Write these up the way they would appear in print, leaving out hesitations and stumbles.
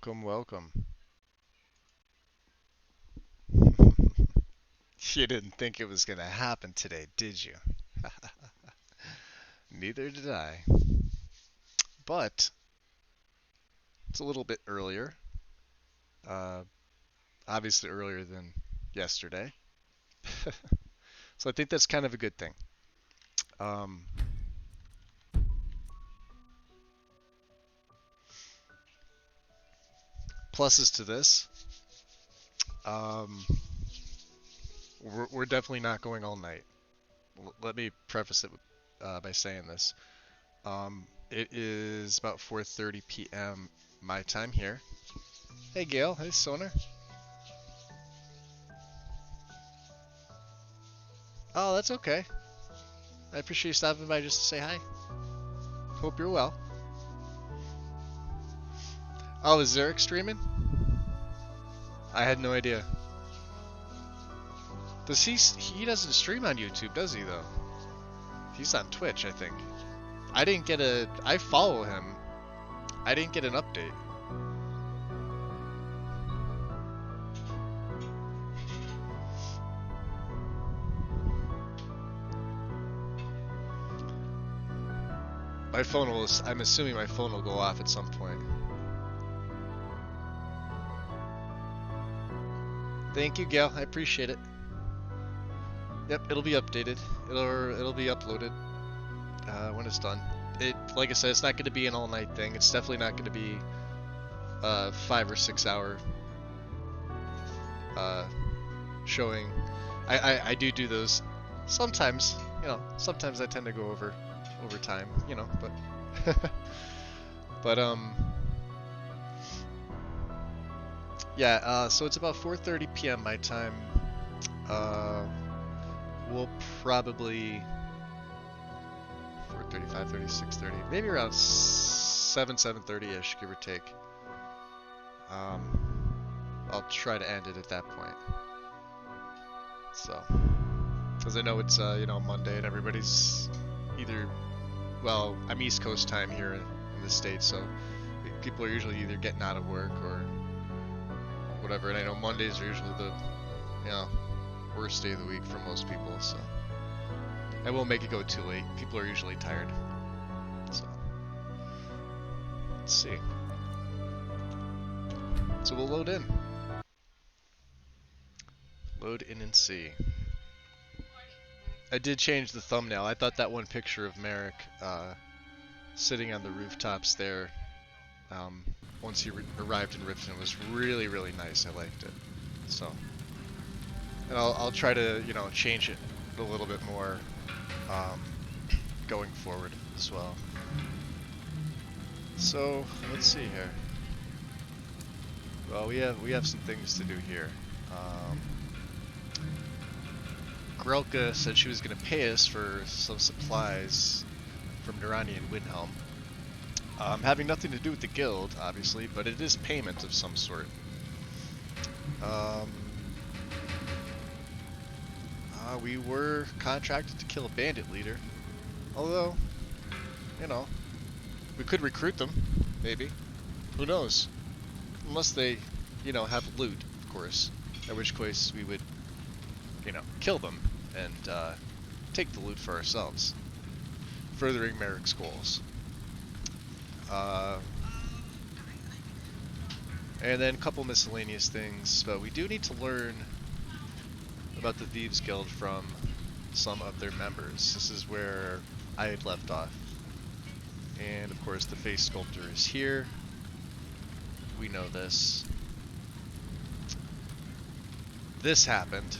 Welcome, welcome. You didn't think it was gonna happen today, did you? Neither did I. But it's a little bit earlier. Uh, Obviously earlier than yesterday. So I think that's kind of a good thing. Um, Pluses to this. Um, we're definitely not going all night. Let me preface it by saying this. It is about 4:30 p.m. my time here. Hey Gail, hey Sonar. Oh, that's okay. I appreciate you stopping by just to say hi. Hope you're well. Oh, is Zarek streaming? I had no idea. Does he doesn't stream on YouTube, does he though? He's on Twitch, I think. I follow him. I didn't get an update. I'm assuming my phone will go off at some point. Thank you, Gail. I appreciate it. Yep, it'll be updated. It'll be uploaded when it's done. Like I said, it's not going to be an all-night thing. It's definitely not going to be a 5 or 6 hour showing. I do those sometimes. You know, sometimes I tend to go over time. You know, but but yeah. So it's about 4:30 p.m. my time. We'll probably 4:30, 5:30, 6:30, maybe around 7:30ish, give or take. I'll try to end it at that point. So, because I know it's you know, Monday and everybody's either, well, I'm East Coast time here in the States, so people are usually either getting out of work or whatever. And I know Mondays are usually the, you know, worst day of the week for most people. So I won't make it go too late. People are usually tired. So, let's see. So we'll load in. Load in and see. I did change the thumbnail. I thought that one picture of Merrick sitting on the rooftops there once he arrived in Riften was really, really nice. I liked it. So, and I'll try to, you know, change it a little bit more going forward as well. So let's see here. Well, we have some things to do here. Grelka said she was going to pay us for some supplies from Nirani and Windhelm. Having nothing to do with the guild, obviously, but it is payment of some sort. We were contracted to kill a bandit leader. Although, you know, we could recruit them, maybe. Who knows? Unless they, you know, have loot, of course. In which case we would, you know, kill them and take the loot for ourselves. Furthering Merrick's goals. And then a couple miscellaneous things, but we do need to learn about the Thieves Guild from some of their members. This is where I had left off. And of course the face sculptor is here. We know this. This happened.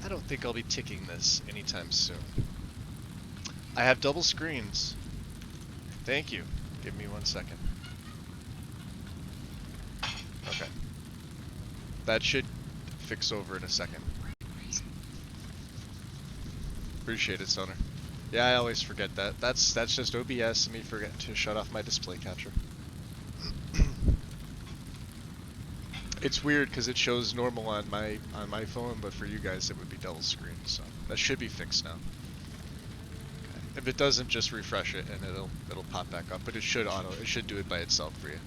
I don't think I'll be ticking this anytime soon. I have double screens. Thank you. Give me 1 second. Okay. That should fix over in a second. Appreciate it, Sonar. Yeah, I always forget that. That's just OBS and me forgetting to shut off my display capture. It's weird because it shows normal on my phone, but for you guys it would be double screen. So that should be fixed now. Okay. If it doesn't, just refresh it and it'll pop back up. But it should do it by itself for you.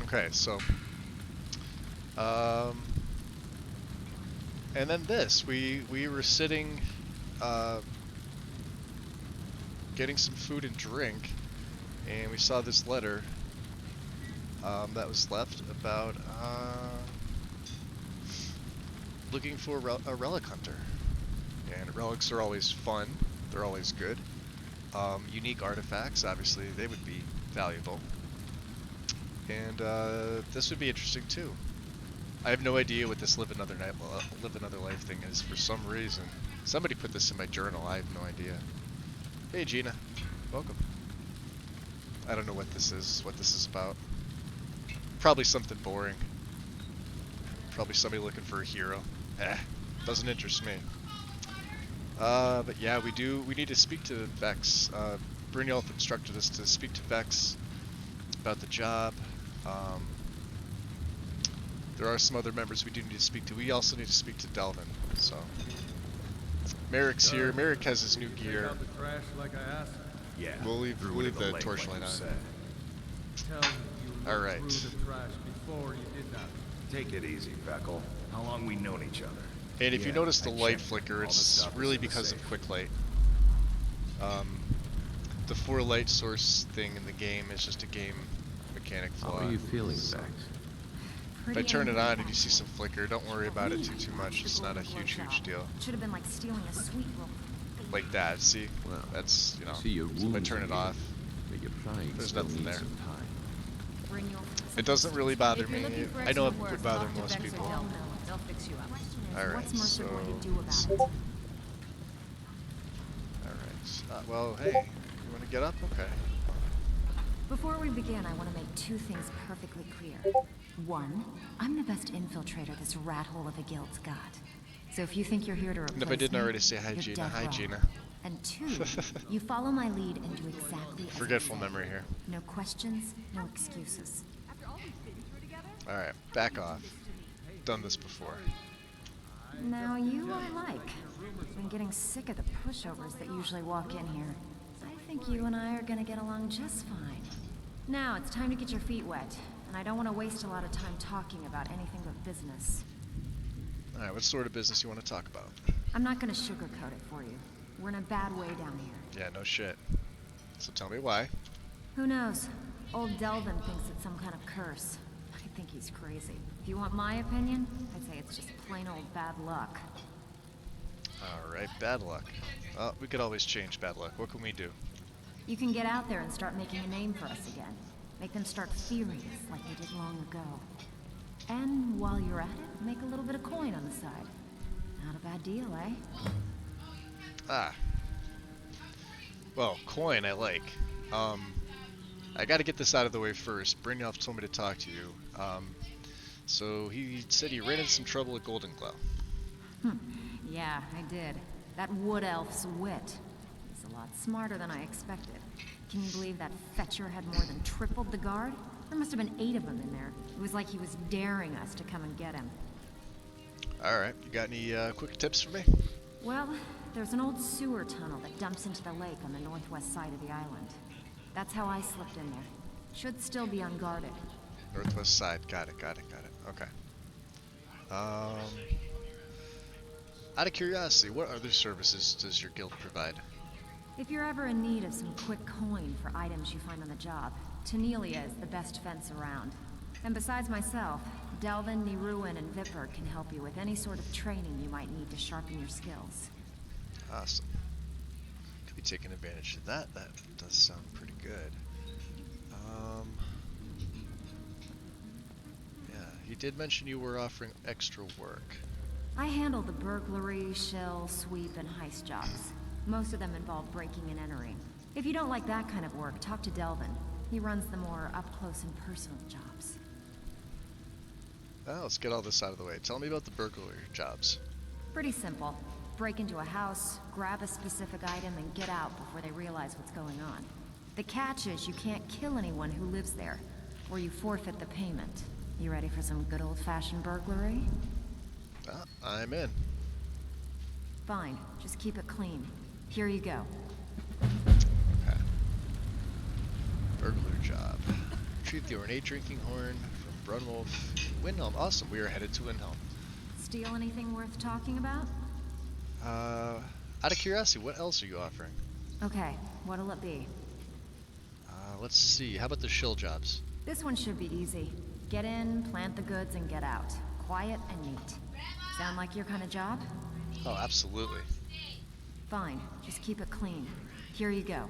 Okay, so and then this, we were sitting getting some food and drink, and we saw this letter that was left about looking for a relic hunter. And relics are always fun, they're always good. Unique artifacts, obviously, they would be valuable. And this would be interesting too. I have no idea what this live another life thing is for some reason. Somebody put this in my journal, I have no idea. Hey Gina, welcome. I don't know what this is about. Probably something boring. Probably somebody looking for a hero. Doesn't interest me. But yeah, we need to speak to Vex. Brynjolf instructed us to speak to Vex about the job. There are some other members we do need to speak to. We also need to speak to Delvin. So Merrick's here. Merrick has his new gear. Yeah. We'll leave the torchlight on. All right. Take it easy, Feckle. How long we known each other? And if you notice the light flicker, it's really because of quick light. The 4 light source thing in the game is just a game mechanic flaw. How are you feeling, Vex? If I turn it on and you see some flicker, don't worry about it too much. It's not a huge deal. Should have been like stealing a sweet roll. Like that, see? Well, that's, you know, see your so if I turn it off, there's nothing there. It doesn't really bother me. I know it would bother most people. Alright, so... Alright, well, hey, you want to get up? Okay. Before we begin, I want to make 2 things perfectly clear. 1, I'm the best infiltrator this rat hole of a guild's got. So if you think you're here to replace me, if I didn't already say hi, you're Gina. dead Hi, wrong. Gina. And 2, you follow my lead and do exactly as I Forgetful say. memory here. No questions, no excuses. Alright, back off. Done this before. Now you I like. I'm getting sick of the pushovers that usually walk in here. I think you and I are gonna get along just fine. Now it's time to get your feet wet, and I don't want to waste a lot of time talking about anything but business. Alright, what sort of business you want to talk about? I'm not gonna sugarcoat it for you. We're in a bad way down here. Yeah, no shit. So tell me why. Who knows? Old Delvin thinks it's some kind of curse. I think he's crazy. If you want my opinion, I'd say it's just plain old bad luck. Alright, bad luck. Well, we could always change bad luck. What can we do? You can get out there and start making a name for us again. Make them start fearing us like they did long ago. And while you're at it, make a little bit of coin on the side. Not a bad deal, eh? Ah. Well, coin I like. I gotta get this out of the way first. Brynjolf told me to talk to you. So he said he ran into some trouble at Golden Glow. Yeah, I did. That wood elf's wit. He's a lot smarter than I expected. Can you believe that fetcher had more than tripled the guard? There must have been 8 of them in there. It was like he was daring us to come and get him. Alright, you got any quick tips for me? Well, there's an old sewer tunnel that dumps into the lake on the northwest side of the island. That's how I slipped in there. Should still be unguarded. Northwest side, got it. Okay. Out of curiosity, what other services does your guild provide? If you're ever in need of some quick coin for items you find on the job, Tanelia is the best fence around. And besides myself, Delvin, Niruin, and Vipper can help you with any sort of training you might need to sharpen your skills. Awesome. Could be taking advantage of that. That does sound pretty good. Yeah, he did mention you were offering extra work. I handle the burglary, shell, sweep, and heist jobs. Most of them involve breaking and entering. If you don't like that kind of work, talk to Delvin. He runs the more up-close and personal jobs. Well, let's get all this out of the way. Tell me about the burglary jobs. Pretty simple. Break into a house, grab a specific item, and get out before they realize what's going on. The catch is you can't kill anyone who lives there, or you forfeit the payment. You ready for some good old-fashioned burglary? Well, I'm in. Fine. Just keep it clean. Here you go. Okay. Burglar job. Retrieve the ornate drinking horn from Brunwolf. Windhelm. Awesome. We are headed to Windhelm. Steal anything worth talking about? Out of curiosity, what else are you offering? Okay, what'll it be? Let's see. How about the shill jobs? This one should be easy. Get in, plant the goods, and get out. Quiet and neat. Sound like your kind of job? Oh, absolutely. Fine, just keep it clean. Here you go.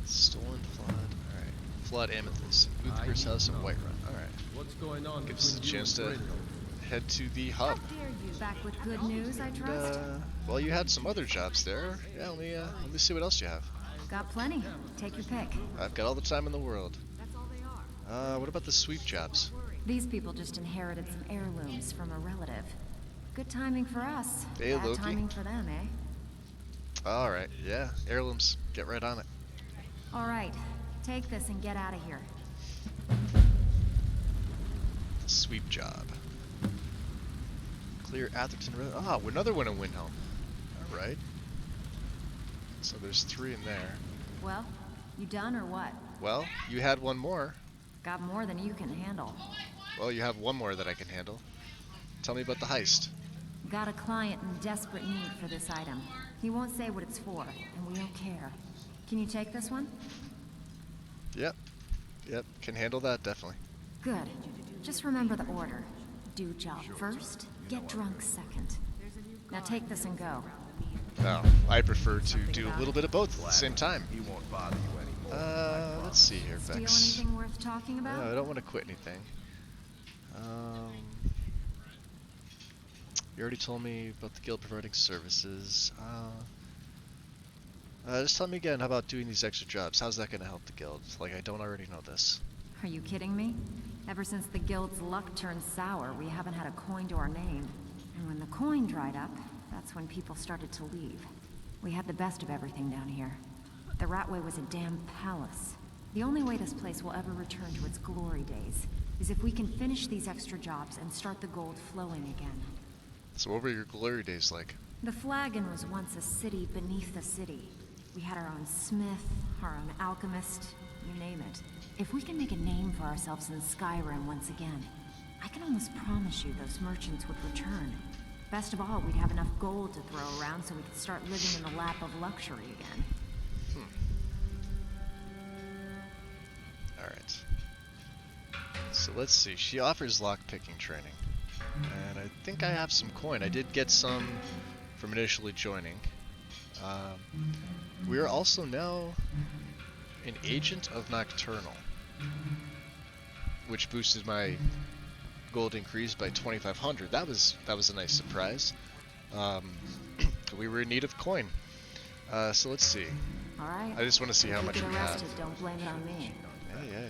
Stolen flood. Alright. Flood amethyst. Uthgar's house and Whiterun. Alright. What's going on? Gives us a chance to head to the How hub. dare you? Back with good news, I trust? Well, you had some other jobs there. Yeah, let me see what else you have. Got plenty. Take your pick. I've got all the time in the world. What about the sweep jobs? These people just inherited some heirlooms from a relative. Good timing for us. Hey, Bad Loki. timing for them, eh? Alright, yeah. Heirlooms. Get right on it. All right. Take this and get out of here. Sweep job. Clear Atherton. Ah, another one in Windhelm. Alright. So there's 3 in there. Well, you done or what? Well, you had one more. Got more than you can handle. Well, you have one more that I can handle. Tell me about the heist. Got a client in desperate need for this item. He won't say what it's for, and we don't care. Can you take this one? Yep. Can handle that, definitely. Good. Just remember the order. Do job first, get drunk second. Now take this and go. No, I prefer to do a little bit of both at the same time. He won't bother you anymore. Let's see here, Steal Vex. anything worth talking about? No, I don't want to quit anything. You already told me about the guild providing services. Just tell me again, how about doing these extra jobs? How's that going to help the guild? Like, I don't already know this. Are you kidding me? Ever since the guild's luck turned sour, we haven't had a coin to our name. And when the coin dried up, that's when people started to leave. We had the best of everything down here. The Ratway was a damn palace. The only way this place will ever return to its glory days is if we can finish these extra jobs and start the gold flowing again. So what were your glory days like? The Flagon was once a city beneath the city. We had our own smith, our own alchemist, you name it. If we can make a name for ourselves in Skyrim once again, I can almost promise you those merchants would return. Best of all, we'd have enough gold to throw around so we could start living in the lap of luxury again. Alright. So let's see. She offers lockpicking training. And I think I have some coin. I did get some from initially joining. We are also now an agent of Nocturnal, which boosted my gold increase by 2,500. That was a nice surprise. We were in need of coin. So let's see. All right. I just want to see how much we have. Don't blame it on me. Yeah.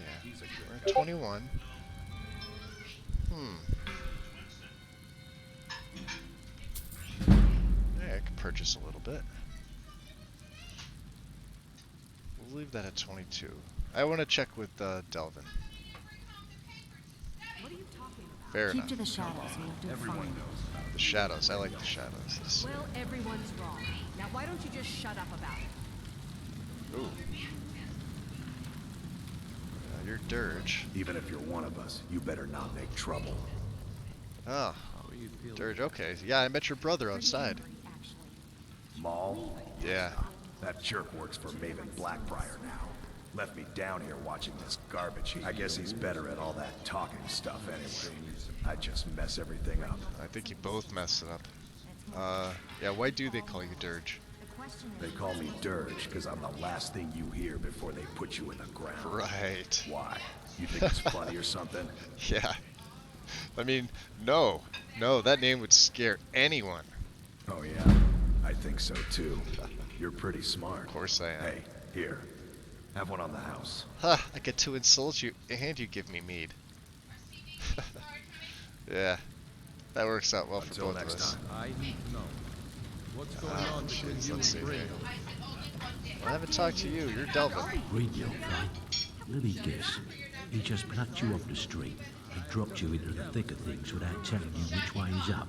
We're at 21. Yeah, I can purchase a little bit. We'll leave that at 22. I want to check with Delvin. What are you talking about? Fair Keep enough. to the shadows and you'll do fine. The shadows. I like the shadows. Let's see. Well, everyone's wrong. Now why don't you just shut up about it? Ooh. You're Dirge. Even if you're one of us, you better not make trouble. Oh, Dirge. Okay. Yeah, I met your brother outside. Maul? Yeah. That jerk works for Maven Blackbriar now. Left me down here watching this garbage. I guess he's better at all that talking stuff anyway. I just mess everything up. I think you both messed it up. Yeah, why do they call you Dirge? They call me Dirge because I'm the last thing you hear before they put you in the ground. Right. Why? You think it's funny or something? Yeah. I mean, no, that name would scare anyone. Oh yeah, I think so too. You're pretty smart. Of course I am. Hey, here. Have one on the house. Ha! I get to insult you, and you give me mead. Yeah, that works out well for Until both next of us. time. I need to know. What's going on between Jeez, you let's see and here. Brino? I haven't talked to you. You're Delvin. Read your fate. Let me guess. He just plucked you off the street and dropped you into the thick of things without telling you which way is up.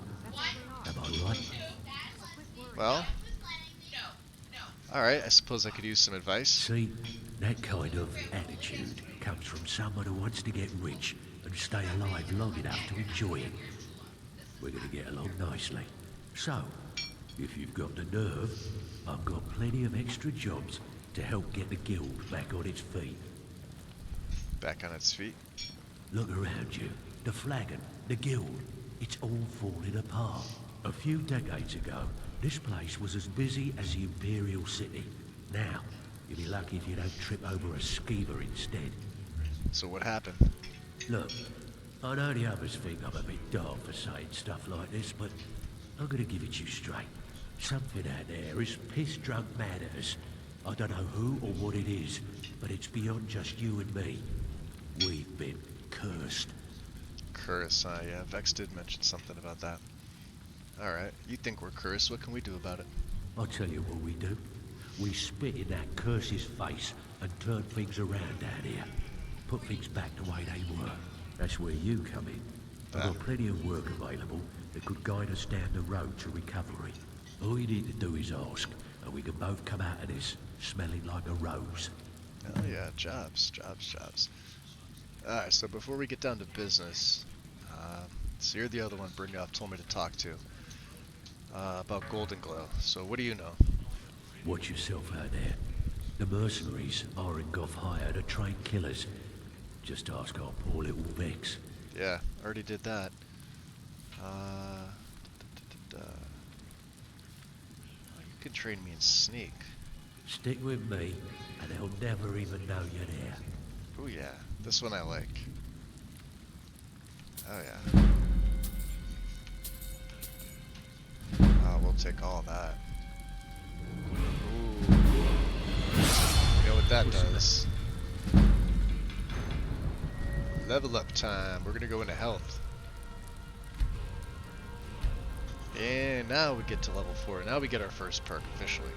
Am I right? Well, all right. I suppose I could use some advice. See, that kind of attitude comes from someone who wants to get rich and stay alive long enough to enjoy it. We're going to get along nicely. So, if you've got the nerve, I've got plenty of extra jobs to help get the guild back on its feet. Back on its feet. Look around you. The flagon, the guild, it's all falling apart. A few decades ago, this place was as busy as the Imperial City. Now, you'll be lucky if you don't trip over a skeever instead. So what happened? Look, I know the others think I'm a bit daft for saying stuff like this, but I'm gonna give it you straight. Something out there is piss-drunk mad at us. I don't know who or what it is, but it's beyond just you and me. We've been cursed. Curse. Yeah, Vex did mention something about that. All right. You think we're cursed? What can we do about it? I'll tell you what we do. We spit in that curse's face and turn things around down here. Put things back the way they were. That's where you come in. I've got plenty of work available that could guide us down the road to recovery. All you need to do is ask, and we can both come out of this smelling like a rose. Oh yeah, jobs. Alright, so before we get down to business, so you're the other one Brynjolf told me to talk to about Golden Glow. So what do you know? Watch yourself out there. The mercenaries are in Goth hire to train killers. Just ask our poor little Vex. Yeah, already did that. You can train me in sneak. Stick with me, and they'll never even know you're there. Oh yeah, this one I like. Oh yeah. Oh, we'll take all that. Ooh. You know what that does? Level up time. We're gonna go into health. And now we get to level 4. Now we get our first perk officially.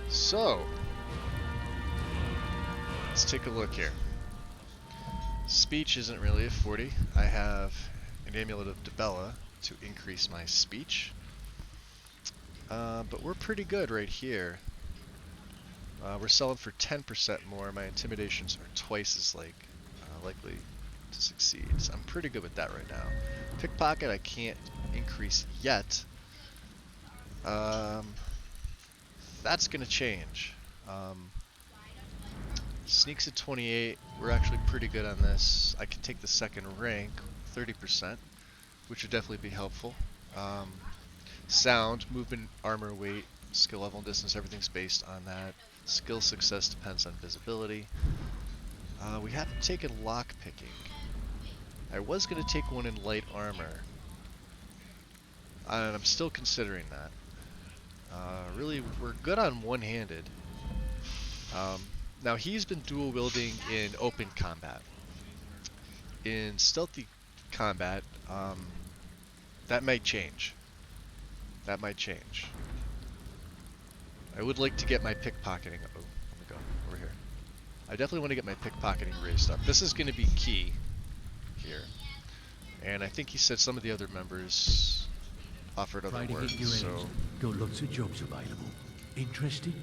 So, let's take a look here. Speech isn't really a 40. I have an Amulet of Dibella to increase my speech. But we're pretty good right here. We're selling for 10% more. My intimidations are twice as likely to succeed. So I'm pretty good with that right now. Pickpocket I can't increase yet. That's gonna change. Sneaks at 28. We're actually pretty good on this. I can take the second rank, 30%, which would definitely be helpful. Sound, movement, armor, weight, skill level, and distance, everything's based on that. Skill success depends on visibility. We haven't taken lock picking. I was going to take one in light armor, and I'm still considering that. Really, we're good on one-handed. Now, he's been dual wielding in open combat. In stealthy combat, that might change. That might change. I would like to get my pickpocketing. Oh, let me go over here. I definitely want to get my pickpocketing raised up. This is going to be key here. And I think he said some of the other members offered other work, so... Got lots of jobs available. Interested?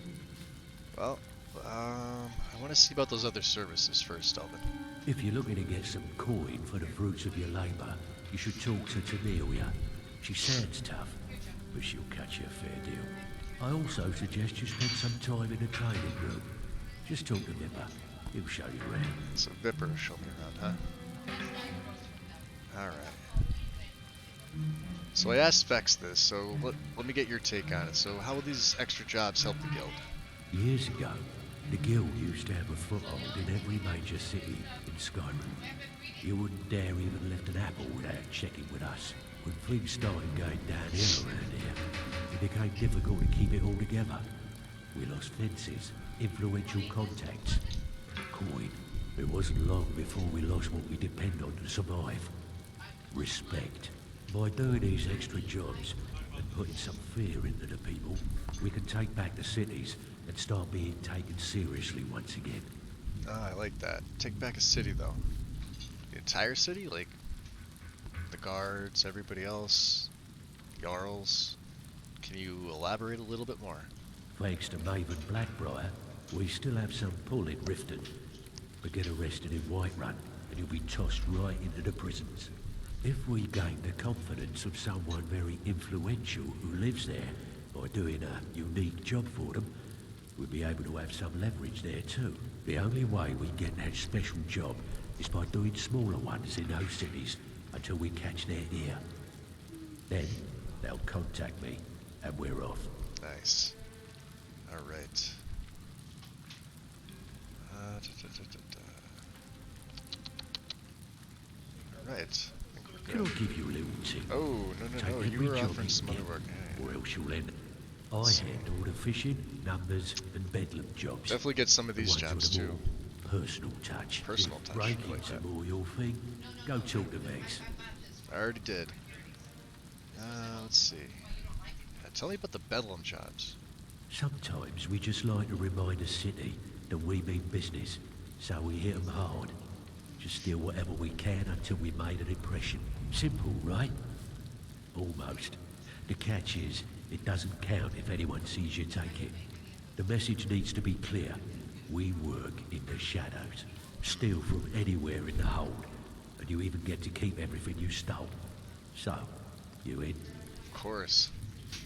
Well, I want to see about those other services first, Elvin. If you're looking to get some coin for the fruits of your labour, you should talk to Tamelia. She sounds tough, but she'll cut you a fair deal. I also suggest you spend some time in the training room. Just talk to Vipper. He'll show you around. So Vipper will show me around, huh? Alright. So I asked Vex this, so let me get your take on it. So how will these extra jobs help the guild? Years ago, the guild used to have a foothold in every major city in Skyrim. You wouldn't dare even lift an apple without checking with us. When things started going downhill around here, it became difficult to keep it all together. We lost fences, influential contacts, coin. It wasn't long before we lost what we depend on to survive. Respect. By doing these extra jobs and putting some fear into the people, we can take back the cities and start being taken seriously once again. Ah, I like that. Take back a city, though. The entire city? Like, the guards, everybody else, Jarls? Can you elaborate a little bit more? Thanks to Maven Blackbriar, we still have some pull in Riften. But get arrested in Whiterun, and you'll be tossed right into the prisons. If we gain the confidence of someone very influential who lives there by doing a unique job for them, we'll be able to have some leverage there too. The only way we get that special job is by doing smaller ones in those cities until we catch their ear. Then they'll contact me, and we're off. Nice. Alright. Alright. Can I give you a little tip? Oh, no, you were offering some other work. Or else you'll end. I handle the fishing, numbers, and bedlam jobs. Definitely get some of these jobs too. Personal touch. Personal touch. I like that. More your thing. Go talk to Vex. I already did. Let's see. Tell me about the bedlam jobs. Sometimes we just like to remind the city that we mean business, so we hit 'em hard. Just steal whatever we can until we made an impression. Simple, right? Almost. The catch is, it doesn't count if anyone sees you take it. The message needs to be clear. We work in the shadows. Steal from anywhere in the hold. And you even get to keep everything you stole. So, you in? Of course.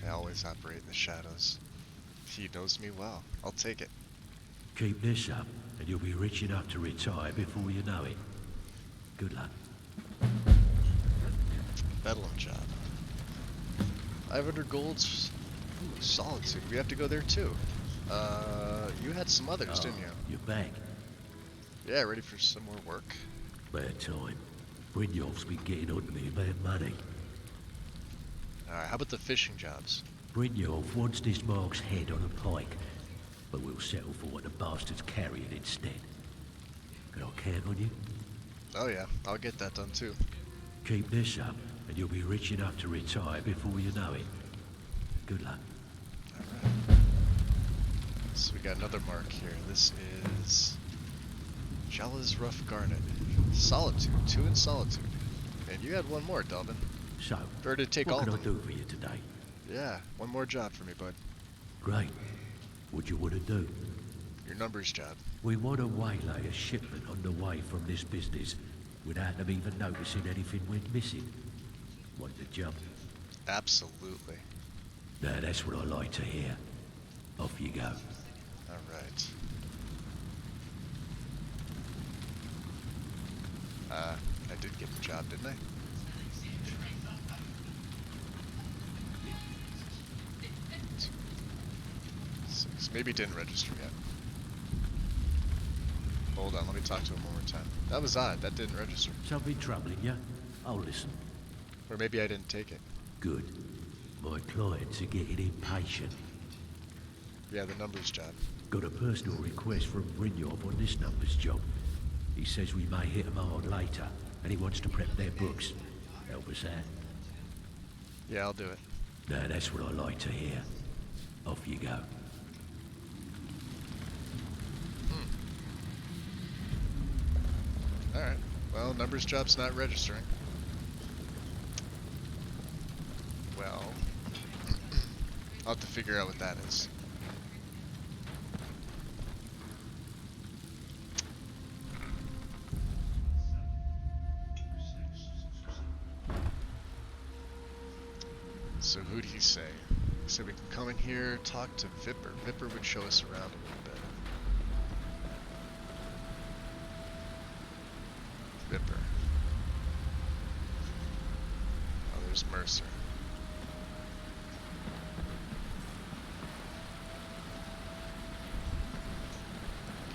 I always operate in the shadows. He knows me well. I'll take it. Keep this up, and you'll be rich enough to retire before you know it. Good luck. Bedlam job. 500 golds. Ooh, Solitude. We have to go there too. You had some others, didn't you? You're back. Yeah, ready for some more work. Bad time. Brynjolf's been getting on to me about money. Alright, how about the fishing jobs? Brynjolf wants this Mark's head on a pike, but we'll settle for what the bastard's carrying instead. Can I count on you? Oh yeah, I'll get that done too. Keep this up, and you'll be rich enough to retire before you know it. Good luck. Alright. So we got another mark here. This is Jala's Rough Garnet. Solitude. 2 in Solitude. And you had one more, Delvin. So, Or to take what all can of I them. do for you today? Yeah, one more job for me, bud. Great. What you want to do? Your numbers job. We want to waylay a shipment on the way from this business, without them even noticing anything went missing. Want to jump? Absolutely. Now that's what I like to hear. Off you go. Alright. I did get the job, didn't I? Six. Maybe it didn't register yet. Hold on, let me talk to him one more time. That was odd, that didn't register. Something troubling you? I'll listen. Or maybe I didn't take it. Good. My clients are getting impatient. Yeah, the numbers job. Got a personal request from Brynjolf on this numbers job. He says we may hit him hard later, and he wants to prep their books. Help us out? Yeah, I'll do it. Now that's what I like to hear. Off you go. Alright. Well, numbers job's not registering. Well, I'll have to figure out what that is. So who'd he say? He said we can come in here, talk to Vipper. Vipper would show us around a little bit. Vipper. Oh, there's Mercer.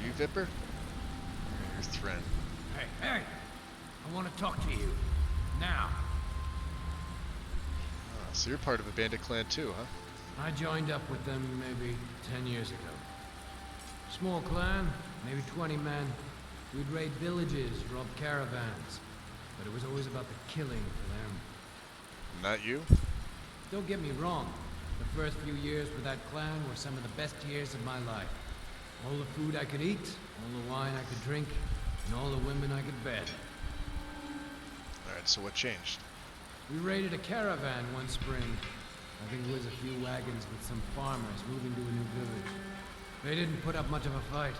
You Vipper? Or your Thren? Hey! I want to talk to you. Now. Oh, so you're part of a bandit clan too, huh? I joined up with them maybe 10 years ago. Small clan, maybe 20 men. We'd raid villages, rob caravans. But it was always about the killing for them. Not you? Don't get me wrong. The first few years with that clan were some of the best years of my life. All the food I could eat, all the wine I could drink, and all the women I could bed. Alright, so what changed? We raided a caravan one spring. I think it was a few wagons with some farmers moving to a new village. They didn't put up much of a fight.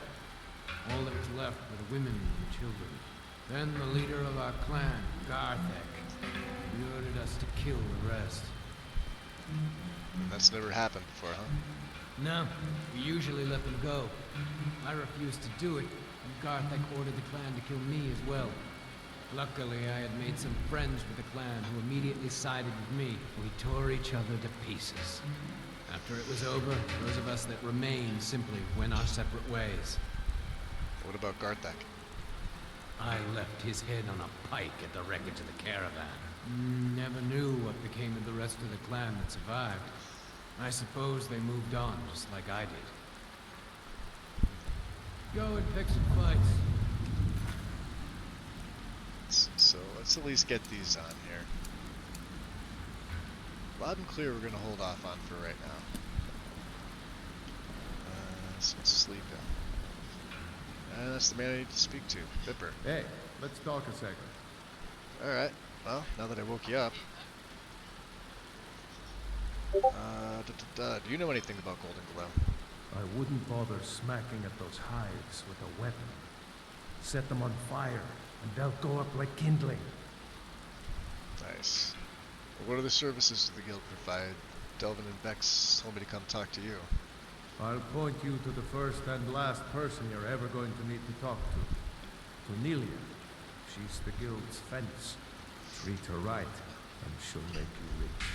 All that was left were the women and children. Then the leader of our clan, Garthek, he ordered us to kill the rest. That's never happened before, huh? No, we usually let them go. I refused to do it, and Garthek ordered the clan to kill me as well. Luckily, I had made some friends with the clan who immediately sided with me. We tore each other to pieces. After it was over, those of us that remained simply went our separate ways. What about Garthek? I left his head on a pike at the wreckage of the caravan. Never knew what became of the rest of the clan that survived. I suppose they moved on, just like I did. Go and pick some fights. So let's at least get these on here. Loud and clear we're gonna hold off on for right now. Someone's sleeping. That's the man I need to speak to, Vipper. Hey, let's talk a second. Alright, well, now that I woke you up. Do you know anything about Golden Glow? I wouldn't bother smacking at those hives with a weapon. Set them on fire, and they'll go up like kindling. Nice. Well, what other services does the guild provide? Delvin and Vex told me to come talk to you. I'll point you to the first and last person you're ever going to need to talk to. Cornelia. She's the guild's fence. Treat her right, and she'll make you rich.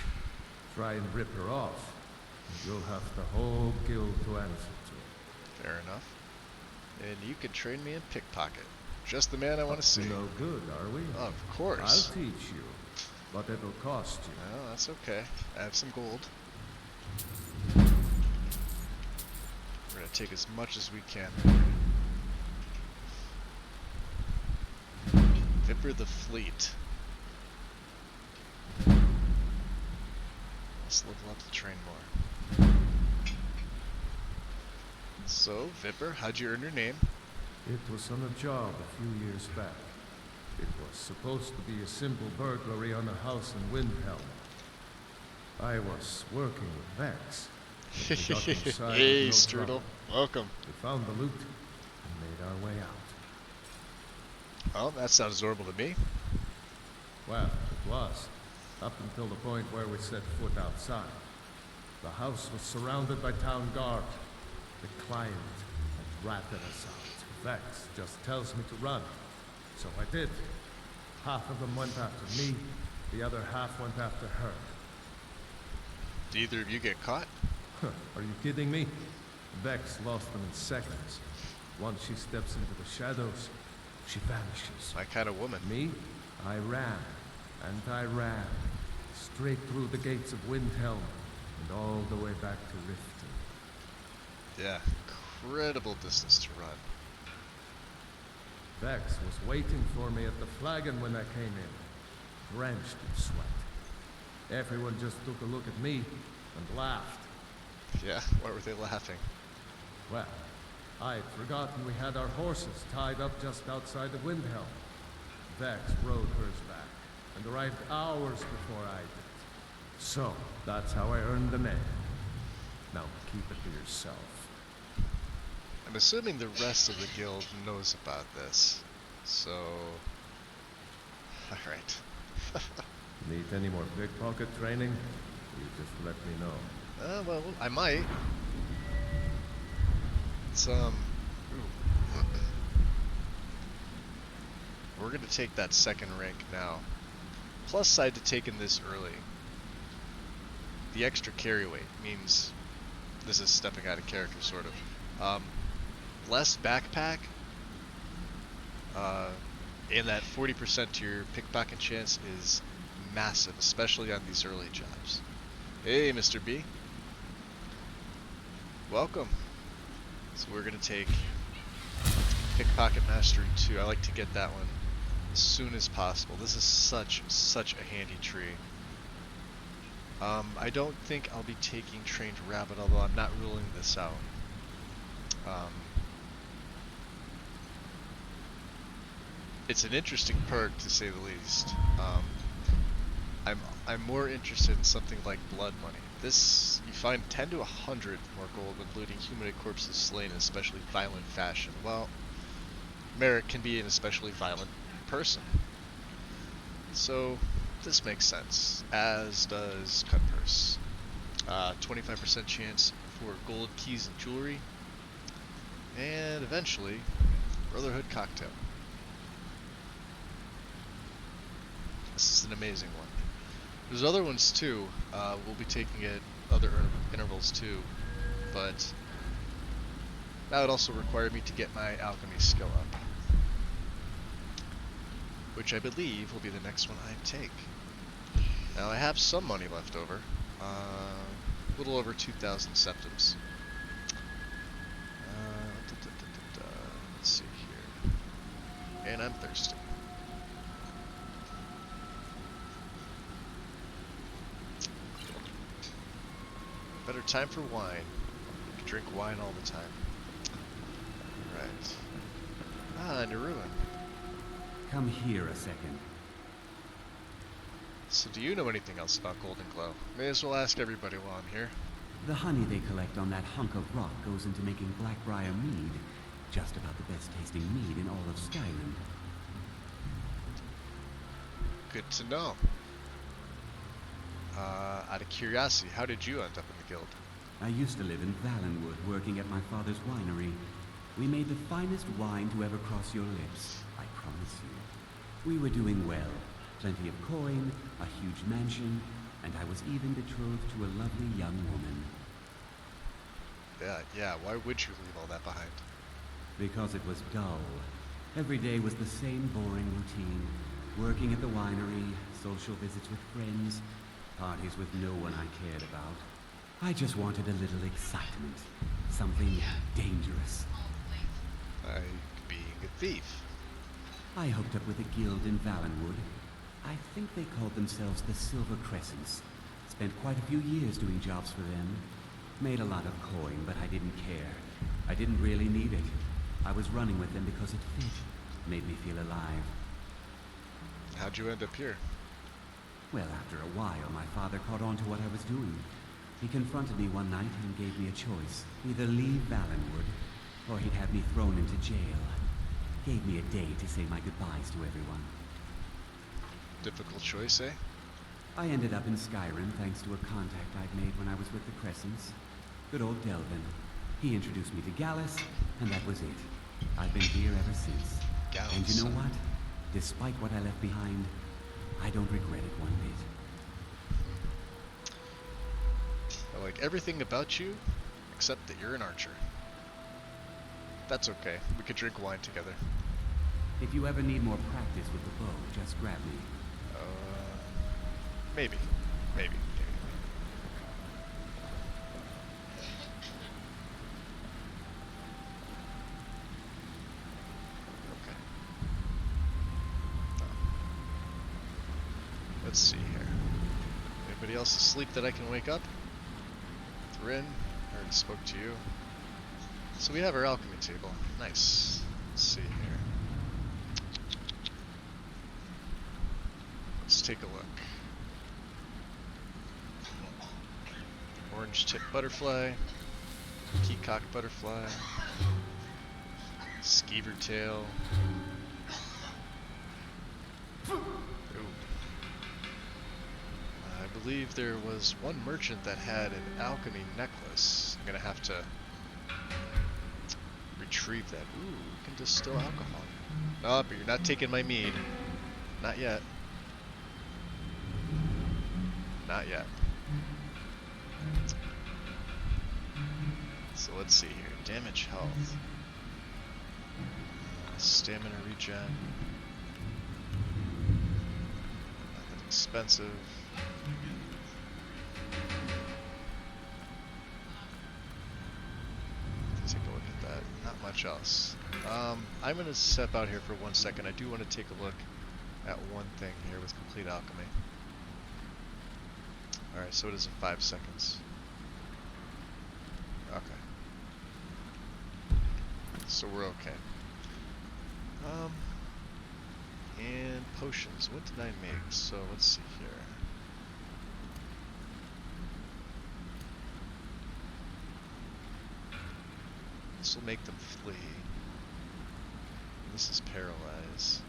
Try and rip her off, and you'll have the whole guild to answer to. Fair enough. And you could train me in pickpocket. Just the man I want to see. No good, are we? Of course. I'll teach you, but it'll cost you. Well, that's okay. I have some gold. We're gonna take as much as we can. Vipper the Fleet. Let's level up the train more. So, Vipper, how'd you earn your name? It was on a job a few years back. It was supposed to be a simple burglary on a house in Windhelm. I was working with Vex. We got inside Hey, with no Strudel. trouble. Welcome. We found the loot and made our way out. Oh, that sounds normal to me. Well, it was. Up until the point where we set foot outside. The house was surrounded by town guard. The client had ratted us out. Vex just tells me to run. So I did. Half of them went after me, the other half went after her. Did either of you get caught? Are you kidding me? Vex lost them in seconds. Once she steps into the shadows, she vanishes. My kind of woman. Me? I ran. And I ran. Straight through the gates of Windhelm and all the way back to Riften. Yeah, incredible distance to run. Vex was waiting for me at the flagon when I came in, drenched in sweat. Everyone just took a look at me and laughed. Yeah, why were they laughing? Well, I'd forgotten we had our horses tied up just outside of Windhelm. Vex rode hers back and arrived hours before I did. So, that's how I earned the name. Now keep it to yourself. I'm assuming the rest of the guild knows about this. So... Alright. Need any more pickpocket training? You just let me know. Well, I might. It's, ooh. We're gonna take that second rank now. Plus side to taking this early. The extra carry weight means this is stepping out of character, sort of. Less backpack, and that 40% to your pickpocket chance is massive, especially on these early jobs. Hey, Mr. B. Welcome. So we're gonna take Pickpocket Mastery 2. I like to get that one as soon as possible. This is such a handy tree. I don't think I'll be taking Trained Rabbit, although I'm not ruling this out. It's an interesting perk, to say the least. I'm more interested in something like Blood Money. This, you find 10 to 100 more gold when looting humanoid corpses slain in especially violent fashion. Well, Merrick can be an especially violent person. So, this makes sense, as does Cut Purse. 25% chance for gold keys and jewelry, and eventually, Brotherhood Cocktail. This is an amazing one. There's other ones too. We'll be taking at other intervals too, but that would also require me to get my alchemy skill up, which I believe will be the next one I take. Now I have some money left over, a little over 2,000 septims. Let's see here, and I'm thirsty. Better time for wine. You can drink wine all the time. Right. Ah, Neruin. Come here a second. So do you know anything else about Golden Glow? May as well ask everybody while I'm here. The honey they collect on that hunk of rock goes into making Blackbriar mead. Just about the best tasting mead in all of Skyrim. Good to know. Out of curiosity, how did you end up in the guild? I used to live in Valenwood, working at my father's winery. We made the finest wine to ever cross your lips, I promise you. We were doing well. Plenty of coin, a huge mansion, and I was even betrothed to a lovely young woman. Yeah, why would you leave all that behind? Because it was dull. Every day was the same boring routine. Working at the winery, social visits with friends, parties with no one I cared about. I just wanted a little excitement. Something dangerous. Like being a thief. I hooked up with a guild in Valenwood. I think they called themselves the Silver Crescents. Spent quite a few years doing jobs for them. Made a lot of coin, but I didn't care. I didn't really need it. I was running with them because it fit. Made me feel alive. How'd you end up here? Well, after a while, my father caught on to what I was doing. He confronted me one night and gave me a choice. Either leave Valenwood, or he'd have me thrown into jail. Gave me a day to say my goodbyes to everyone. Difficult choice, eh? I ended up in Skyrim thanks to a contact I'd made when I was with the Crescents. Good old Delvin. He introduced me to Gallus, and that was it. I've been here ever since. Gallus. And you know what? Despite what I left behind, I don't regret it one bit. I like everything about you, except that you're an archer. That's okay. We could drink wine together. If you ever need more practice with the bow, just grab me. Maybe. Maybe. Okay. Let's see here. Anybody else asleep that I can wake up? Thrin, I already spoke to you. So we have our alchemy table. Nice. Let's see here. Let's take a look. Orange tip butterfly, peacock butterfly, skeever tail. Ooh. I believe there was one merchant that had an alchemy necklace. I'm gonna have to retrieve that. Ooh, you can distill alcohol. Oh, but you're not taking my mead. Not yet. Not yet. So let's see here. Damage, health, stamina regen. Nothing expensive. Take a look at that. Not much else. I'm going to step out here for 1 second. I do want to take a look at one thing here with complete alchemy. Alright, so it is in 5 seconds. Okay. So we're okay. And potions. What did I make? So let's see here. This will make them flee. This is paralyze.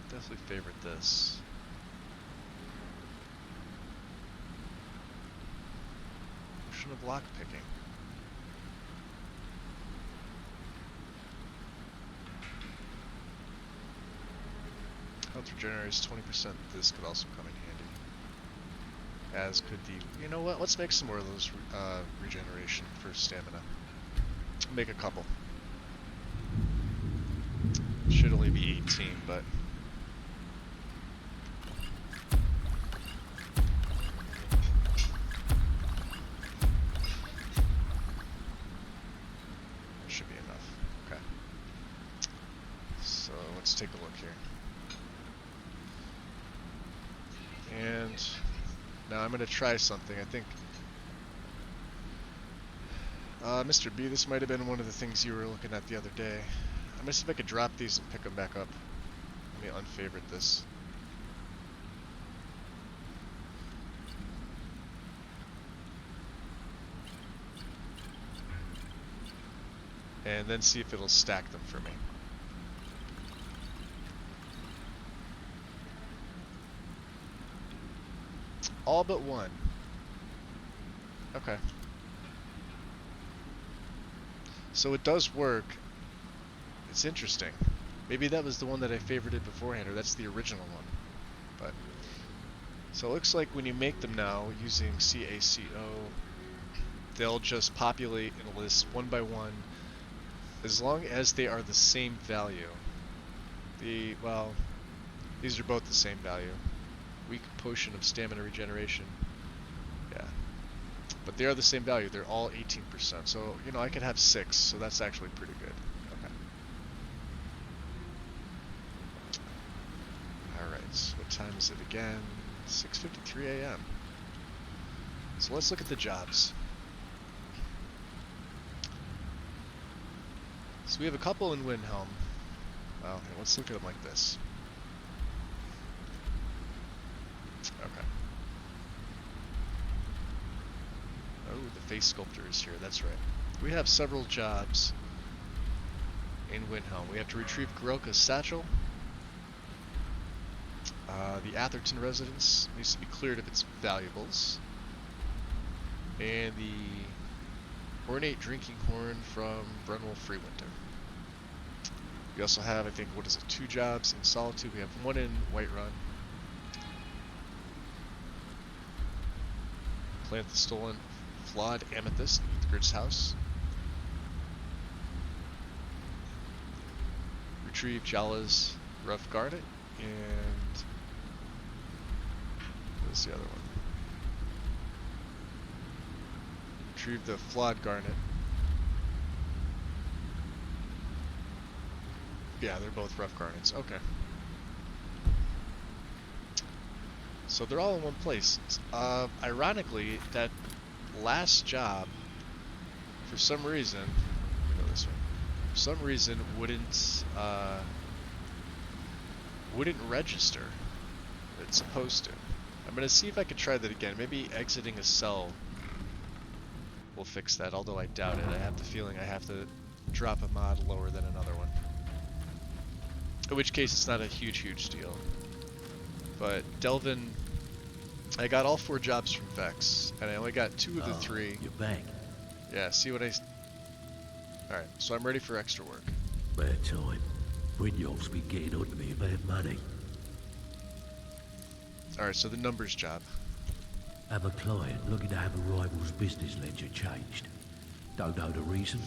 Definitely favorite this. Potion of lock picking. Health regenerates 20%. This could also come in handy. As could the... You know what? Let's make some more of those regeneration for stamina. Make a couple. Should only be 18, but... should be enough. Okay. So let's take a look here. And now I'm going to try something. I think, Mr. B, this might have been one of the things you were looking at the other day. I'm going to see if I could drop these and pick them back up. Let me unfavorite this. And then see if it'll stack them for me. All but one. Okay. So it does work. It's interesting. Maybe that was the one that I favorited beforehand, or that's the original one. But so it looks like when you make them now using CACO, they'll just populate in a list one by one, as long as they are the same value. Well, these are both the same value. Weak potion of stamina regeneration. Yeah. But they are the same value. They're all 18%. So, you know, I could have 6, so that's actually pretty good. Okay. Alright, so what time is it again? 6:53 a.m. So let's look at the jobs. So we have a couple in Windhelm. Well, here, let's look at them like this. Okay. Oh, the face sculptor is here, that's right. We have several jobs in Windhelm. We have to retrieve Grelka's satchel. The Atherton residence needs to be cleared of its valuables. And the ornate drinking horn from Brunwell Freewinter. We also have, I think, what is it, 2 jobs in Solitude. We have 1 in Whiterun. Plant the stolen flawed amethyst at the Grid's house. Retrieve Jala's rough garnet. And what's the other one? Retrieve the flawed garnet. Yeah, they're both rough garnets. Okay. So they're all in one place. Ironically, that last job, for some reason, let me go this way. For some reason, wouldn't register. It's supposed to. I'm gonna see if I can try that again. Maybe exiting a cell will fix that. Although I doubt it. I have the feeling I have to drop a mod lower than another one. In which case, it's not a huge deal. But Delvin, I got all 4 jobs from Vex, and I only got 2 of the 3. You're back. Yeah, see what I... Alright, so I'm ready for extra work. Bad time. Brynjolf's been getting on to me about money. Alright, so the numbers job. Have a client looking to have a rival's business ledger changed. Don't know the reason,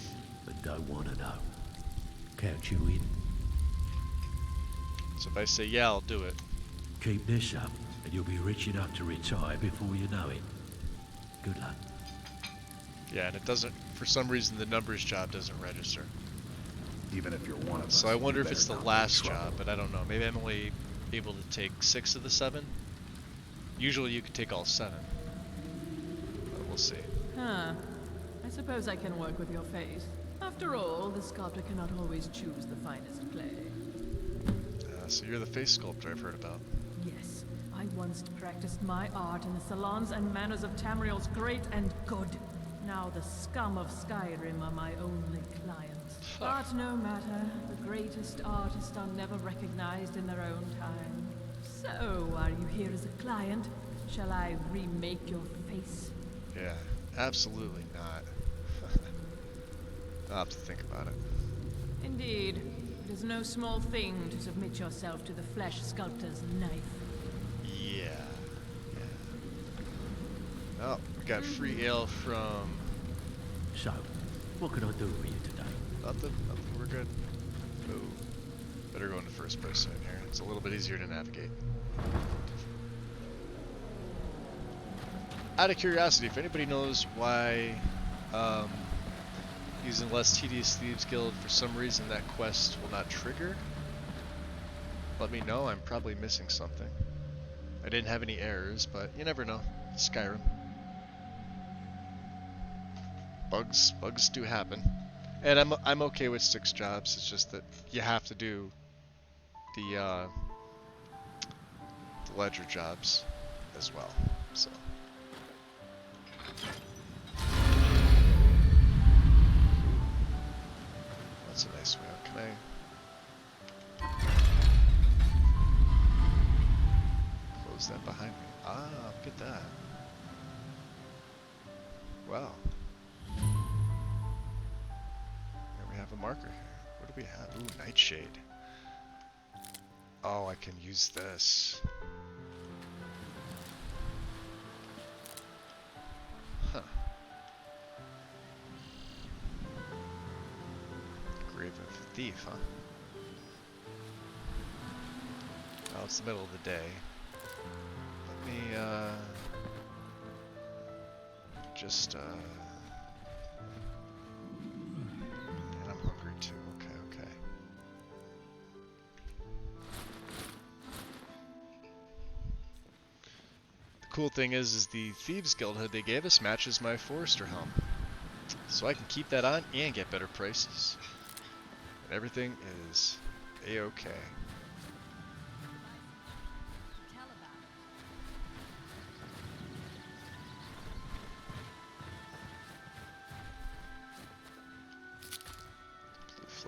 and don't want to know. Count you in. So if I say yeah, I'll do it. Keep this up, and you'll be rich enough to retire before you know it. Good luck. Yeah, and it doesn't... For some reason, the numbers job doesn't register. Even if you're one of us. So I wonder you if it's the better not last be in trouble. job, but I don't know. Maybe I'm only able to take 6 of the 7. Usually you can take all 7. But we'll see. Huh. I suppose I can work with your face. After all, the sculptor cannot always choose the finest clay. So you're the face sculptor I've heard about. Yes, I once practiced my art in the salons and manners of Tamriel's great and good. Now the scum of Skyrim are my only clients. But no matter, the greatest artists are never recognized in their own time. So, are you here as a client? Shall I remake your face? Yeah, absolutely not. I'll have to think about it. Indeed. It is no small thing to submit yourself to the flesh sculptor's knife. Yeah. Oh, we got free ale from... So, what can I do for you today? Nothing, we're good. Oh, better go into first person in here. It's a little bit easier to navigate. Out of curiosity, if anybody knows why using Less Tedious Thieves Guild, for some reason that quest will not trigger, let me know. I'm probably missing something. I didn't have any errors, but you never know. Skyrim. Bugs do happen. And I'm okay with 6 jobs. It's just that you have to do the ledger jobs as well. So that's a nice way out. Can I close that behind me? Ah, look at that. Wow. Here we have a marker here. What do we have? Ooh, Nightshade. Oh, I can use this. Huh. Grave of the Thief, huh? Well, it's the middle of the day. Let me, just, and I'm hungry too. Okay. The cool thing is the Thieves Guild hood they gave us matches my Forester helm. So I can keep that on and get better prices. And everything is a-okay.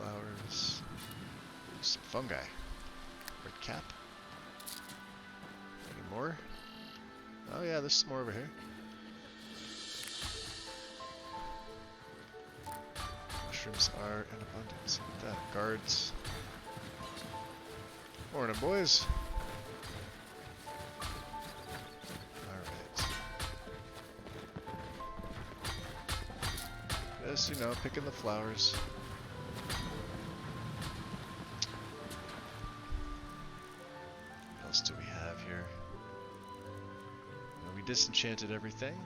flowers. Ooh, some fungi. Red cap. Any more? Oh yeah, there's some more over here. Mushrooms are in abundance. Look at that. Guards. Morning, boys. Alright. Just, you know, picking the flowers. What else do we have here? We disenchanted everything.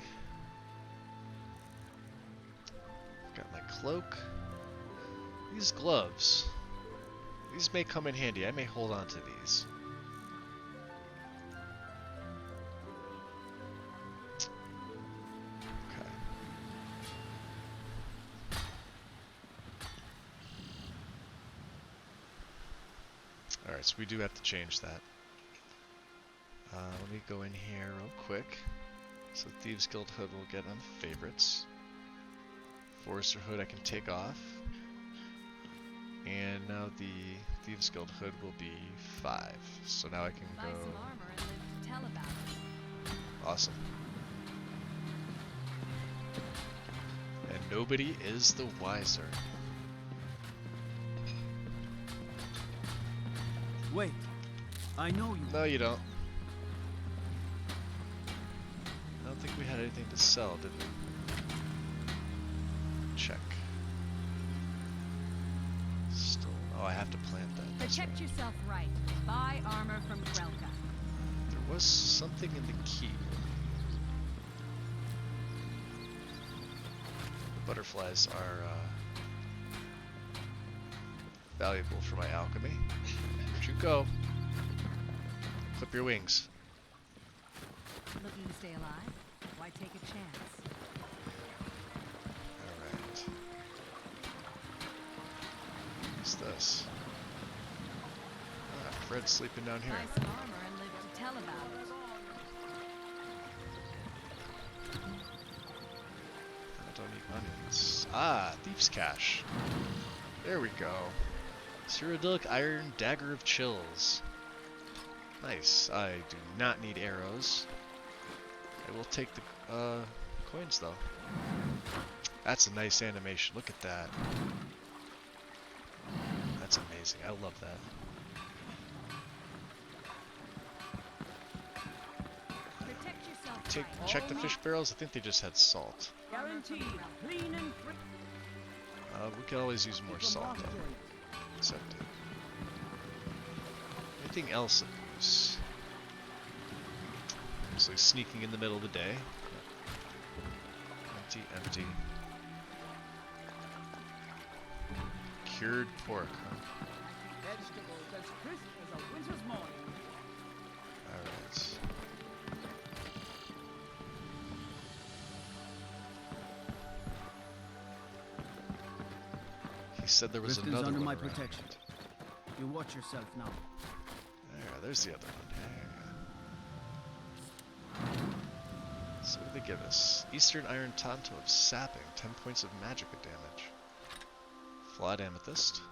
Got my cloak. These gloves. These may come in handy. I may hold on to these. Okay. Alright, so we do have to change that. Let me go in here real quick. So Thieves Guild hood will get on favorites. Forester hood I can take off. And now the Thieves Guild hood will be 5. So now I can Buy go... some armor and live to tell about it. Awesome. And nobody is the wiser. Wait, I know you. No, you don't. I don't think we had anything to sell, did we? Check. Still. Oh, I have to plant that. That's Protect right. yourself right. Buy armor from Grelka. There was something in the key. The butterflies are valuable for my alchemy. Where'd you go? Clip your wings. Looking to stay alive? Why take a chance? Alright. What's this? Ah, Fred's sleeping down here. Buy some armor and live to tell about it. I don't eat onions. Ah, Thief's Cache. There we go. Cyrodiilic Iron Dagger of Chills. Nice. I do not need arrows. I will take the coins though. That's a nice animation. Look at that. That's amazing. I love that. Protect yourself Check the fish barrels. I think they just had salt. Guaranteed, clean and free. We could always use more salt though. Accept it. Anything else of use? Mostly sneaking in the middle of the day. Empty, empty. Cured pork, huh? Vegetables as crisp as a winter's morning. Alright. He said there was Riften's another under one my around. protection. You watch yourself now. There's the other one. So what do they give us? Eastern Iron Tanto of Sapping, 10 points of magic damage. Flawed Amethyst.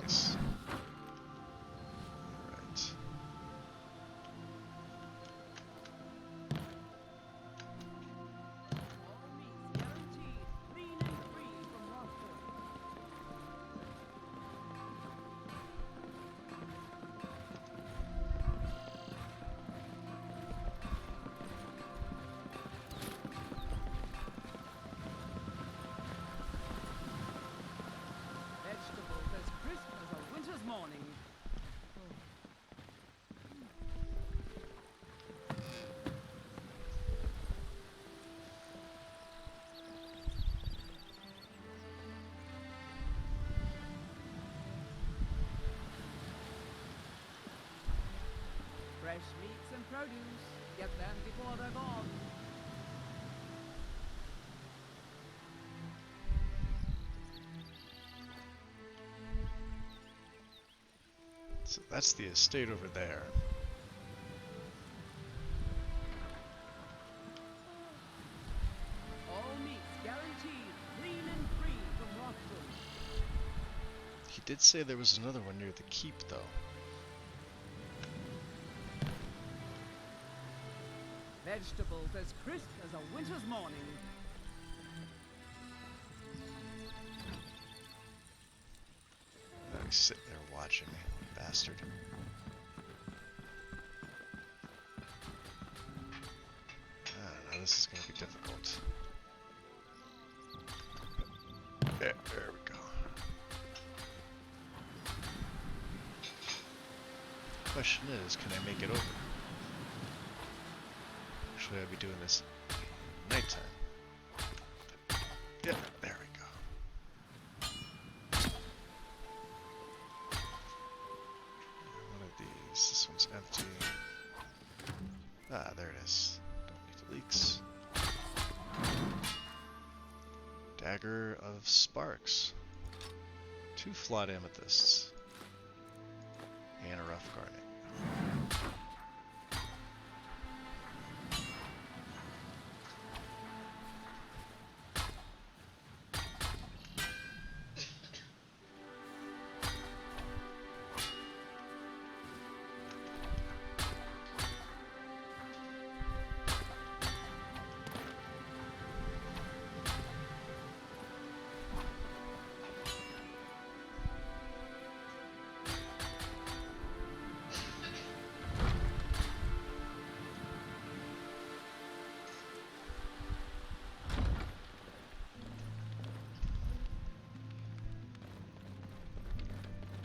Nice. Alright. Vegetables as crisp as a winter's morning. Fresh meats and produce. Get them before they're gone. So that's the estate over there. All meats guaranteed, clean and free from raw did say there was another one near the keep, though. Vegetables as crisp as a winter's morning. Now he's sitting there watching me, bastard. I don't know, this is going to be difficult. There we go. Question is, can I make it over? Actually, I'll be doing this nighttime. Yeah, there we go. One of these. This one's empty. Ah, there it is. Don't need the leaks. Dagger of Sparks. 2 flawed amethysts. And a rough garnet.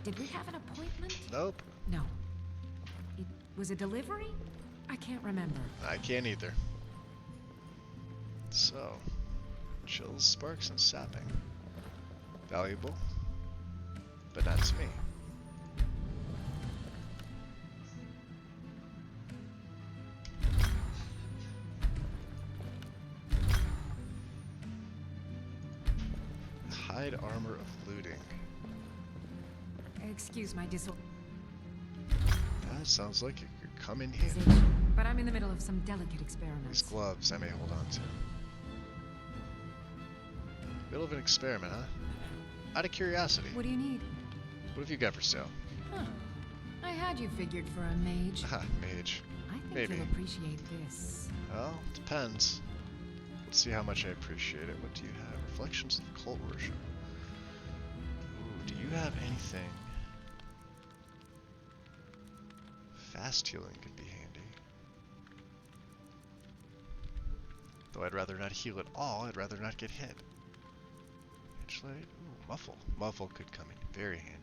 Did we have an appointment? Nope. No. It was a delivery? I can't remember. I can't either. So, chills, sparks, and sapping. Valuable, but not to me. Hide armor of looting. Excuse my That sounds like it could come in handy. disorganization, but I'm in the middle of some delicate experiments. These gloves I may hold on to. Middle of an experiment, huh? Out of curiosity, What do you need? what have you got for sale? Huh. I had you figured for a mage. Aha, mage. I think Maybe. you'll appreciate this. Well, depends. Let's see how much I appreciate it. What do you have? Reflections of cult worship. Ooh, do you have anything? Fast healing could be handy. Though I'd rather not heal at all, I'd rather not get hit. Actually, ooh, muffle. Muffle could come in very handy.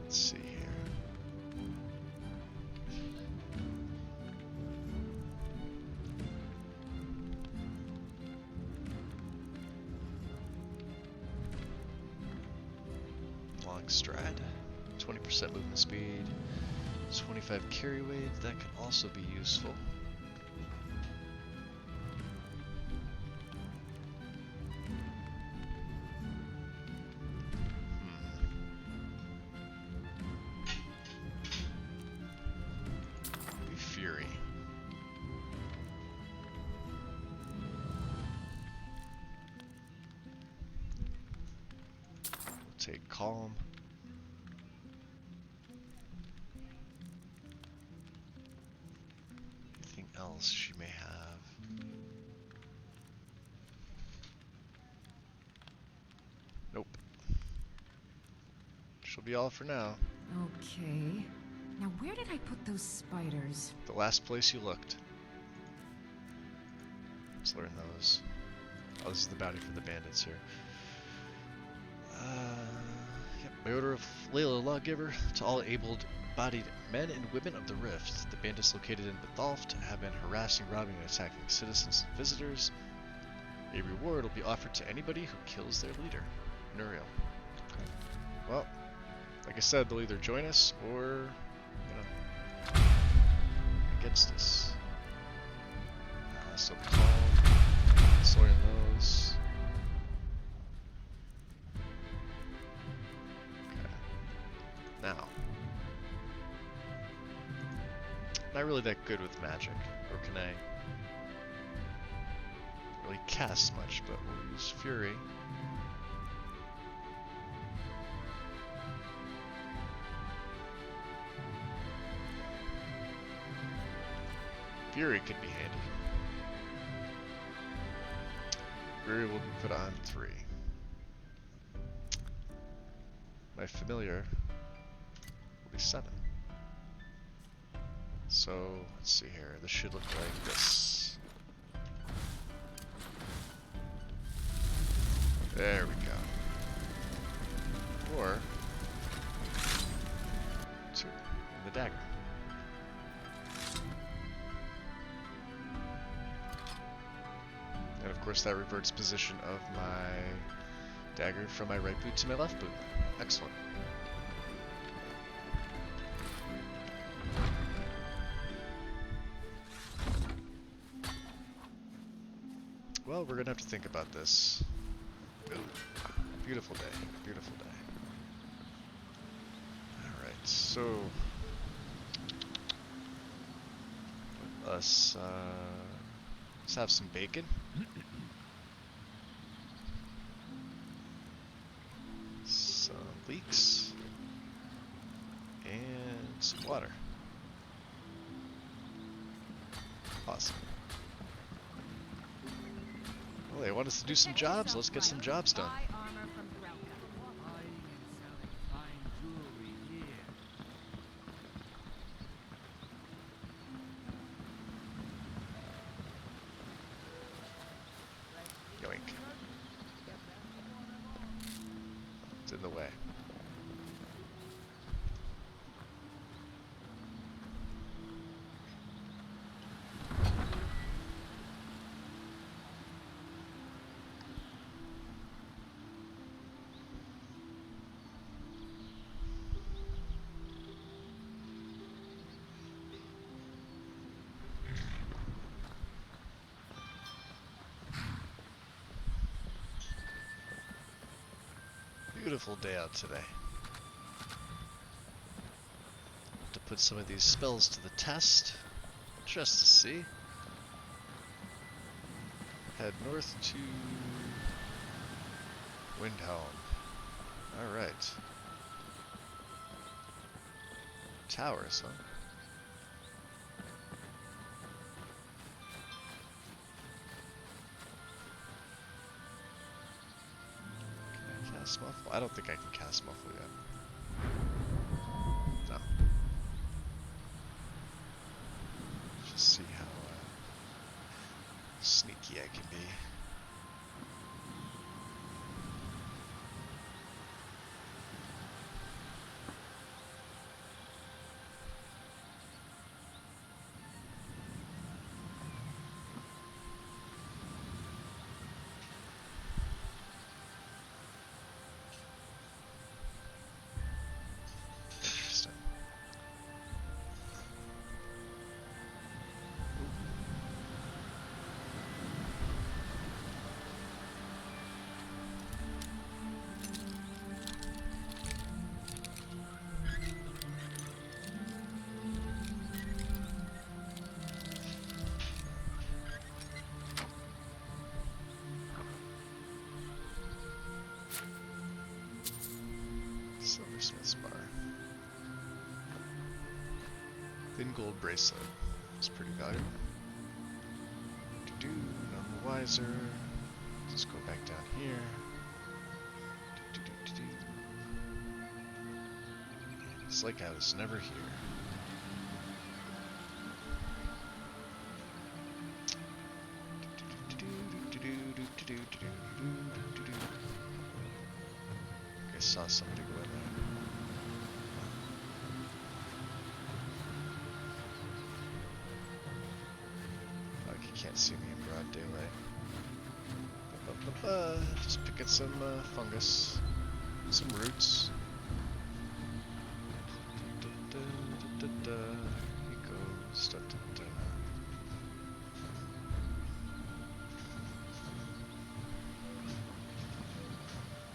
Let's see here. Long stride, 20% movement speed, 25 carry weight, that could also be useful. Maybe Fury. We'll take Calm. Anything else she may have? Nope. She'll be all for now. Okay. Now where did I put those spiders? The last place you looked. Let's learn those. Oh, this is the bounty for the bandits here. Yep. By order of Layla Lawgiver, to all able-bodied men and women of the Rift, the bandits located in Bethalft have been harassing, robbing, and attacking citizens and visitors. A reward will be offered to anybody who kills their leader, Nuriel. Well, like I said, they'll either join us or, you know, against us. So calm, sorting those. Okay. Now, not really really that good with magic, or can I really cast much, but we'll use Fury. Fury could be handy. Fury will be put on 3. My familiar will be 7. So, let's see here. This should look like this. There we go. Or 2 in the dagger. And of course that reverts position of my dagger from my right boot to my left boot. Excellent. Well, we're gonna have to think about this. Ooh, beautiful day, beautiful day. Alright, so let's have some bacon. Some leeks. And some water. Awesome. Well, they want us to do some jobs. Let's get some jobs done. Yoink. It's in the way. Beautiful day out today. To put some of these spells to the test, just to see. Head north to Windhelm. Alright. Towers, huh? Muffle? I don't think I can cast Muffle yet. No. Just see how sneaky I can be. Silversmith's bar. Thin gold bracelet. It's pretty valuable. None the wiser. Just go back down here. It's like I was never here. I saw somebody go in there. Like you can't see me in broad daylight. Just picking some fungus, some roots. Here he goes.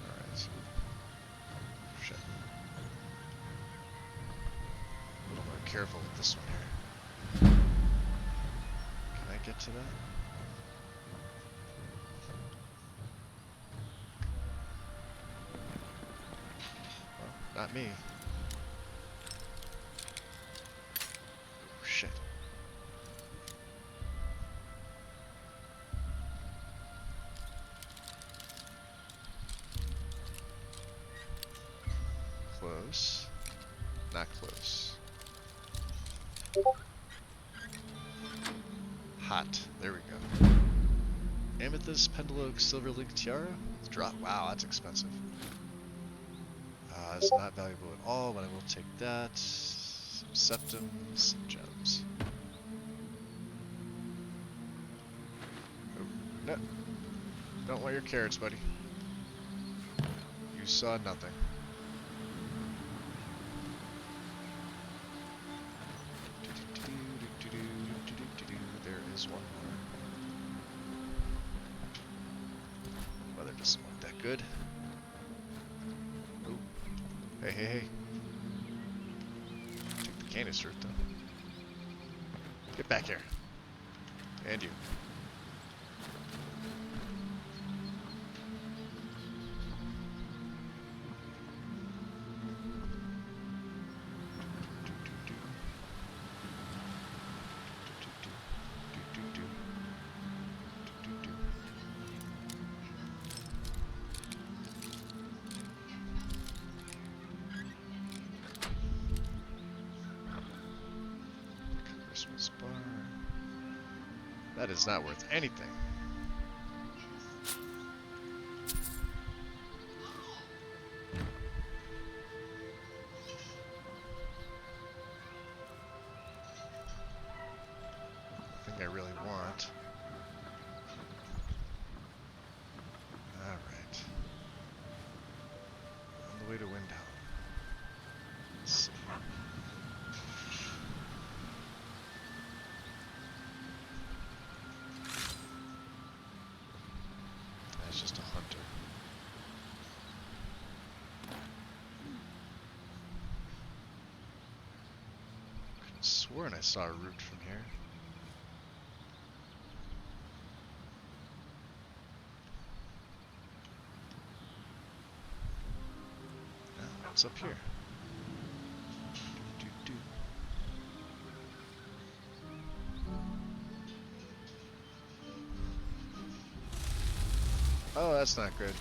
Alright. Shit. A little more careful with this one here. get to that? Well, not me. Oh, shit. Close. Not close. Hot. There we go. Amethyst, Pendeloque, Silver Link Tiara? Drop. Wow, that's expensive. It's not valuable at all, but I will take that. Some septums, some gems. Oh, no. Don't want your carrots, buddy. You saw nothing. There is one more. Weather doesn't look that good. Ooh. Hey, hey, hey. Take the canister, though. Get back here. And you. Christmas bar. That is not worth anything. Thing I really want. Alright. On the way to Windhelm. Let's see. That's just a hunter. Could have sworn I saw a route from here. Now, what's up here? Do. Oh, that's not good.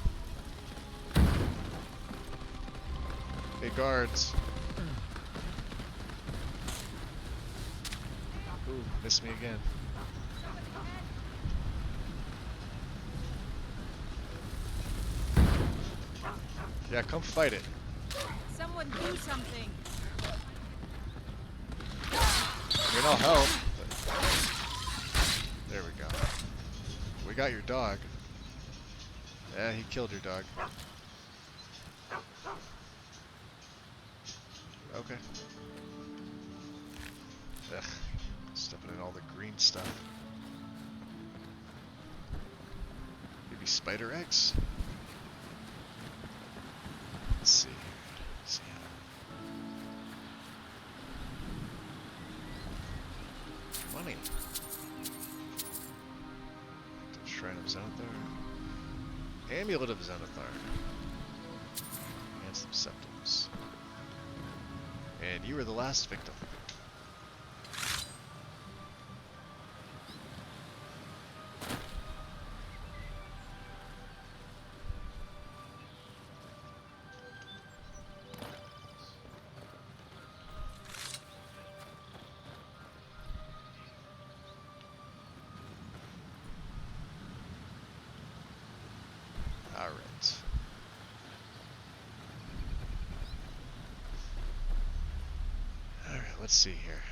Hey, guards. Ooh, missed me again. Yeah, come fight it. Someone do something. I mean, I'll help. But... There we go. We got your dog. Yeah, he killed your dog. Okay. Ugh. Stepping in all the green stuff. Maybe spider eggs? Let's see. Let's see how. Money. The Shrine of Xanathar. Amulet of Xanathar. And some septums. And you were the last victim. Alright. Alright, let's see here.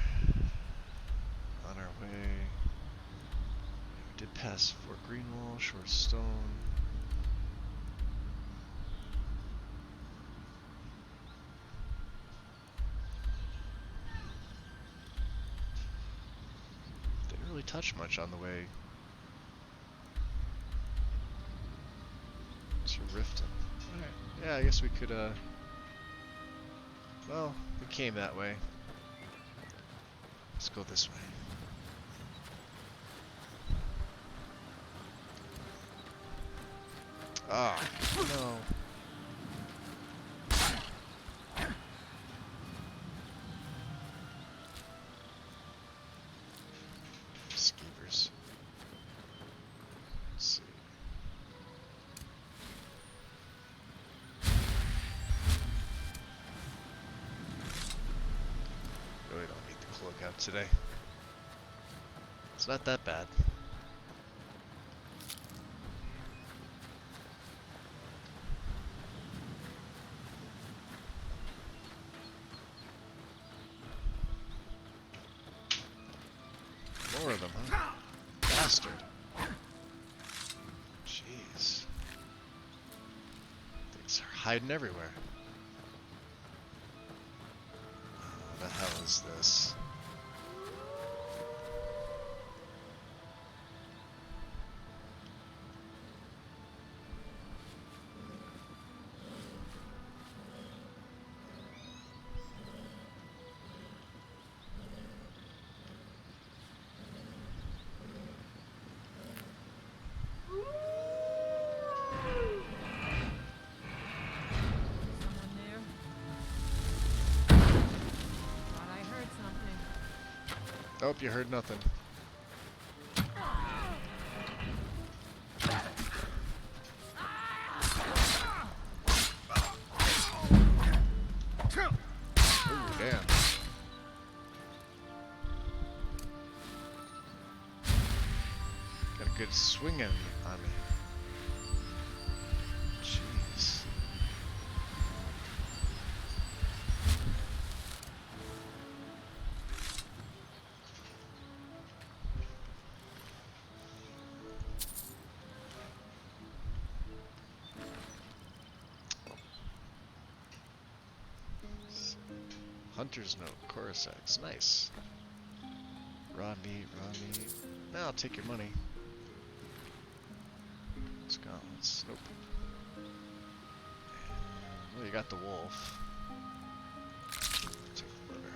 On our way. We did pass Fort Greenwall, Short Stone. Didn't really touch much on the way to Riften. Alright. Yeah, I guess we could, well, we came that way. Let's go this way. Ah, no. Skeevers. Let's see. Really don't need the cloak out today. It's not that bad. More of them, huh? Bastard. Jeez. Things are hiding everywhere. What the hell is this? Someone there? Thought I heard something. Nope, you heard nothing. Ooh, damn. Got a good swing on me. Jeez. Hunter's note, Coruscax, nice. Raw meat, raw meat. Nah, I'll take your money. Gauntlets, nope. Well, you got the wolf. Take the liver.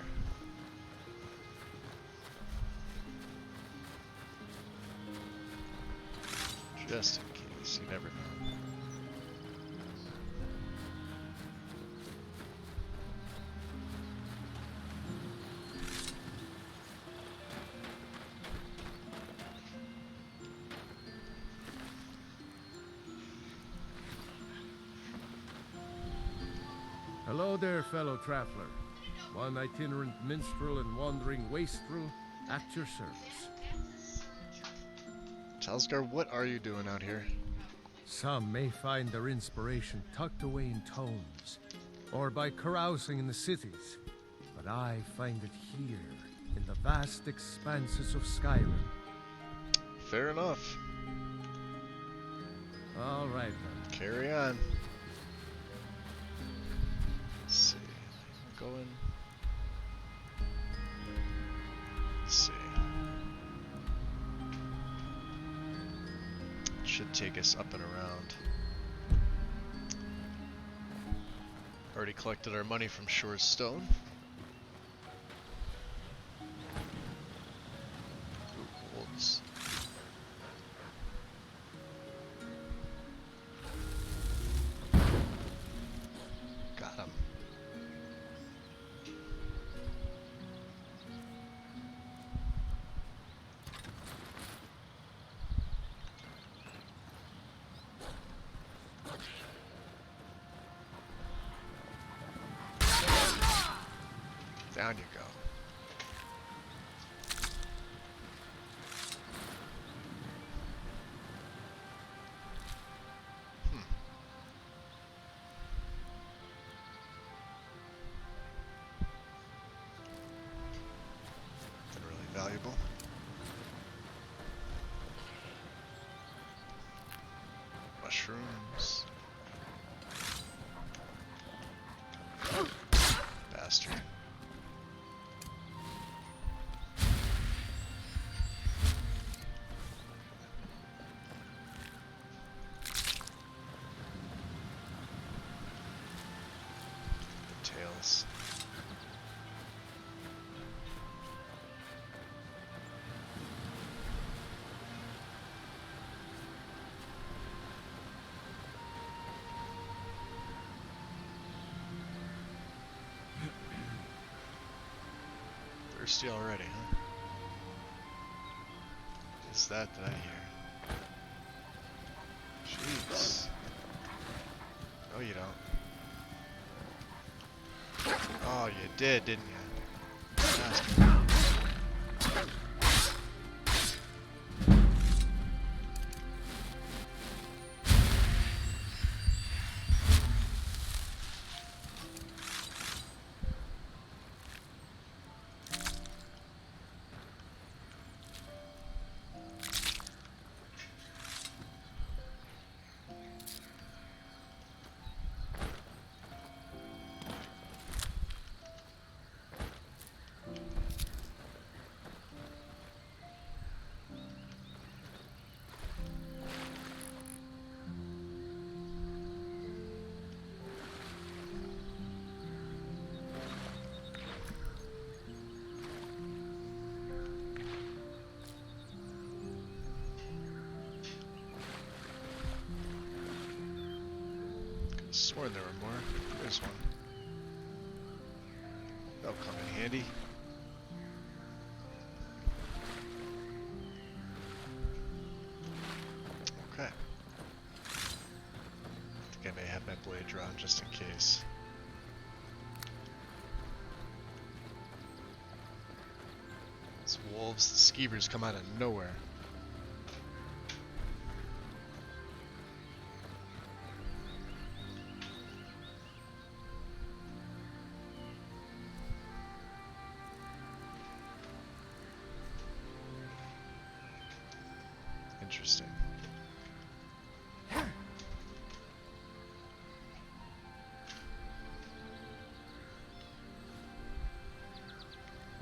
Just in case, you never know. Hello there, fellow traveler. One itinerant minstrel and wandering wastrel at your service. Talsgar, what are you doing out here? Some may find their inspiration tucked away in tomes, or by carousing in the cities, but I find it here, in the vast expanses of Skyrim. Fair enough. All right, then. Carry on. Let's see. Going. Let's see. Should take us up and around. Already collected our money from Shore's Stone. Ooh, wolves. Got him. Down you go. Nothing really valuable. Mushrooms. Bastard. Tails. Thirsty already, huh? Is that I hear? Jeez. No, you don't. Oh, you did, didn't you? Bastard. Sworn there were more. There's one. That'll come in handy. Okay. I think I may have my blade drawn just in case. These wolves, the skeevers come out of nowhere. Interesting.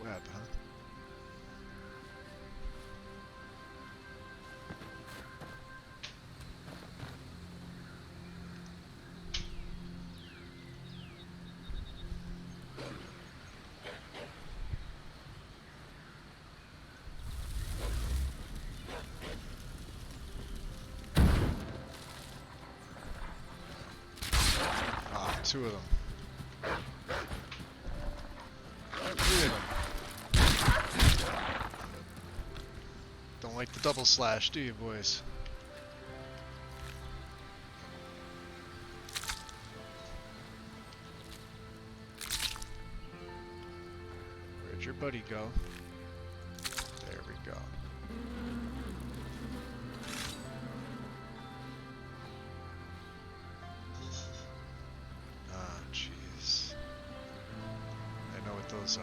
Web, huh? Two of them. Three of them. Don't like the double slash, do you, boys? Where'd your buddy go? There we go. Those are.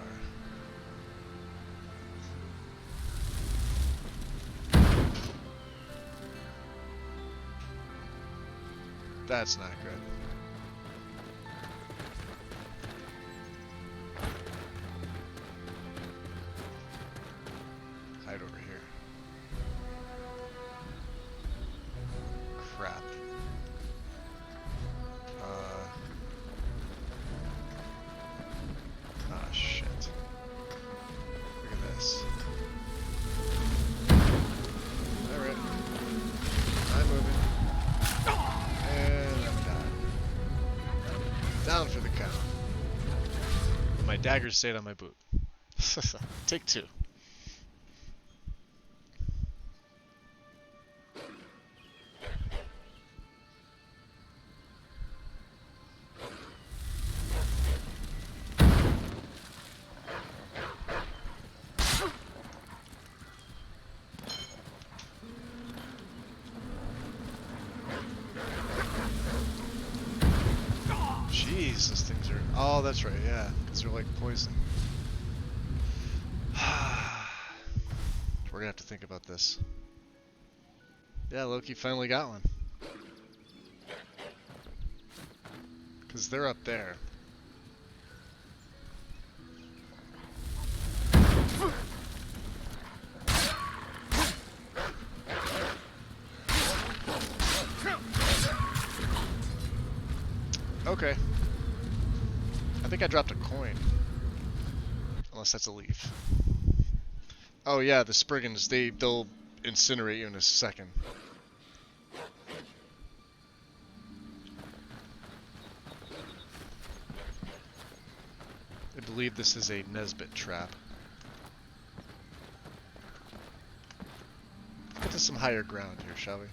That's not good. Hide over here. Crap. Ah, shit. Look at this. Alright. I'm moving. And I'm down. Down for the count. But my dagger stayed on my boot. Take two. Jeez, those things are... Oh, that's right, yeah. Because they're like poison. We're gonna have to think about this. Yeah, Loki finally got one. Because they're up there. Okay. I think I dropped a coin. Unless that's a leaf. Oh yeah, the Spriggans, they'll incinerate you in a second. I believe this is a Nesbit trap. to some higher ground here, shall we?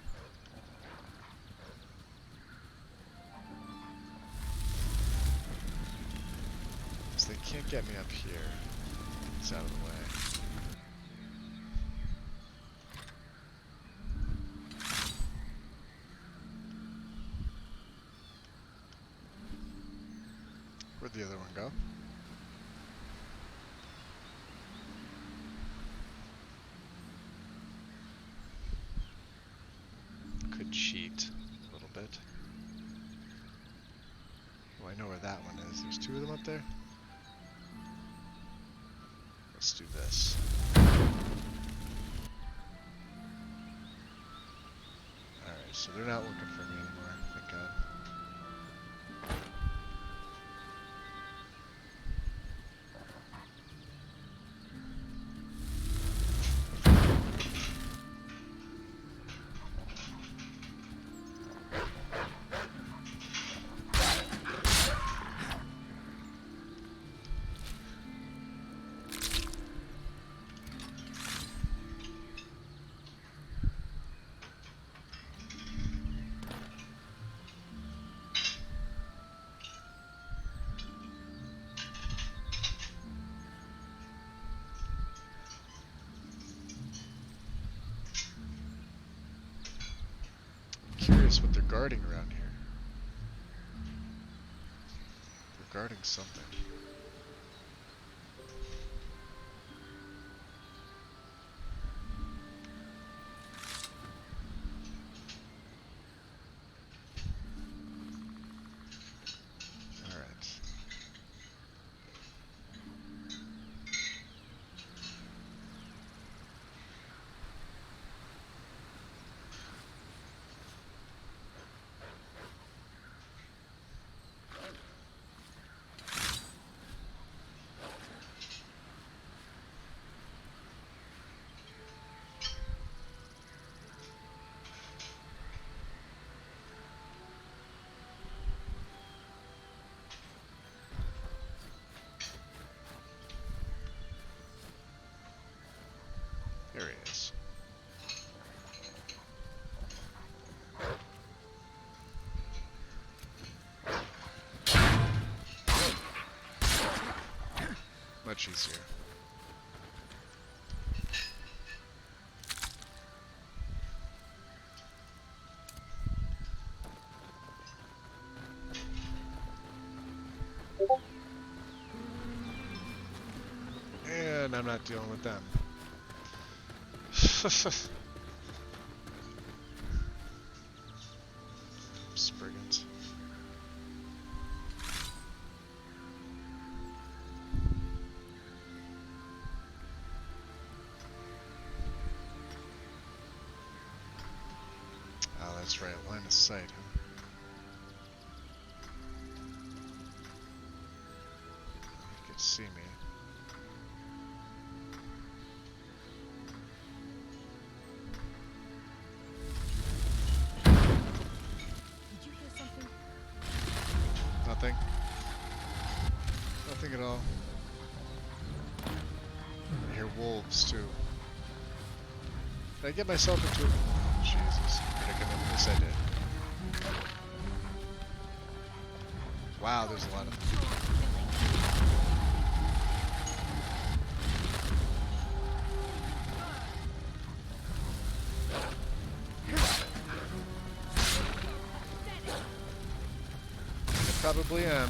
Because they can't get me up here. It's out of the way. Where'd the other one go? Could cheat a little bit. Oh, I know where that one is. There's two of them up there. Let's do this. Alright, so they're not looking for me anymore, thank God. Curious what they're guarding around here. They're guarding something. Alright. There he is. Much easier. And I'm not dealing with them. Spriggans. Oh, that's right, line of sight, huh? You can see me. Nothing. Nothing at all. I hear wolves too. Did I get myself into a Jesus predicament? Yes, I did. Wow, there's a lot of them. Probably am.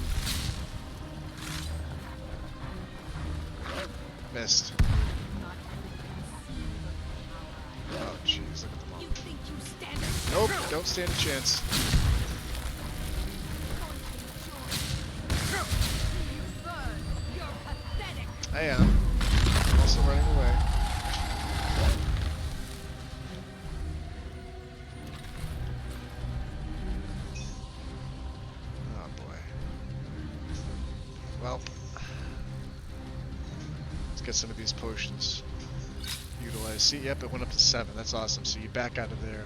Missed. Oh jeez, look at them all. Nope, don't stand a chance. I am. I'm also running away. Well, let's get some of these potions utilized. See, yep, it went up to 7. That's awesome. So you back out of there.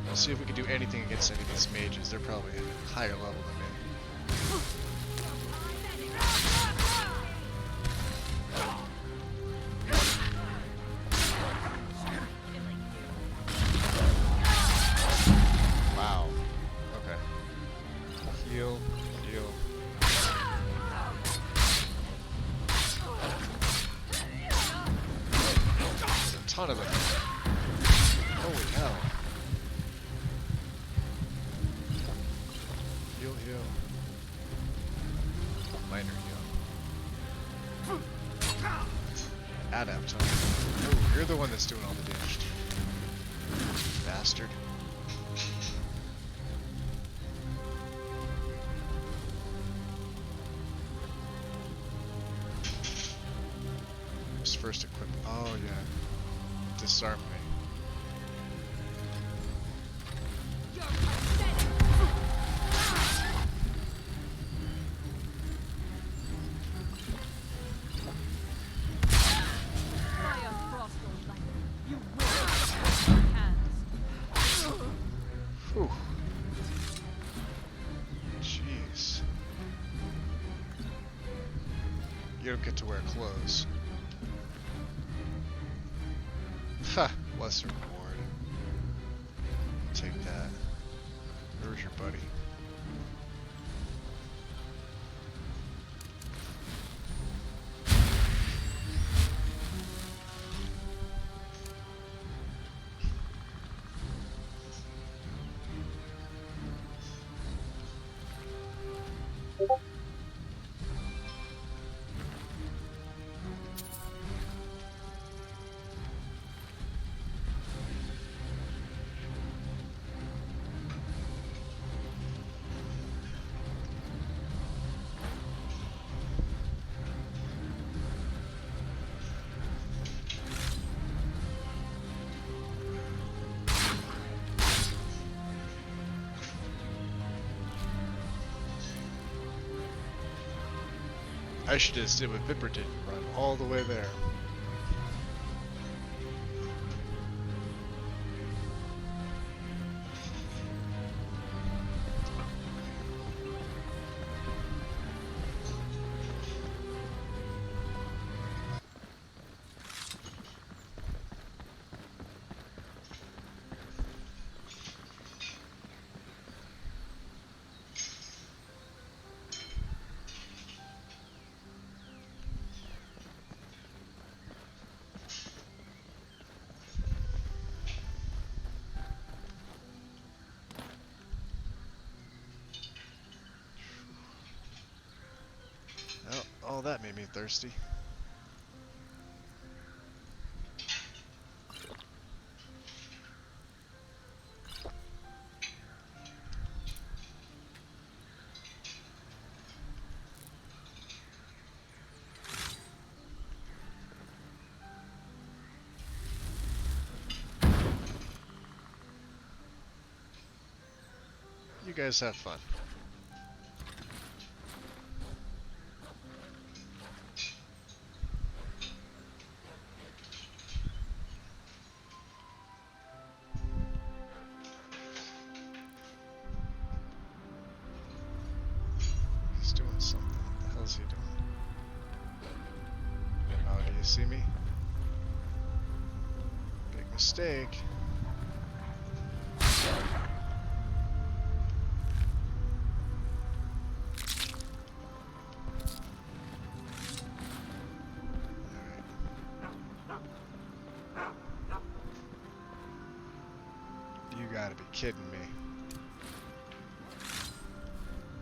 Let's see if we can do anything against any of these mages. They're probably at a higher level than me. ton of them. Holy hell. Heal, heal. Minor heal. Adapt, huh? Oh, you're the one that's doing all the damage. Bastard. First equip. Oh yeah. Disarm me. Fire frost or lightning. You will have your hands. Whew. Jeez. You don't get to wear clothes. Ha! Lesser reward. Take that. Where's your buddy? I should have did what Vipper did, run all the way there. Well, all that made me thirsty. You guys have fun. He's doing something. What the hell is he doing? Oh, do you see me? Big mistake. You gotta be kidding me.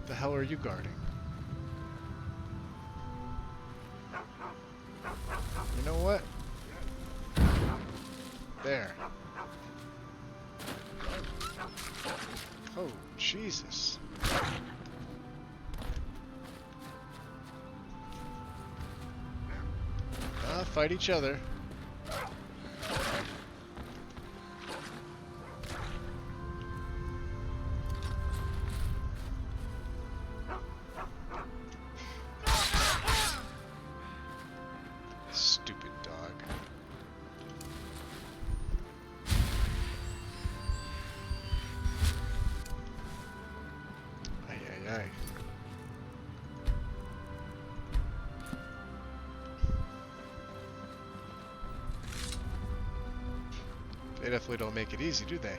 The hell are you guarding? You know what? There. Oh, Jesus. Fight each other. Stupid dog. Ay, ay, ay. They definitely don't make it easy, do they?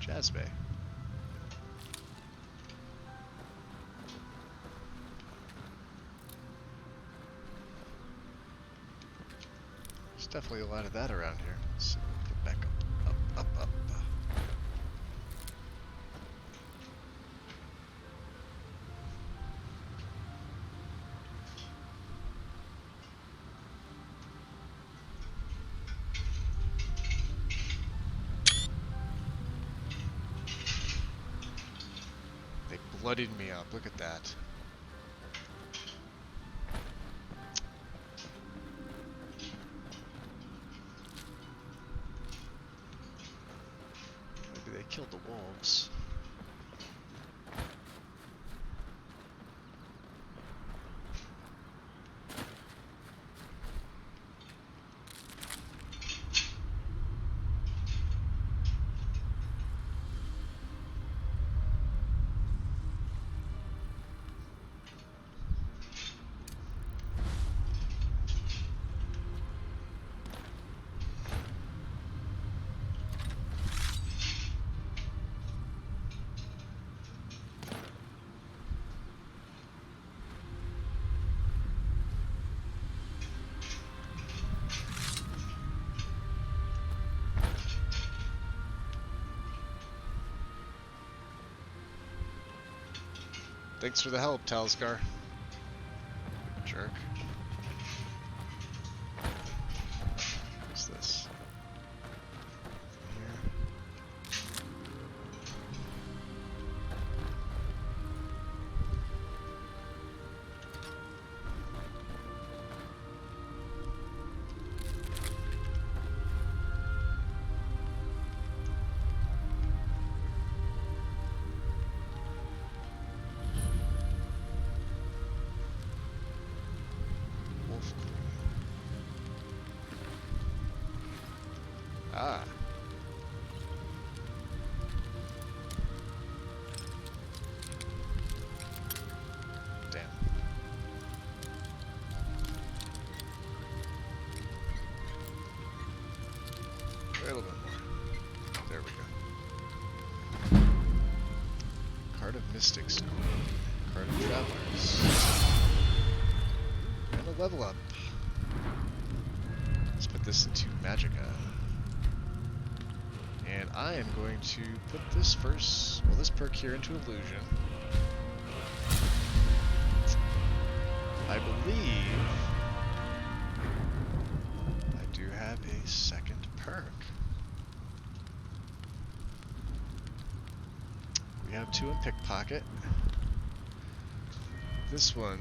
Jazz Bay. definitely a lot of that around here. So get back up. They bloodied me up. Look at that. Maybe they killed the wolves. Thanks for the help, Talsgar. Jerk. What's this? Here. Ah. Damn. A little bit more. There we go. Card of Mystics. Card of Travelers. And a level up. Let's put this into Magicka. And I am going to put this first, well, this perk here into Illusion. I believe I do have a second perk. We have 2 in Pickpocket. This one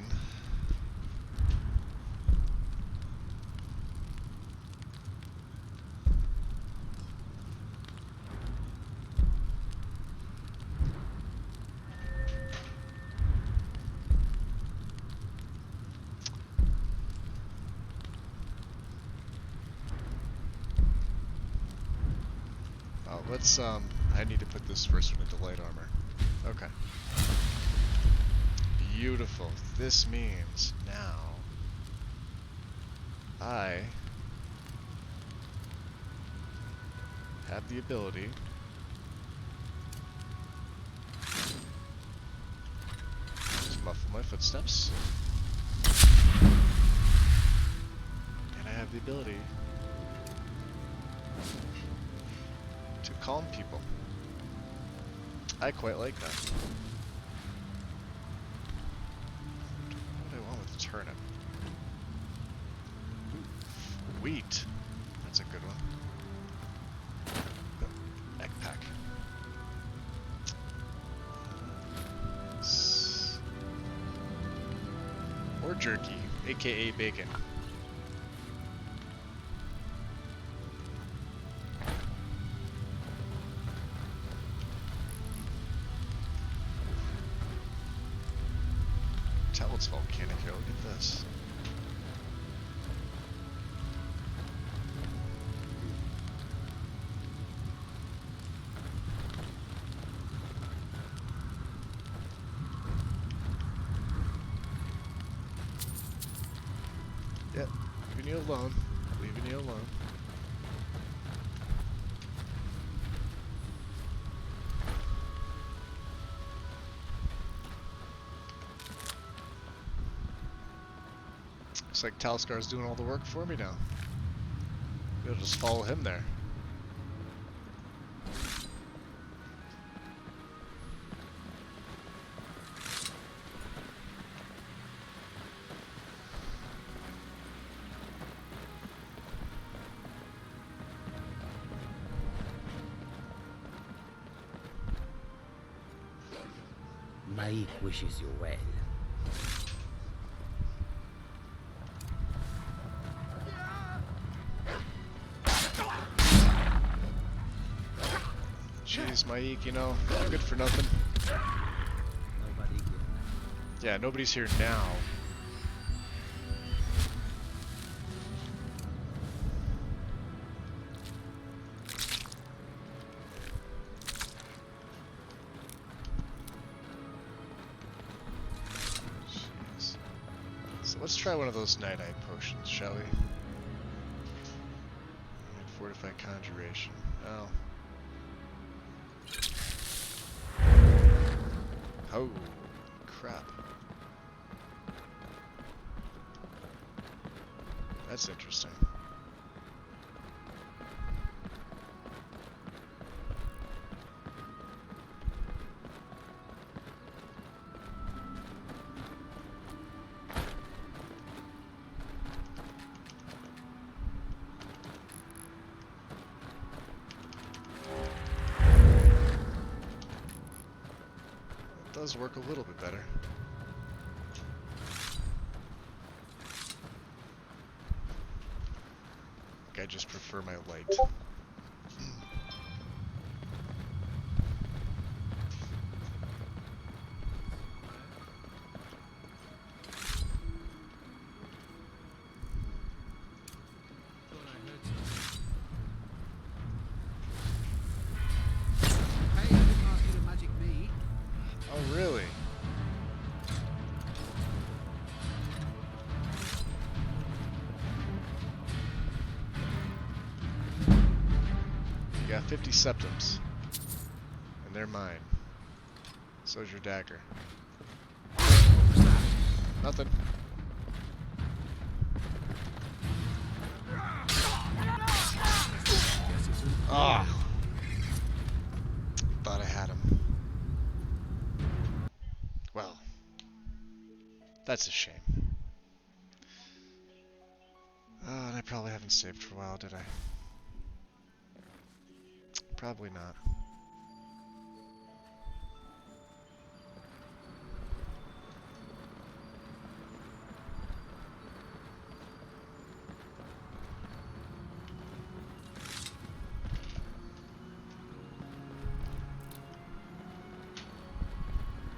let's, I need to put this first one into light armor. Okay. Beautiful. This means now I have the ability to muffle my footsteps. And I have the ability to calm people. I quite like that. What do I want with the turnip? Ooh, wheat. That's a good one. Oh, egg pack. Or jerky, aka bacon. Tell it's volcanic here, look at this. Yep, leaving you alone. Leaving you alone. Looks like Talskar's doing all the work for me now. Maybe I'll just follow him there. Maik wishes you well. Jeez, Maik, you know, good for nothing. Nobody here. Yeah, nobody's here now. Jeez. So let's try one of those night-eye potions, shall we? Fortify conjuration. Oh. Oh, crap. That's interesting. Does work a little bit better. I just prefer my light. Hey, I didn't ask you to magic me. Oh, really? You got 50 septums. And they're mine. So's your dagger. Nothing. Ah! Thought I had him. Well, that's a shame. Oh, and I probably haven't saved for a while, did I? Probably not.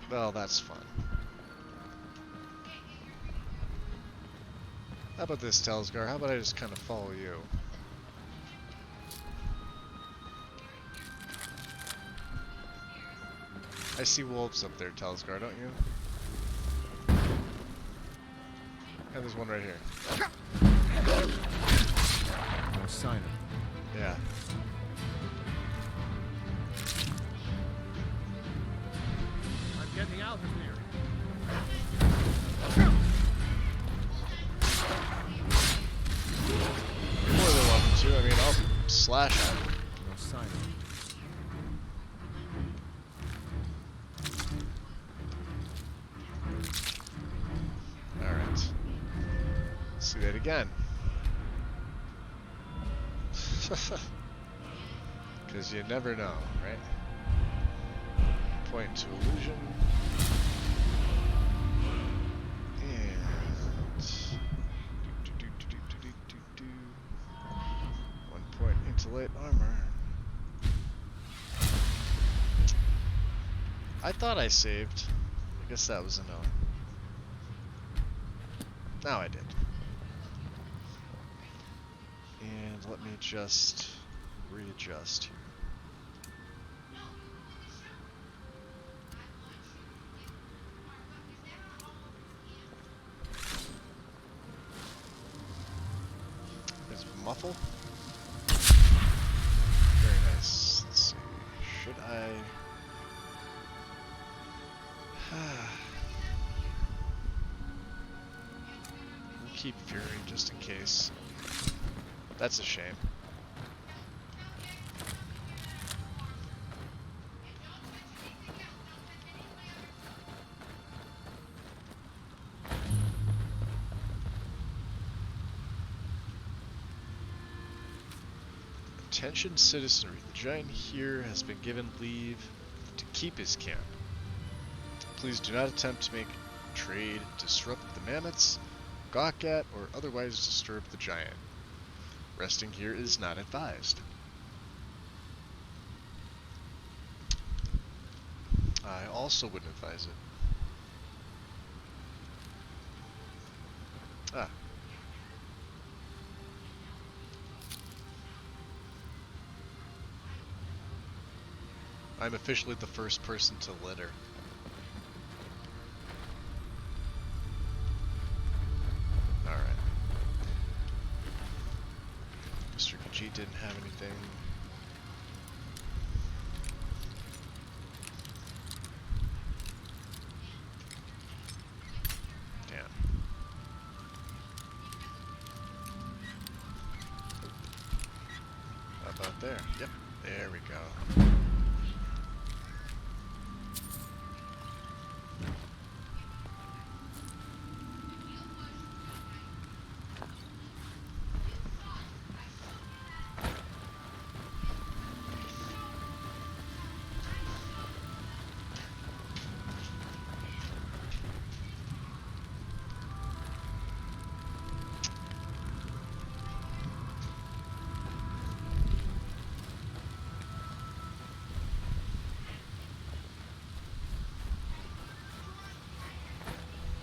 Well, that's fun. How about this, Telsgar? How about I just kind of follow you? I see wolves up there, Telsgar, don't you? And there's one right here. No sign of it. Yeah. I'm getting out of here. You're more than welcome to. I mean, I'll slash at him. No sign of it. Alright. Let's do that again. Because you never know, right? Point to illusion. And... One point into light armor. I thought I saved. I guess that was a no. Now I did. And let me just readjust here. There's muffle. Very nice. Let's see. Should I? We'll keep Fury just in case. That's a shame. Attention citizenry, the giant here has been given leave to keep his camp. Please do not attempt to make trade, disrupt the mammoths, gawk at, or otherwise disturb the giant. Resting here is not advised. I also wouldn't advise it. Ah. I'm officially the first person to litter. Alright. Mr. Khajiit didn't have anything. Damn. How about there? Yep, there we go.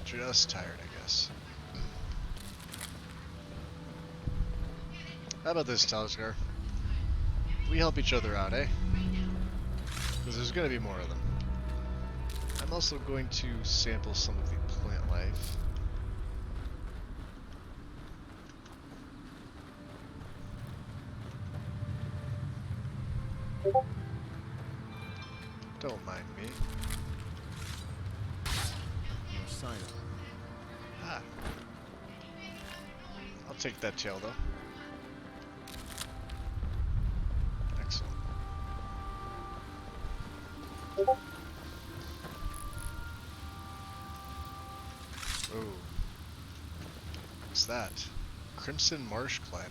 Just tired, I guess. How about this, Talisker? We help each other out, eh? Because there's going to be more of them. I'm also going to sample some of the plant life. Don't mind me. No sign of him. Ah. I'll take that tail, though. Excellent. Oh. What's that? Crimson Marsh Climber.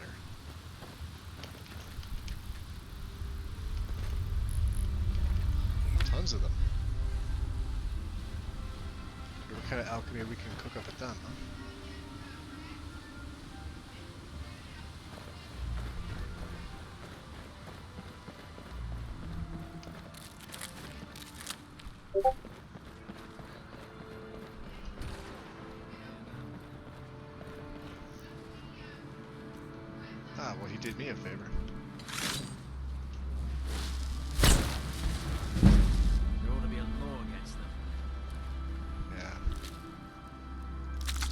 Tons of them. Wonder what kind of alchemy we can cook up with them, huh? Ah, well, he did me a favor. There ought to be a law against them. Yeah.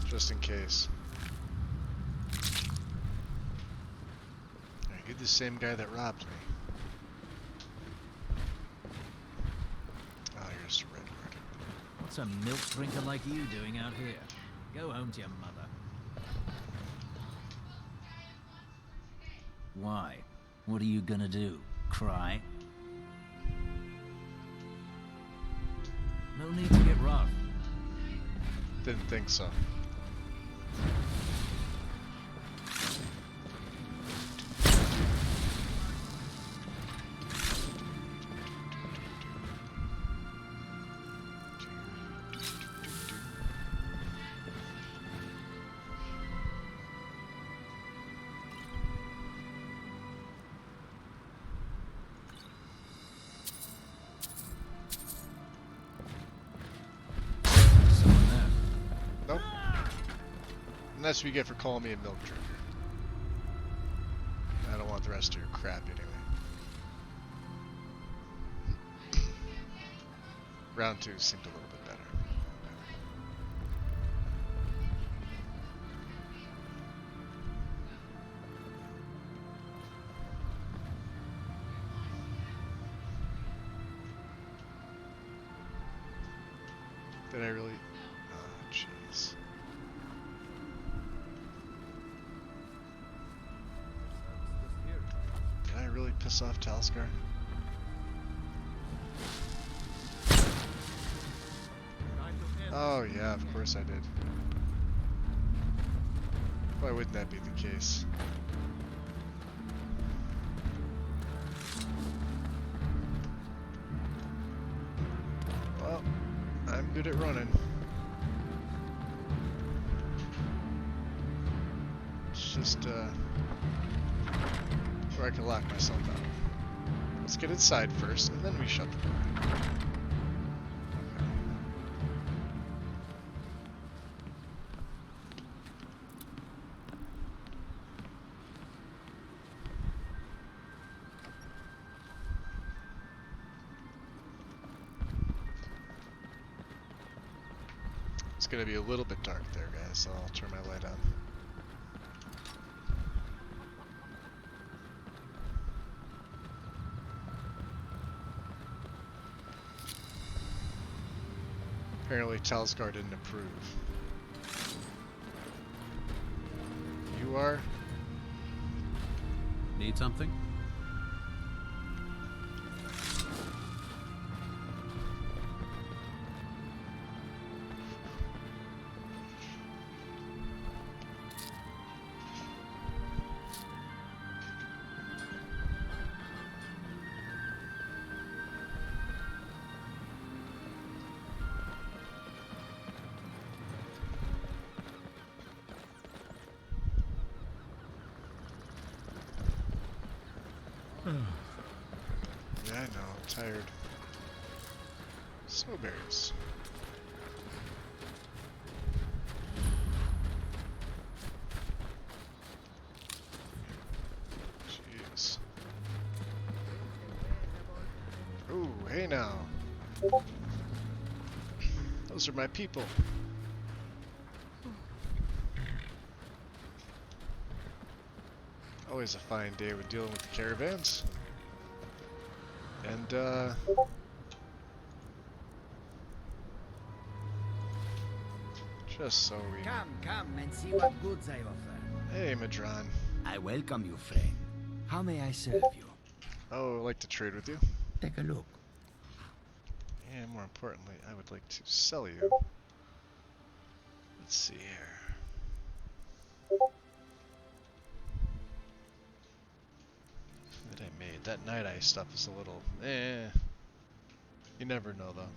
Just in case. Are you the same guy that robbed me? Oh, you're just a redward. What's a milk drinker like you doing out here? Go home to your mother. Why? What are you gonna do? Cry? No need to get rough. Didn't think so. Nope. And that's what you get for calling me a milk drinker. I don't want the rest of your crap anyway. Round 2 seemed a little bit better. Did I really? Oh, jeez. Did I really piss off Talisker? Oh yeah, of course I did. Why wouldn't that be the case? good at running. It's just where I can lock myself out. Let's get inside first, and then we shut the door. It's gonna be a little bit dark there, guys, so I'll turn my light on. Apparently Talsgar didn't approve. You are? Need something? Yeah, I know, I'm tired. Snowberries. Jeez. Ooh, hey now. Those are my people. Always a fine day with dealing with the caravans. And, just so we... Come and see what goods I offer. Hey, Madron. I welcome you, friend. How may I serve you? Oh, I'd like to trade with you. Take a look. And more importantly, I would like to sell you. Let's see here. That I made. That night eye stuff is a little you never know though.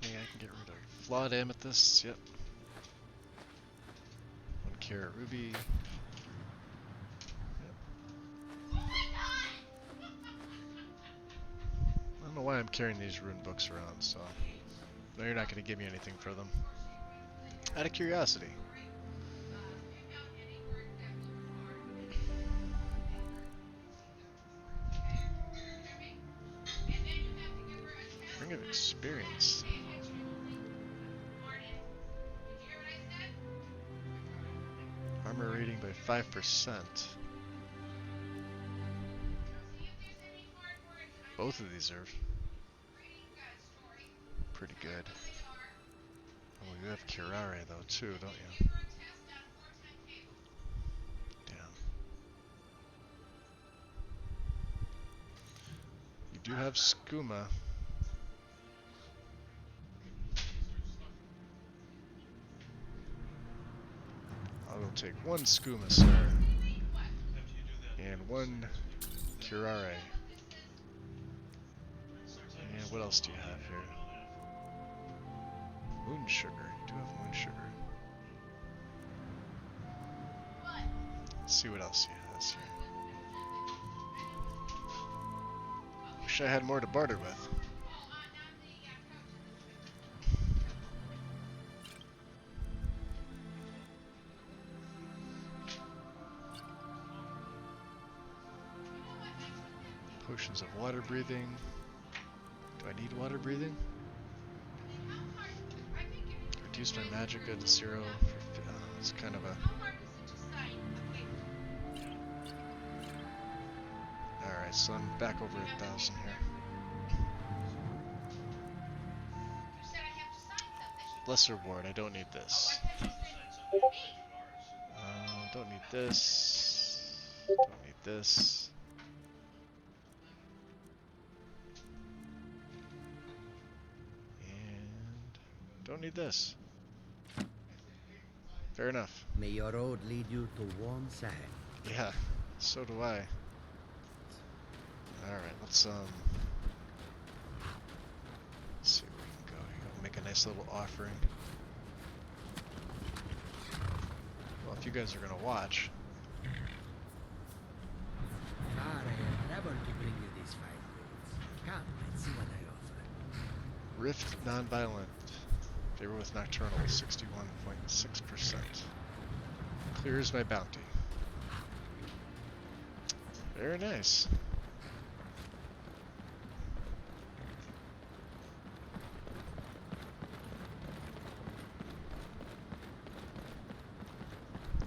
Yeah, I can get rid of flawed amethysts, yep. 1 carat ruby. I don't know why I'm carrying these rune books around, so no, you're not going to give me anything for them. Out of curiosity. Ring of experience. Armor rating by 5%. Both of these are pretty good. Oh, you have Curare though too, don't you? Damn. You do have skooma. I will take 1 skooma, sir. And 1 Curare. And what else do you have here? Moon sugar. You do have moon sugar. Let's see what else he has here. Wish I had more to barter with. Potions of water breathing. Do I need water breathing? Reduce my magicka to 0. It's kind of a... Alright, so I'm back over 1,000 here. Lesser ward, I don't need this. Don't need this. Don't need this. Don't need this. Fair enough. May your road lead you to warm sand. Yeah, so do I. Alright, let's see where we can go here. We'll make a nice little offering. Well, if you guys are gonna watch. Far I have traveled to bring you these fine goods. Come and see what I offer. Rift non-violent. Favor with nocturnal, 61.6%. Clears my bounty. Very nice.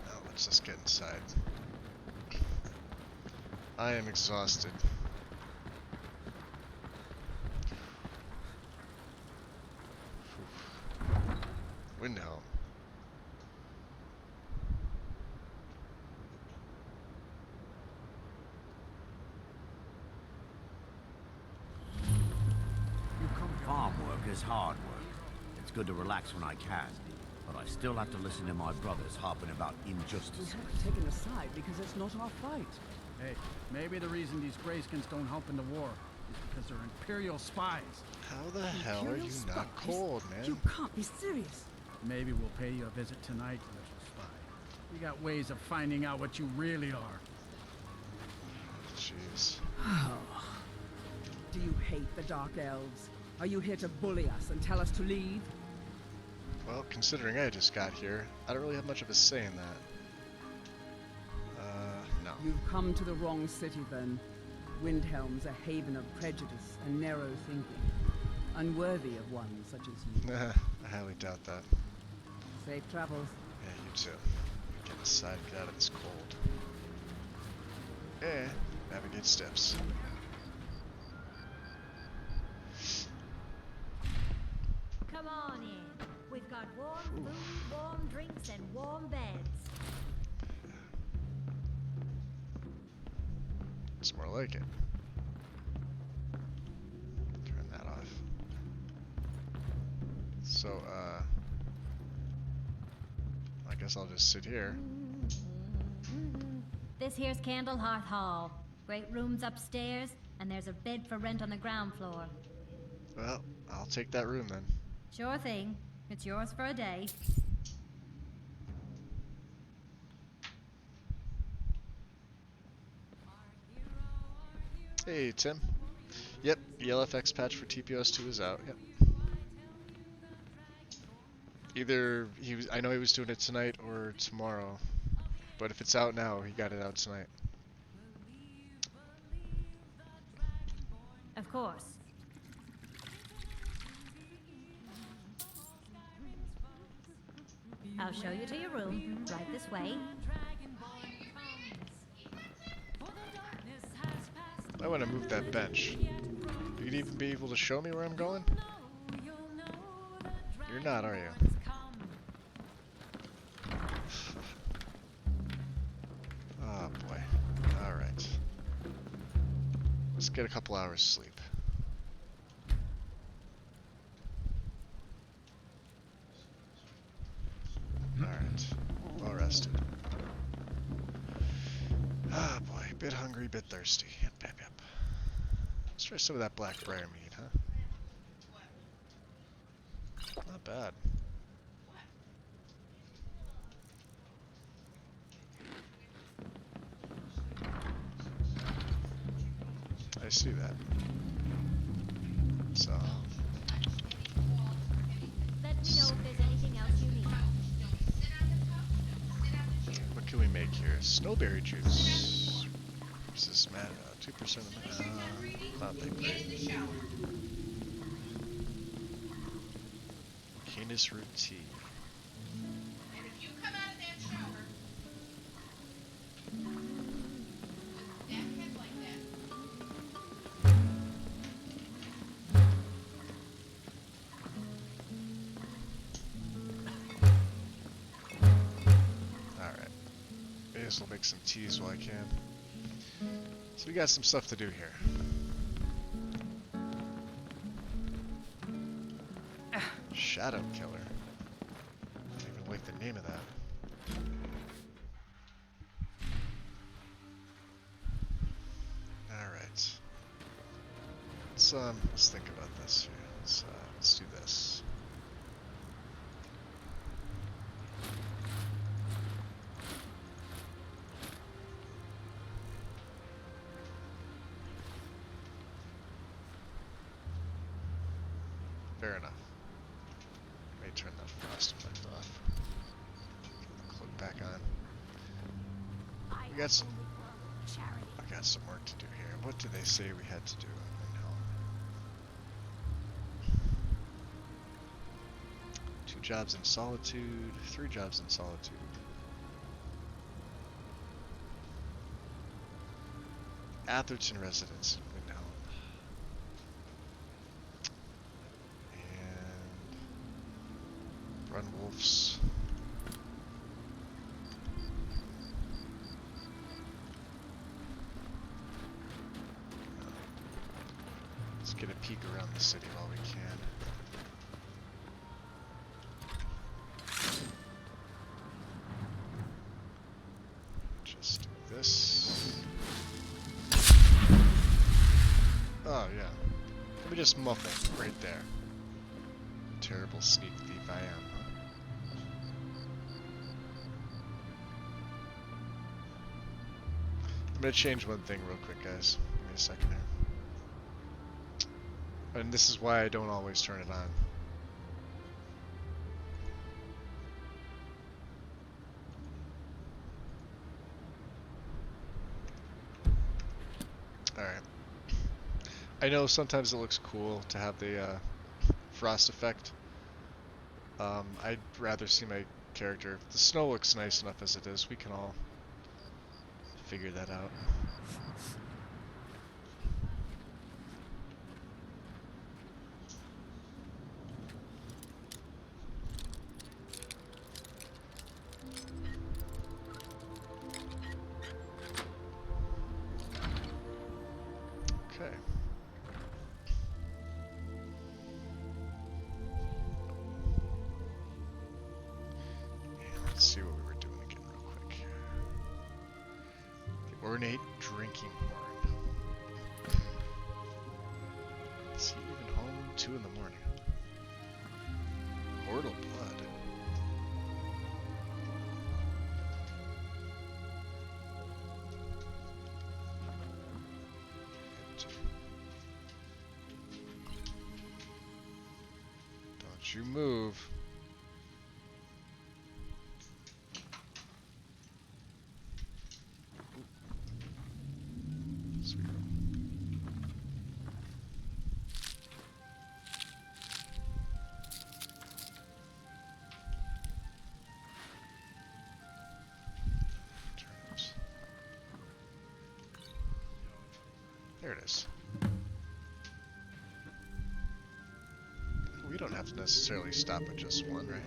Now let's just get inside. I am exhausted. Windhelm. Farm work is hard work. It's good to relax when I can, but I still have to listen to my brothers harping about We injustice. haven't taken a side because it's not our fight. Hey, maybe the reason these Grayskins don't help in the war is because they're Imperial spies. How the hell are you not spies? cold, man? You can't be serious. Maybe we'll pay you a visit tonight, little spy. We got ways of finding out what you really are. Jeez. Do you hate the Dark Elves? Are you here to bully us and tell us to leave? Well, considering I just got here, I don't really have much of a say in that. No. You've come to the wrong city, then. Windhelm's a haven of prejudice and narrow thinking. Unworthy of one such as you. I highly doubt that. Safe travels. Yeah, you too. Get inside, get out of this cold. Navigate steps. Come on in. We've got warm food, warm drinks, and warm beds. It's more like it. Turn that off. So, I guess I'll just sit here. This here's Candlehearth Hall. Great rooms upstairs, and there's a bed for rent on the ground floor. Well, I'll take that room then. Sure thing. It's yours for a day. Hey, Tim. Yep, the LFX patch for TPOS2 is out. Yep. Either I know he was doing it tonight or tomorrow, but if it's out now, he got it out tonight. Of course. I'll show you to your room, right this way. I want to move that bench. You'd even be able to show me where I'm going? You're not, are you? Oh boy. Alright. Let's get a couple hours sleep. Alright. Well rested. Ah boy. Bit hungry, bit thirsty. Yep, yep, yep. Let's try some of that black briar meat, huh? Not bad. I see that. So. Let me know if there's anything else you need. What can we make here? Snowberry juice. What's this, man? 2% of the not that great. Canis root tea. And if you come out of that shower, that head like that. Alright. I guess I'll make some teas while I can. So we got some stuff to do here. Shadow Killer. I don't even like the name of that. Alright. Let's think about this here. Let's do this. Fair enough. Let me turn that frost effect off. Get the cloak back on. We got some. I got some work to do here. What did they say we had to do? Two jobs in Solitude. 3 jobs in Solitude. Atherton residence in Windhelm. And Brunwolf's. Let's get a peek around the city while we can. Just do this. Oh yeah. Let me just muffle right there. Terrible sneak thief I am, huh? I'm gonna change one thing real quick, guys. Give me a second here. And this is why I don't always turn it on. Alright. I know sometimes it looks cool to have the frost effect. I'd rather see my character. The snow looks nice enough as it is. We can all figure that out. Okay. Let's see what we were doing again real quick. The ornate drinking horn. Is he even home? 2 in the morning. Mortal blood. Don't you move. There it is. We don't have to necessarily stop at just one, right?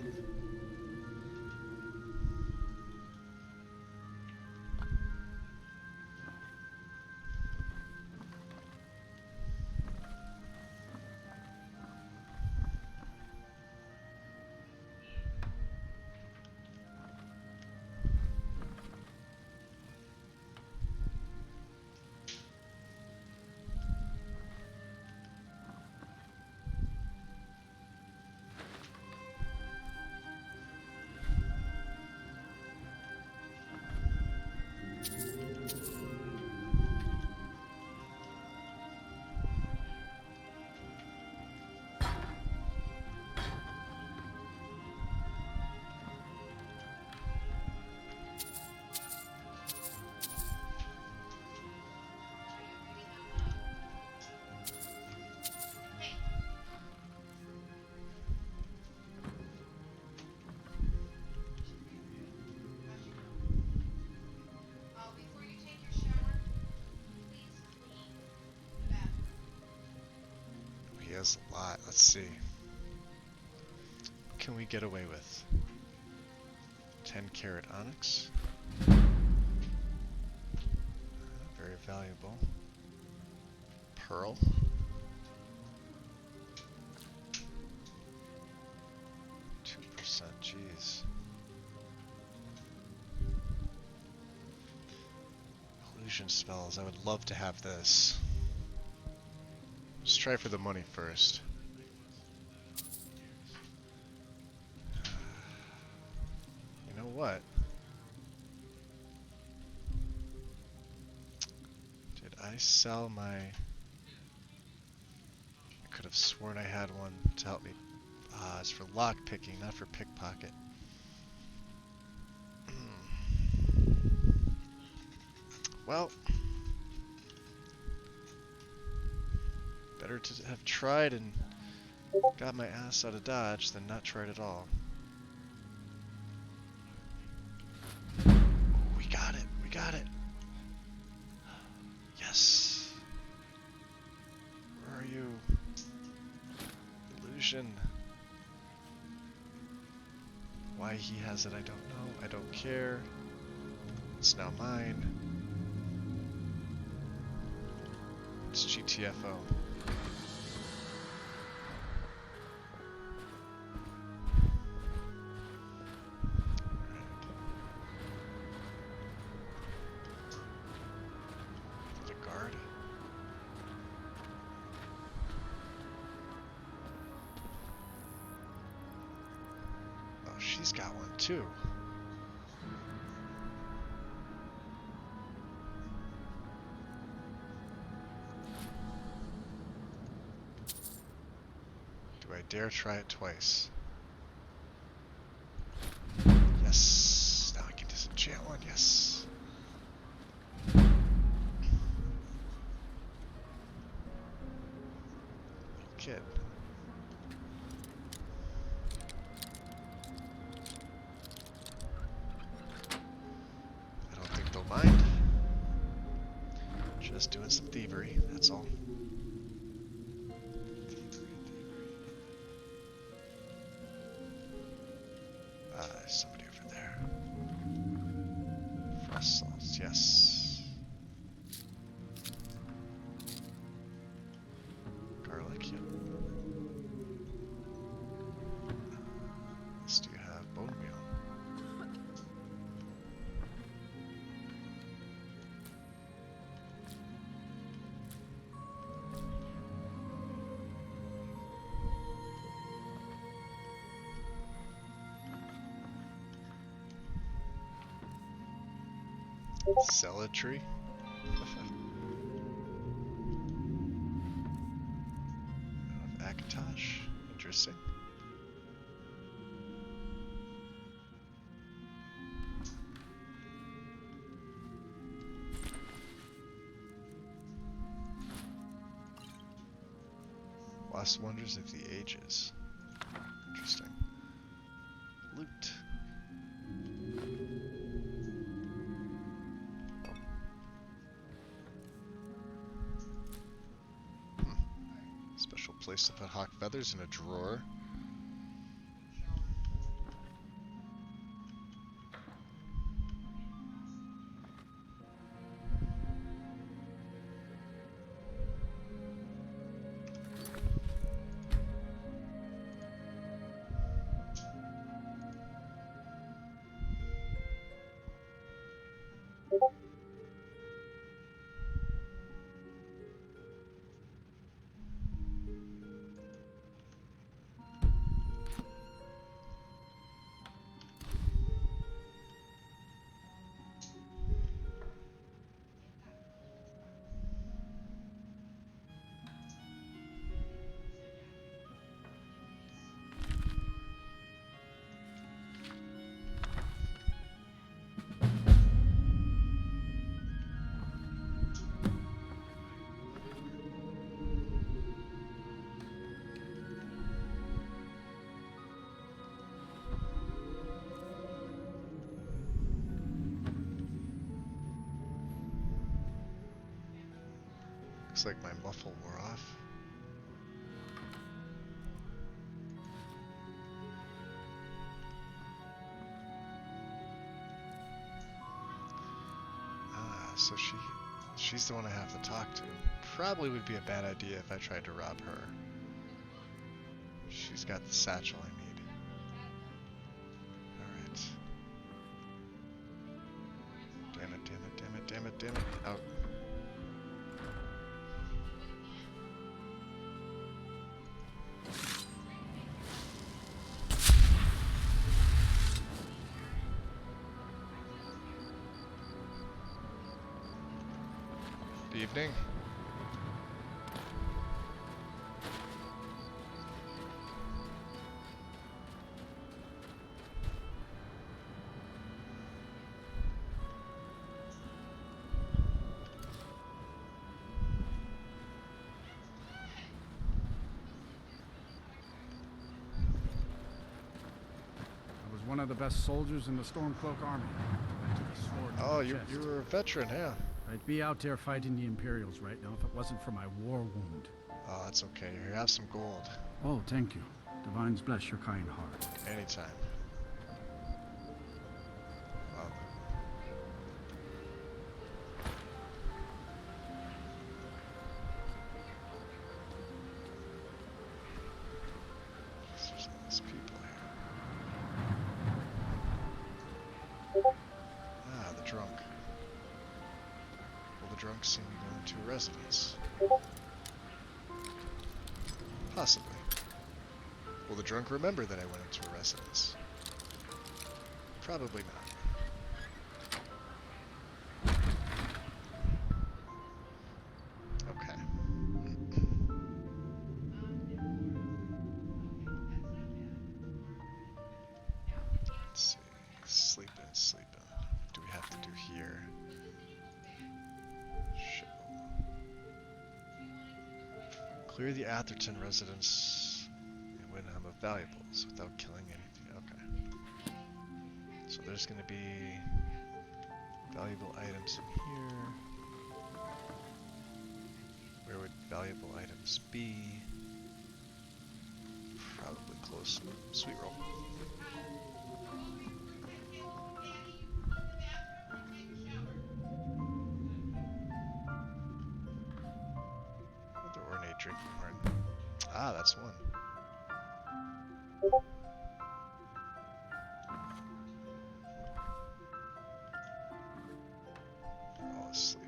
He has a lot. Let's see. What can we get away with? 10 karat onyx. Very valuable. Pearl. jeez. Illusion spells, I would love to have this. Let's try for the money first. You know what? Did I sell my... I could have sworn I had one to help me. Ah, it's for lock picking, not for pickpocket. Well, better to have tried and got my ass out of Dodge than not tried at all. We got it, we got it. Yes. Where are you? Illusion. Why he has it, I don't know. I don't care. It's now mine. It's GTFO. Is it a guard? Oh, she's got one too. Do I dare try it twice? Yes. Now I can disenchant one. Yes. Kid. I don't think they'll mind. Just doing some thievery, that's all. Somebody over there. Frost salts, yes. Garlic, yep. What do you have? Bone meal. Zealotry. Of Akatosh. Interesting. Lost Wonders of the Ages. Interesting. Loot. Special place to put hawk feathers in a drawer. Looks like my muffle wore off. Ah, so she's the one I have to talk to. Probably would be a bad idea if I tried to rob her. She's got the satchel I need. damn it. Out. Good evening. One of the best soldiers in the Stormcloak army. I took a sword to Oh, the you chest. were a veteran, yeah. I'd be out there fighting the Imperials right now if it wasn't for my war wound. Oh, that's okay. Here, have some gold. Oh, thank you. Divines bless your kind heart. Anytime. Wow. There's all these people here. Ah, the drunk. Will the drunk see me go into a residence? Possibly. Will the drunk remember that I went into a residence? Probably not. Okay. Let's see. Sleeping. What do we have to do here? Show. Clear the Atherton residence and win him of valuables without killing anything. Okay. So there's going to be valuable items in here. Where would valuable items be? Probably close. Sweet roll. The ornate drinking horn. Ah, that's one. All asleep.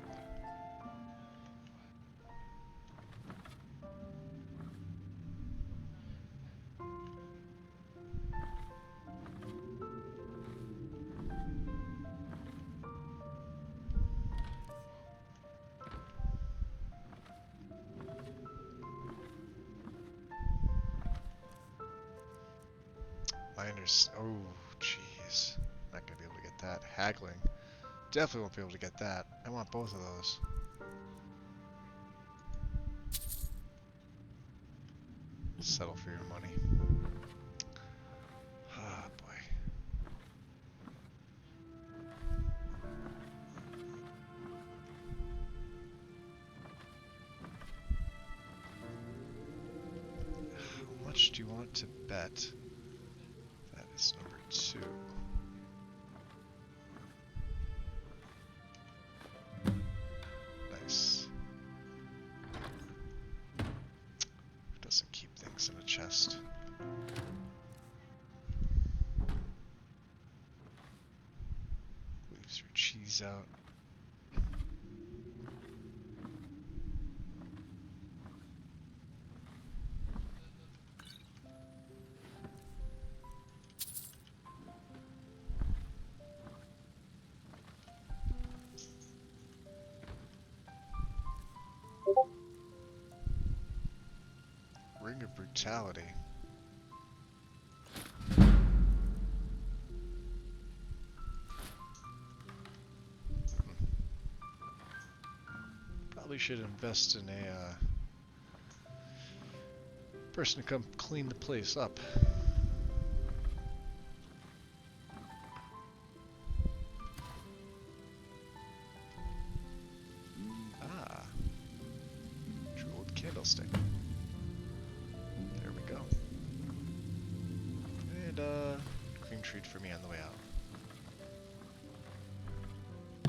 Miners. Oh, jeez. Not gonna be able to get that. Haggling. Definitely won't be able to get that. I want both of those. Settle for your money. Ah, boy. How much do you want to bet? That is number 2. Nice. Who doesn't keep things in a chest? Leaves your cheese out. Ring of Brutality. Probably should invest in a person to come clean the place up. Ah, jeweled candlestick. There we go. And cream treat for me on the way out. I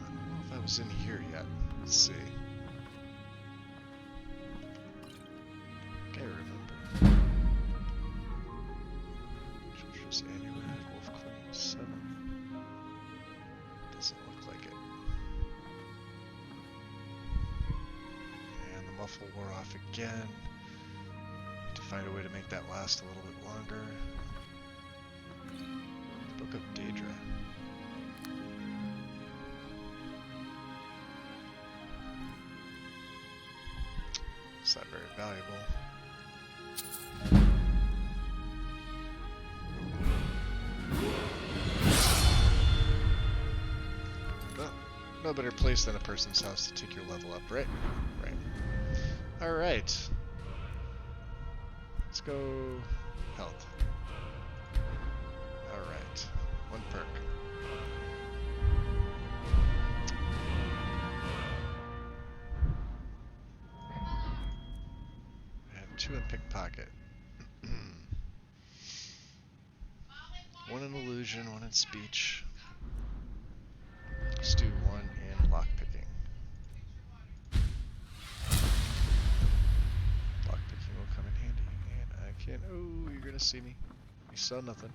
don't know if I was in here yet. Let's see. Items annually wolf clean 7. Doesn't look like it. And the muffle wore off again. Need to find a way to make that last a little bit longer. Book of Daedra. It's not very valuable. Well, no better place than a person's house to take your level up, right? Right. Alright. Let's go health. Alright. 1 perk. I have 2 in pickpocket. 1 in illusion, 1 in speech. Let's do 1 in lockpicking. Lockpicking will come in handy. And I can. Oh, you're gonna see me. You saw nothing.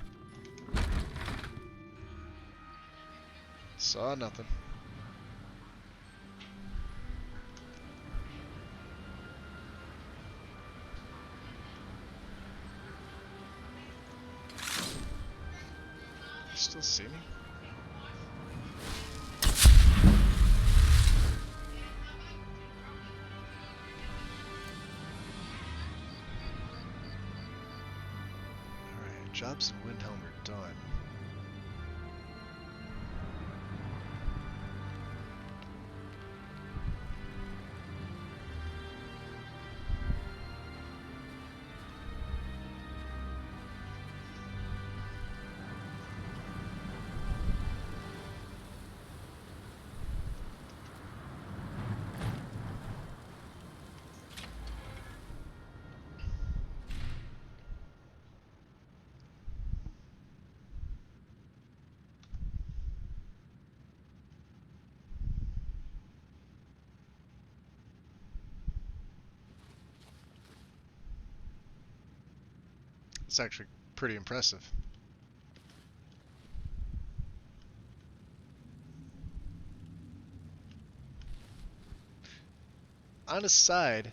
Saw nothing. You still see me? Alright, jobs in Windhelm are done. It's actually pretty impressive. On a side,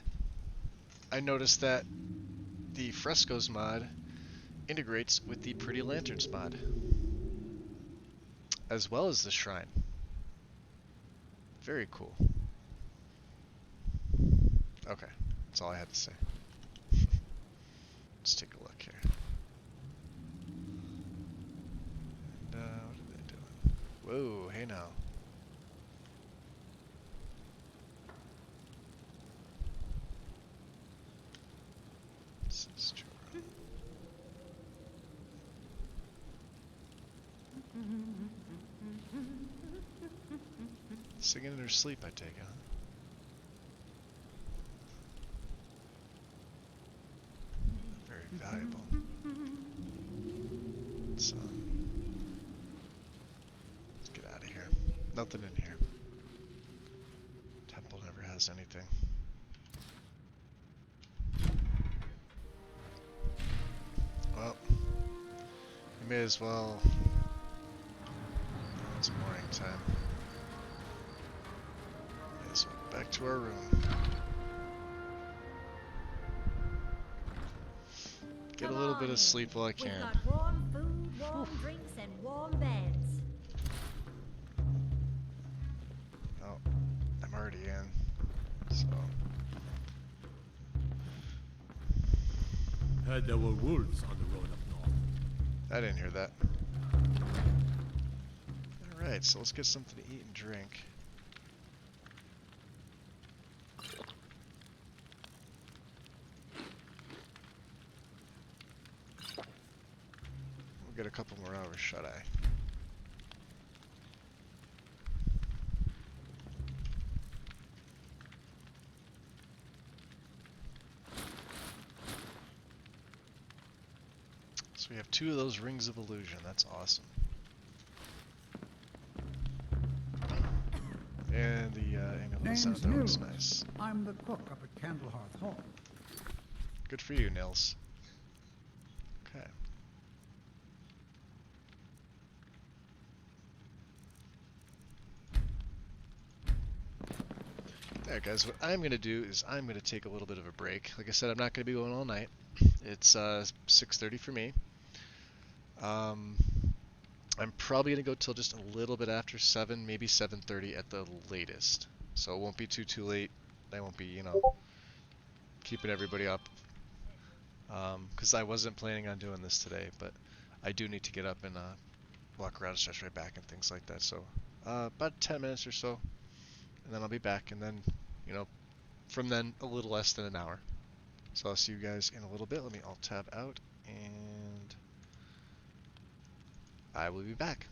I noticed that the Frescoes mod integrates with the Pretty Lanterns mod, as well as the Shrine. Very cool. Okay, that's all I had to say. Let's take a look here. And, what are they doing? Whoa, hey now. This is true. Singing in her sleep, I take it, huh? Very valuable. So, let's get out of here. Nothing in here. Temple never has anything. Well, we may as well. It's morning time. May as well back to our room. Get a little bit of sleep while I can. We've got warm food, warm drinks, and warm beds. Oh, I'm already in, so. Heard there were wolves on the road up north. I didn't hear that. Alright, so let's get something to eat and drink. We'll get a couple more hours, shut I? So we have 2 of those rings of illusion. That's awesome. And the amulet sound that was nice. I'm the cook up at Candlehearth Hall. Good for you, Nils. Okay. Alright guys, what I'm going to do is I'm going to take a little bit of a break. Like I said, I'm not going to be going all night. It's 6:30 for me. I'm probably going to go till just a little bit after 7, maybe 7:30 at the latest. So it won't be too late. I won't be, keeping everybody up. Because I wasn't planning on doing this today, but I do need to get up and walk around, stretch my back and things like that. So about 10 minutes or so, and then I'll be back, and then, from then a little less than an hour. So I'll see you guys in a little bit. Let me alt tab out, and I will be back.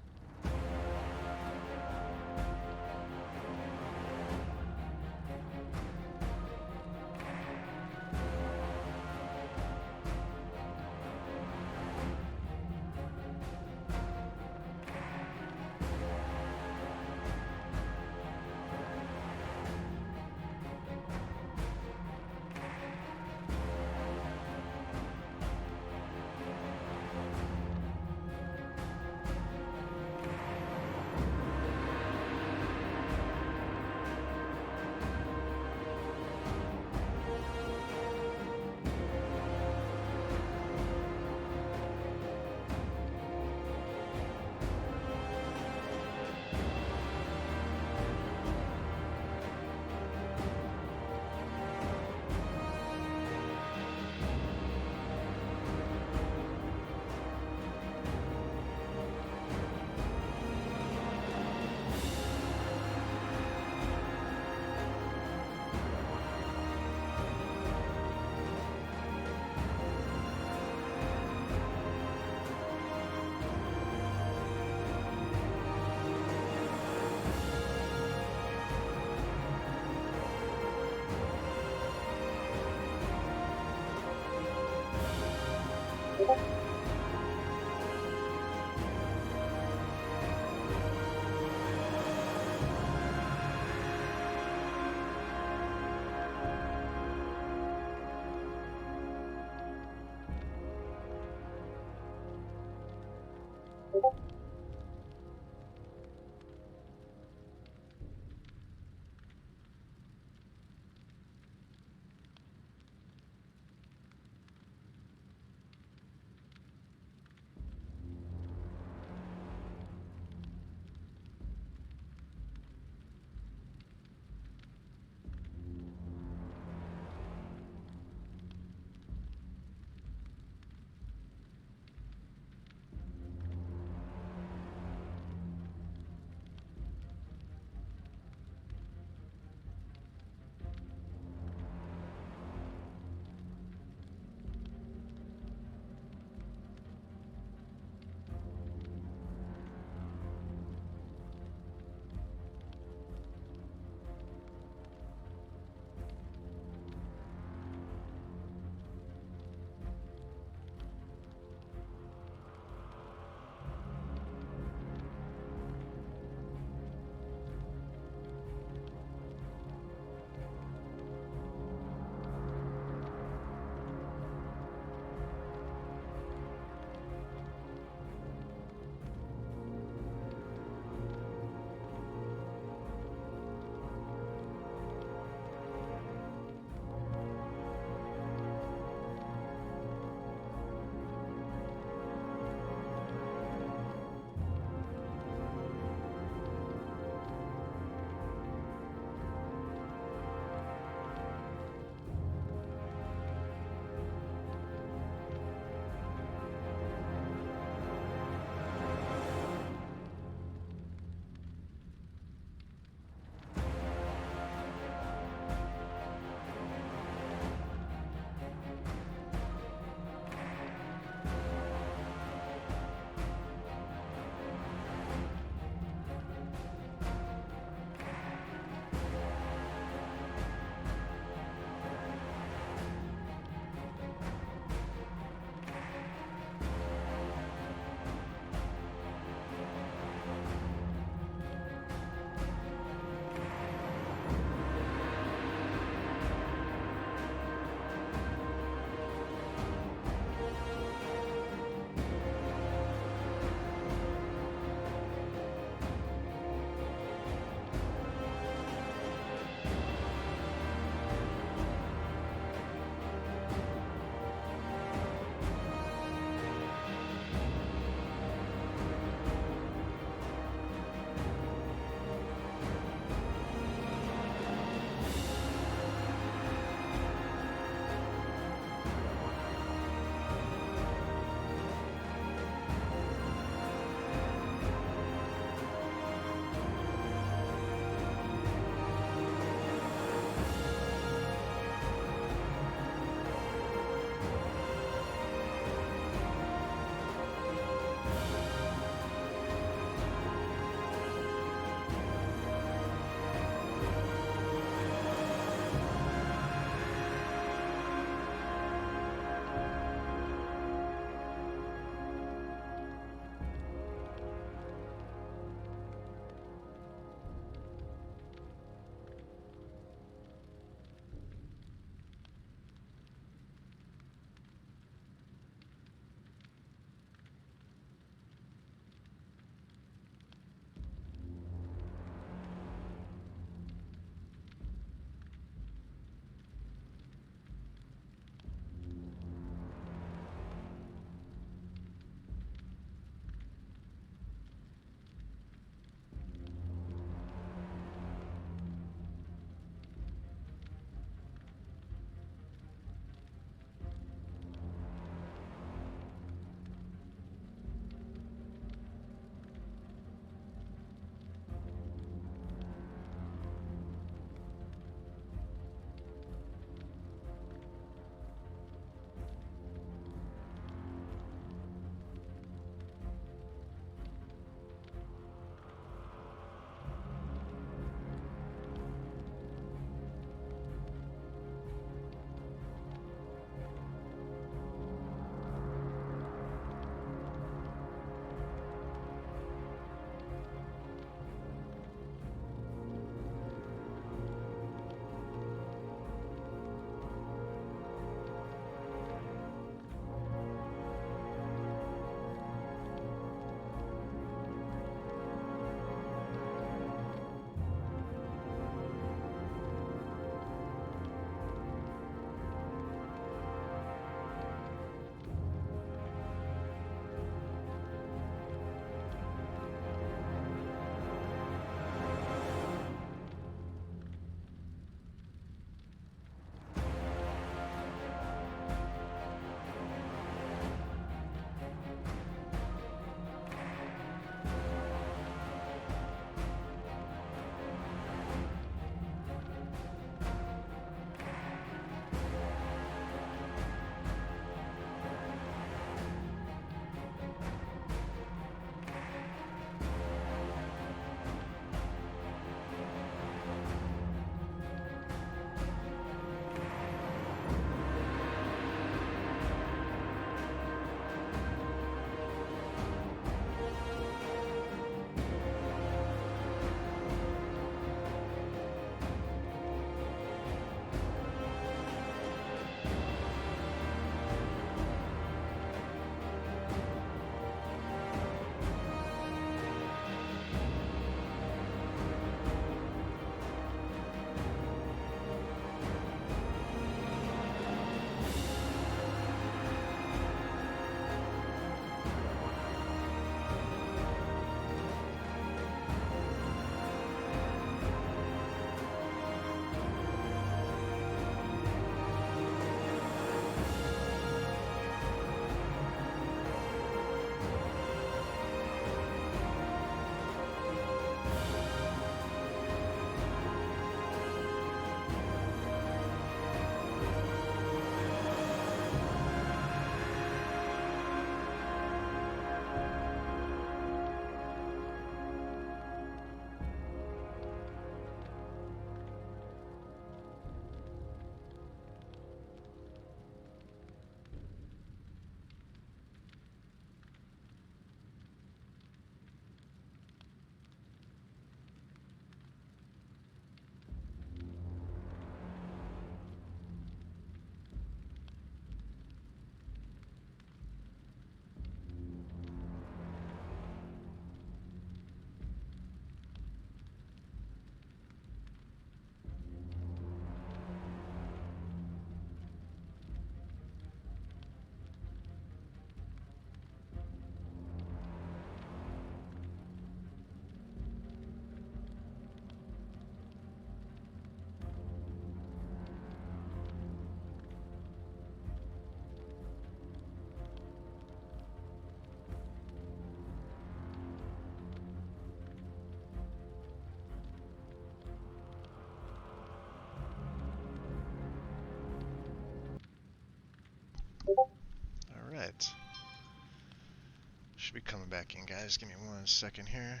Should be coming back in, guys. Give me 1 second here.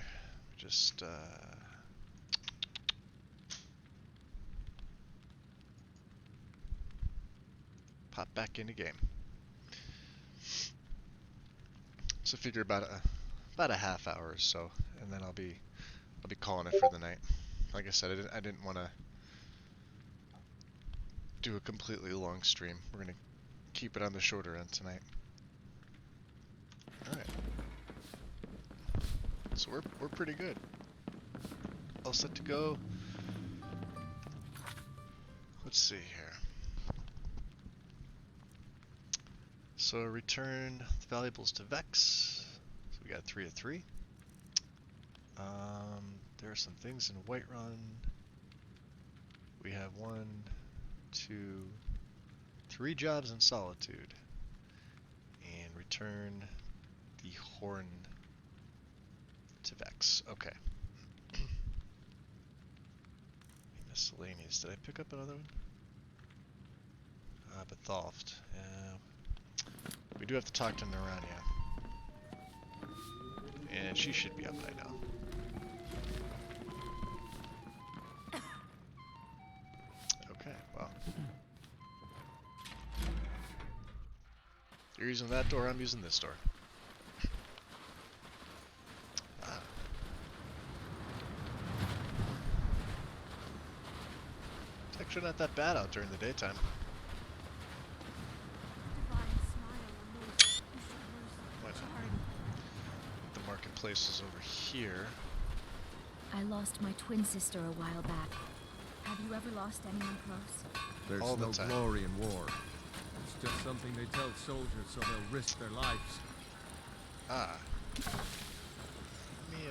Just, pop back into game. So figure about a half hour or so, and then I'll be calling it for the night. Like I said, I didn't want to do a completely long stream. We're gonna keep it on the shorter end tonight. All right. So we're pretty good. All set to go. Let's see here. So return the valuables to Vex. So we got 3 of 3. There are some things in Whiterun. We have 1, 2, 3 jobs in Solitude. And return the Horn to Vex. Okay. Miscellaneous. Did I pick up another one? Betholfed. We do have to talk to Narania. And she should be up by now. Okay, well. You're using that door, I'm using this door. It's actually not that bad out during the daytime. The marketplace is over here. I lost my twin sister a while back. Have you ever lost anyone close? There's All the no time. glory in war. It's just something they tell soldiers so they'll risk their lives. Ah. Let me,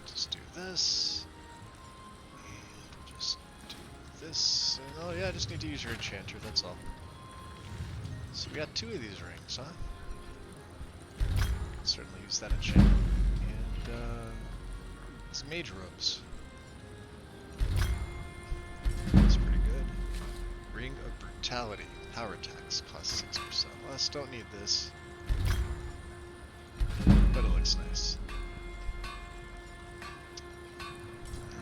just do this. And just do this. And, oh yeah, I just need to use your enchanter, that's all. So we got 2 of these rings, huh? Certainly use that enchantment. And, these mage robes. That's pretty good. Ring of Brutality. Power attacks cost 6%. Well, don't need this. But it looks nice.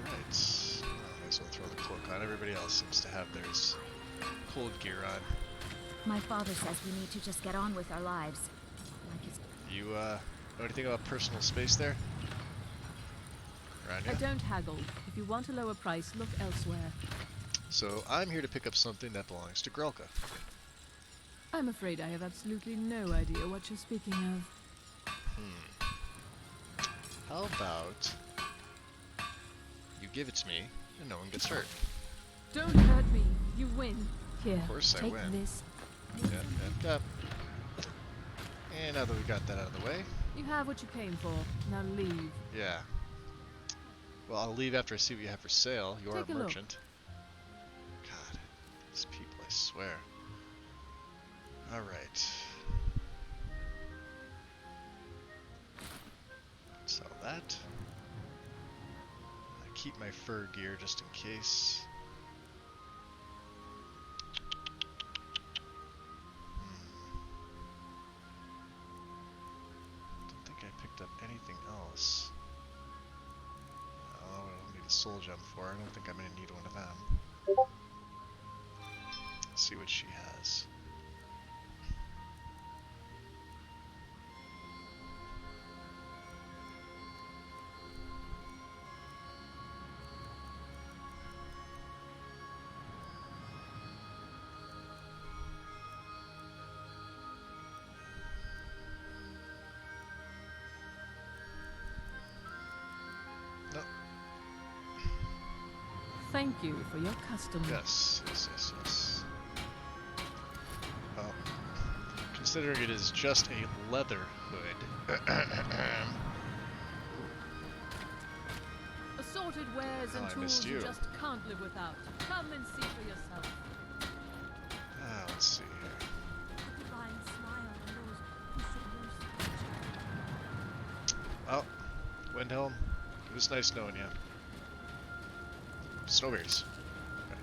Alright. Might as well throw the cloak on. Everybody else seems to have theirs cold gear on. My father says we need to just get on with our lives. Like his... You, know anything about personal space there? Around I here? don't haggle. If you want a lower price, look elsewhere. So, I'm here to pick up something that belongs to Grelka. I'm afraid I have absolutely no idea what you're speaking of. How about you give it to me and no one gets hurt? Don't hurt me. You win. Here, Of course I take win. this. Yep. And now that we got that out of the way, You have what you came for. Now leave. yeah. Well, I'll leave after I see what you have for sale. You're Take a a look. merchant. God, these people, I swear. Alright. Sell that. I keep my fur gear just in case. Don't think I picked up anything else. Oh, I don't need a soul gem for. I don't think I'm gonna need one of them. Let's see what she has. Thank you for your custom. Yes. Well, considering it is just a leather hood. Assorted wares and Oh, I tools missed you you. just can't live without. Come and see for yourself. Let's see here. Divine smile on those who should most Oh, Windhelm, it was nice knowing you. Snowberries. Okay.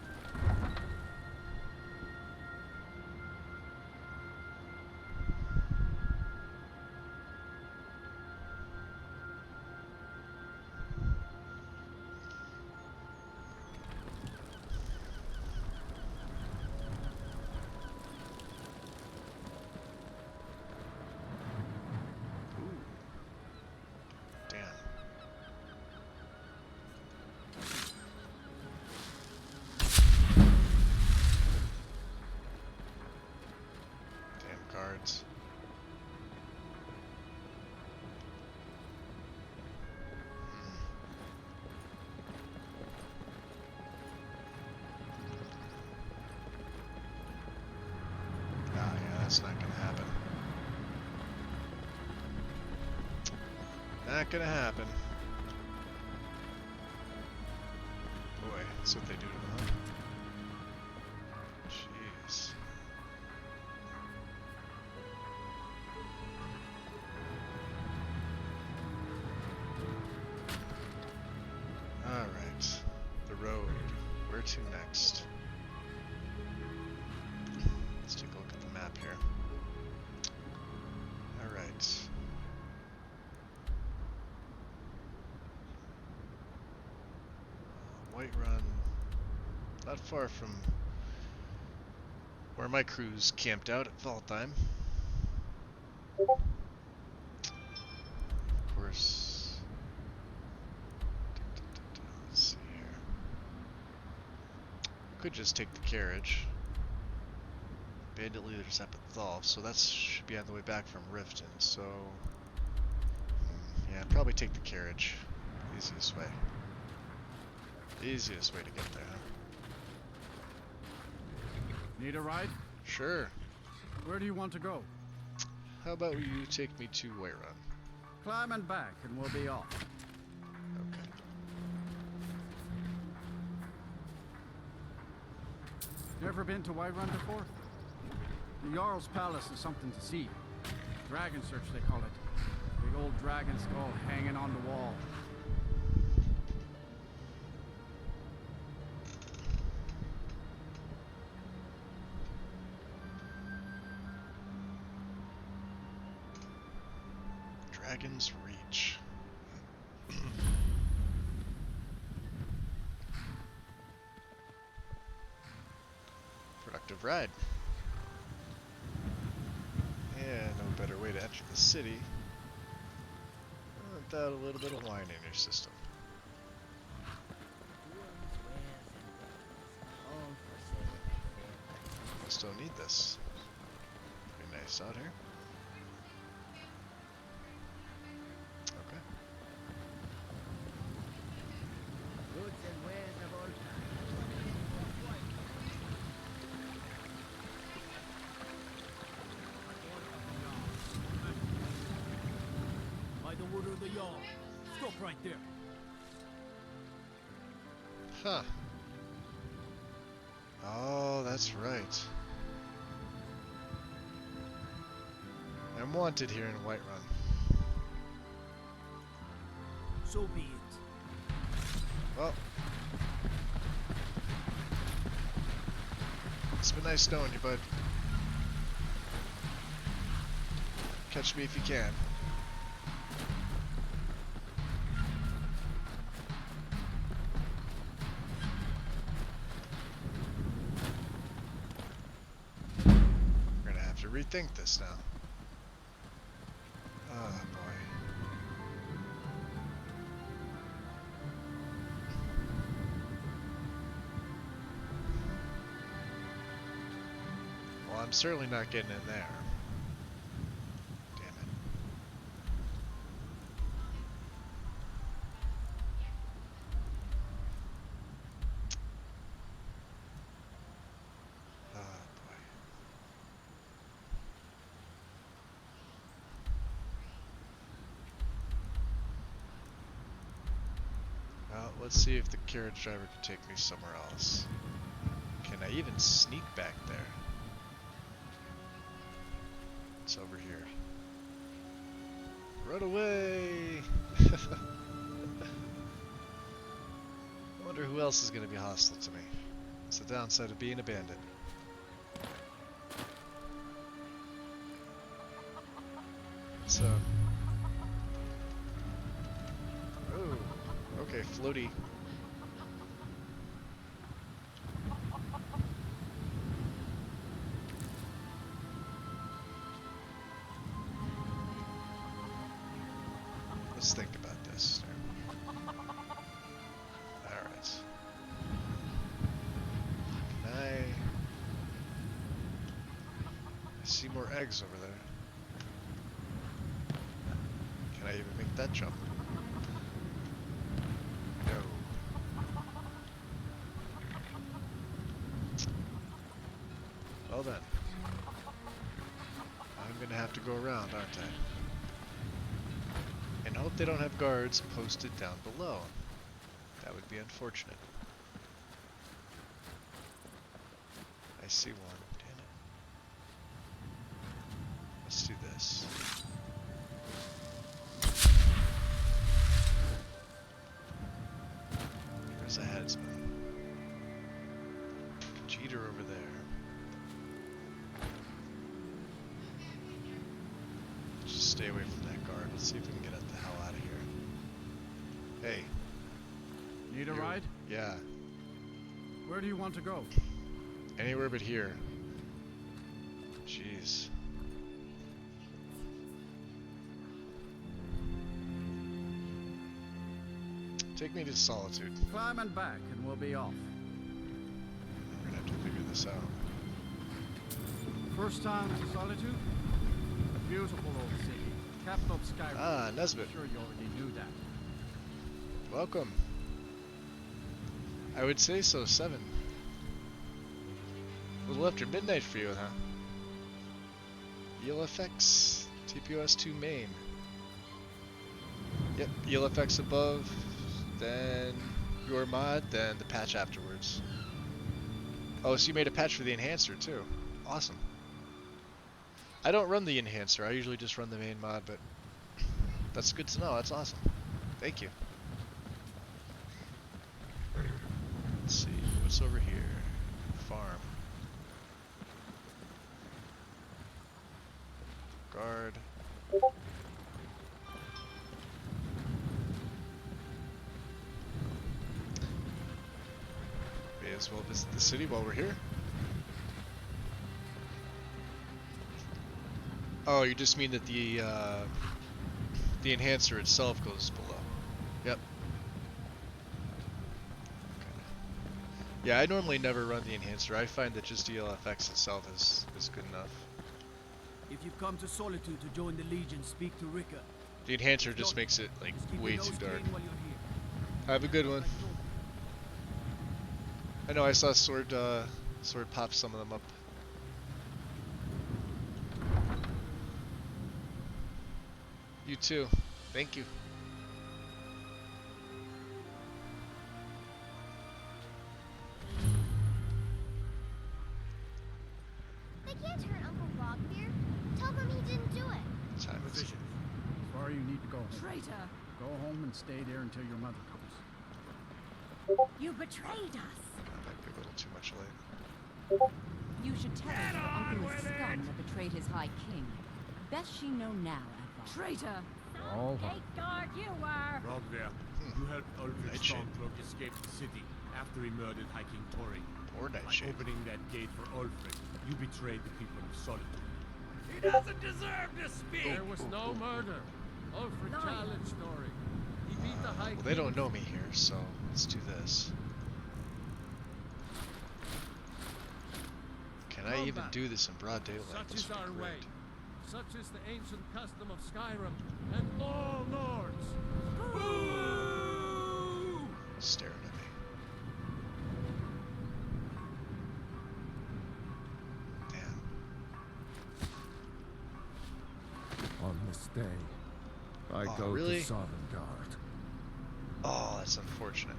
Not gonna happen. Boy, that's what they do to them, huh? Jeez. Alright. The road. Where to next? Let's take a look at the map here. Alright. Whiterun. Not far from where my crew's camped out at fall time. Of course. Let's see here. Could just take the carriage. Bandit leaders up at Thal, so that should be on the way back from Riften, so... yeah, probably take the carriage. Easiest way. Easiest way to get there, huh? Need a ride? Sure. Where do you want to go? How about you take me to Whiterun? Climb and back, and we'll be off. Okay. Never been to Whiterun before? The Jarl's Palace is something to see. Dragon Search, they call it. Big old dragon skull hanging on the wall. Dragon's Reach. Productive ride. Yeah, no better way to enter the city without a little bit of wine in your system. Just don't need this. Pretty nice out here. Okay. Goods and wares of all By the order of the Jarl. Stop right there. Huh. Oh, that's right. I'm wanted here in Whiterun. So be it. Well, it's been nice knowing you, bud. Catch me if you can. We're gonna have to rethink this now. Oh boy. Well, I'm certainly not getting in there. Damn it. Oh boy. Well, let's see if the carriage driver can take me somewhere else. Can I even sneak back there? It's over here. Run away! I wonder who else is going to be hostile to me. It's the downside of being a bandit. So. Oh, okay, floaty. Let's think about this. Alright. Can I see more eggs over there? Can I even make that jump? No. Well then. I'm gonna have to go around, aren't I? And hope they don't have guards posted down below. That would be unfortunate. I see one. Damn it. Let's do this. Here's a headsman. Cheater over there. Just stay away from that guard. Let's see if we can get the hell out of here. Hey. Need a ride? Yeah. Where do you want to go? Anywhere but here. Jeez. Take me to Solitude. Climb and back, and we'll be off. We're gonna have to figure this out. First time to Solitude? A beautiful old city. Capital of Skyrim. Ah, Nesbit. I'm sure you already knew that. Welcome. I would say so, 7. A little after midnight for you, huh? ELFX, TPOS2 main. Yep, ELFX above, then your mod, then the patch afterwards. Oh, so you made a patch for the enhancer too. Awesome. I don't run the enhancer, I usually just run the main mod, but that's good to know, that's awesome. Thank you. Let's see, what's over here? Farm. Guard. May as well visit the city while we're here. Oh, you just mean that the enhancer itself goes below. Yep. Yeah, I normally never run the enhancer. I find that just ELFX itself is good enough. If you've come to Solitude to join the Legion, speak to Rika. The enhancer just makes it like Keep way your too nose dark. clean while you're here. Have a good one. I know I saw Sword pop some of them up. You too. Thank you. They can't hurt Uncle Bogbeer. Tell them he didn't do it. Time is As far you need to go. Traitor! Go home and stay there until your mother comes. You betrayed us. That might be a little too much late. You should tell her your uncle is scum that betrayed his high king. Best she know now, Advar. Traitor! All Hey, guard, you were! Wrong there. You helped Ulfric Stormcloak escape the city after he murdered High King Tori. Or By Nightshade. opening that gate for Ulfric, you betrayed the people of Solitude. He doesn't deserve to speak! There was no murder. Ulfric challenged Tori. He beat the High Well, they don't know me here, so let's do this. Can I even do this in broad daylight? Such This is would be our great. way. Such is the ancient custom of Skyrim and all Nords. Boo! Staring at me. Damn. On this day, I Oh, go really? to Sovengarde. Oh, that's unfortunate.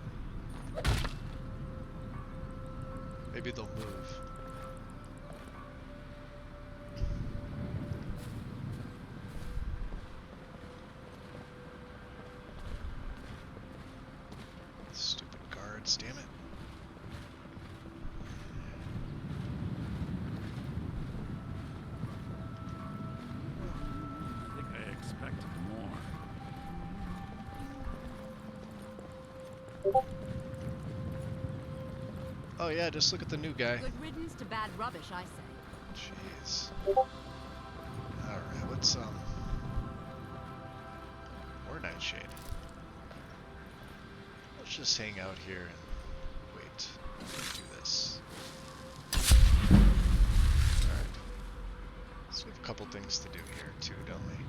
Maybe they'll move. Stupid guards, damn it. I think I expected more. Oh yeah, just look at the new guy. Good riddance to bad rubbish, I say. Jeez. Alright, what's more Nightshade. Let's just hang out here and wait. Do this. Alright. So we have a couple things to do here too, don't we?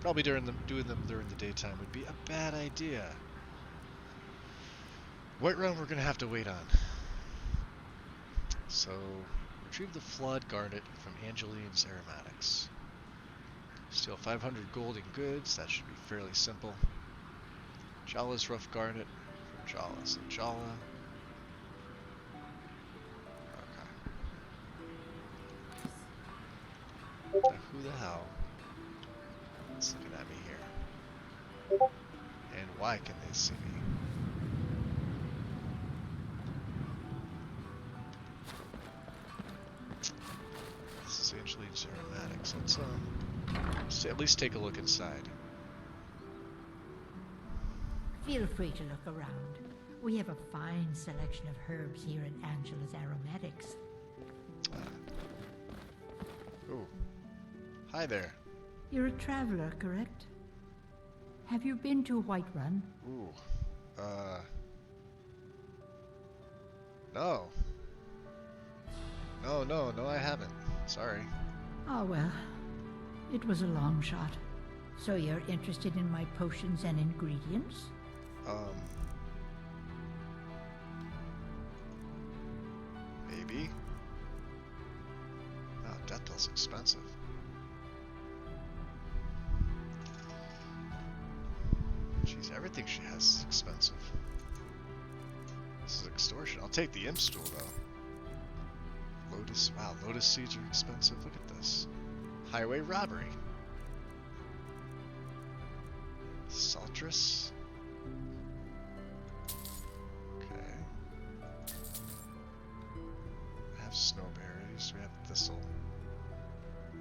Probably doing them during the daytime would be a bad idea. Whiterun we're gonna have to wait on. So retrieve the Flood Garnet from Angeline's aromatics. Steal 500 gold in goods. That should be fairly simple. Jala's rough garnet from Jala. So Jala. Okay. Now who the hell is looking at me here? And why can they see me? This is Angeline's aromatics. Let's at least take a look inside. Feel free to look around. We have a fine selection of herbs here at Angela's Aromatics. Ooh. Hi there. You're a traveler, correct? Have you been to Whiterun? Ooh. No. No, I haven't. Sorry. Oh, well. It was a long shot. So you're interested in my potions and ingredients? Maybe. Oh, Deathbell's expensive. Jeez, everything she has is expensive. This is extortion. I'll take the imp stool, though. Lotus, wow, lotus seeds are expensive. Look at this. Highway robbery. Saltress. Okay. I have snowberries. We have thistle.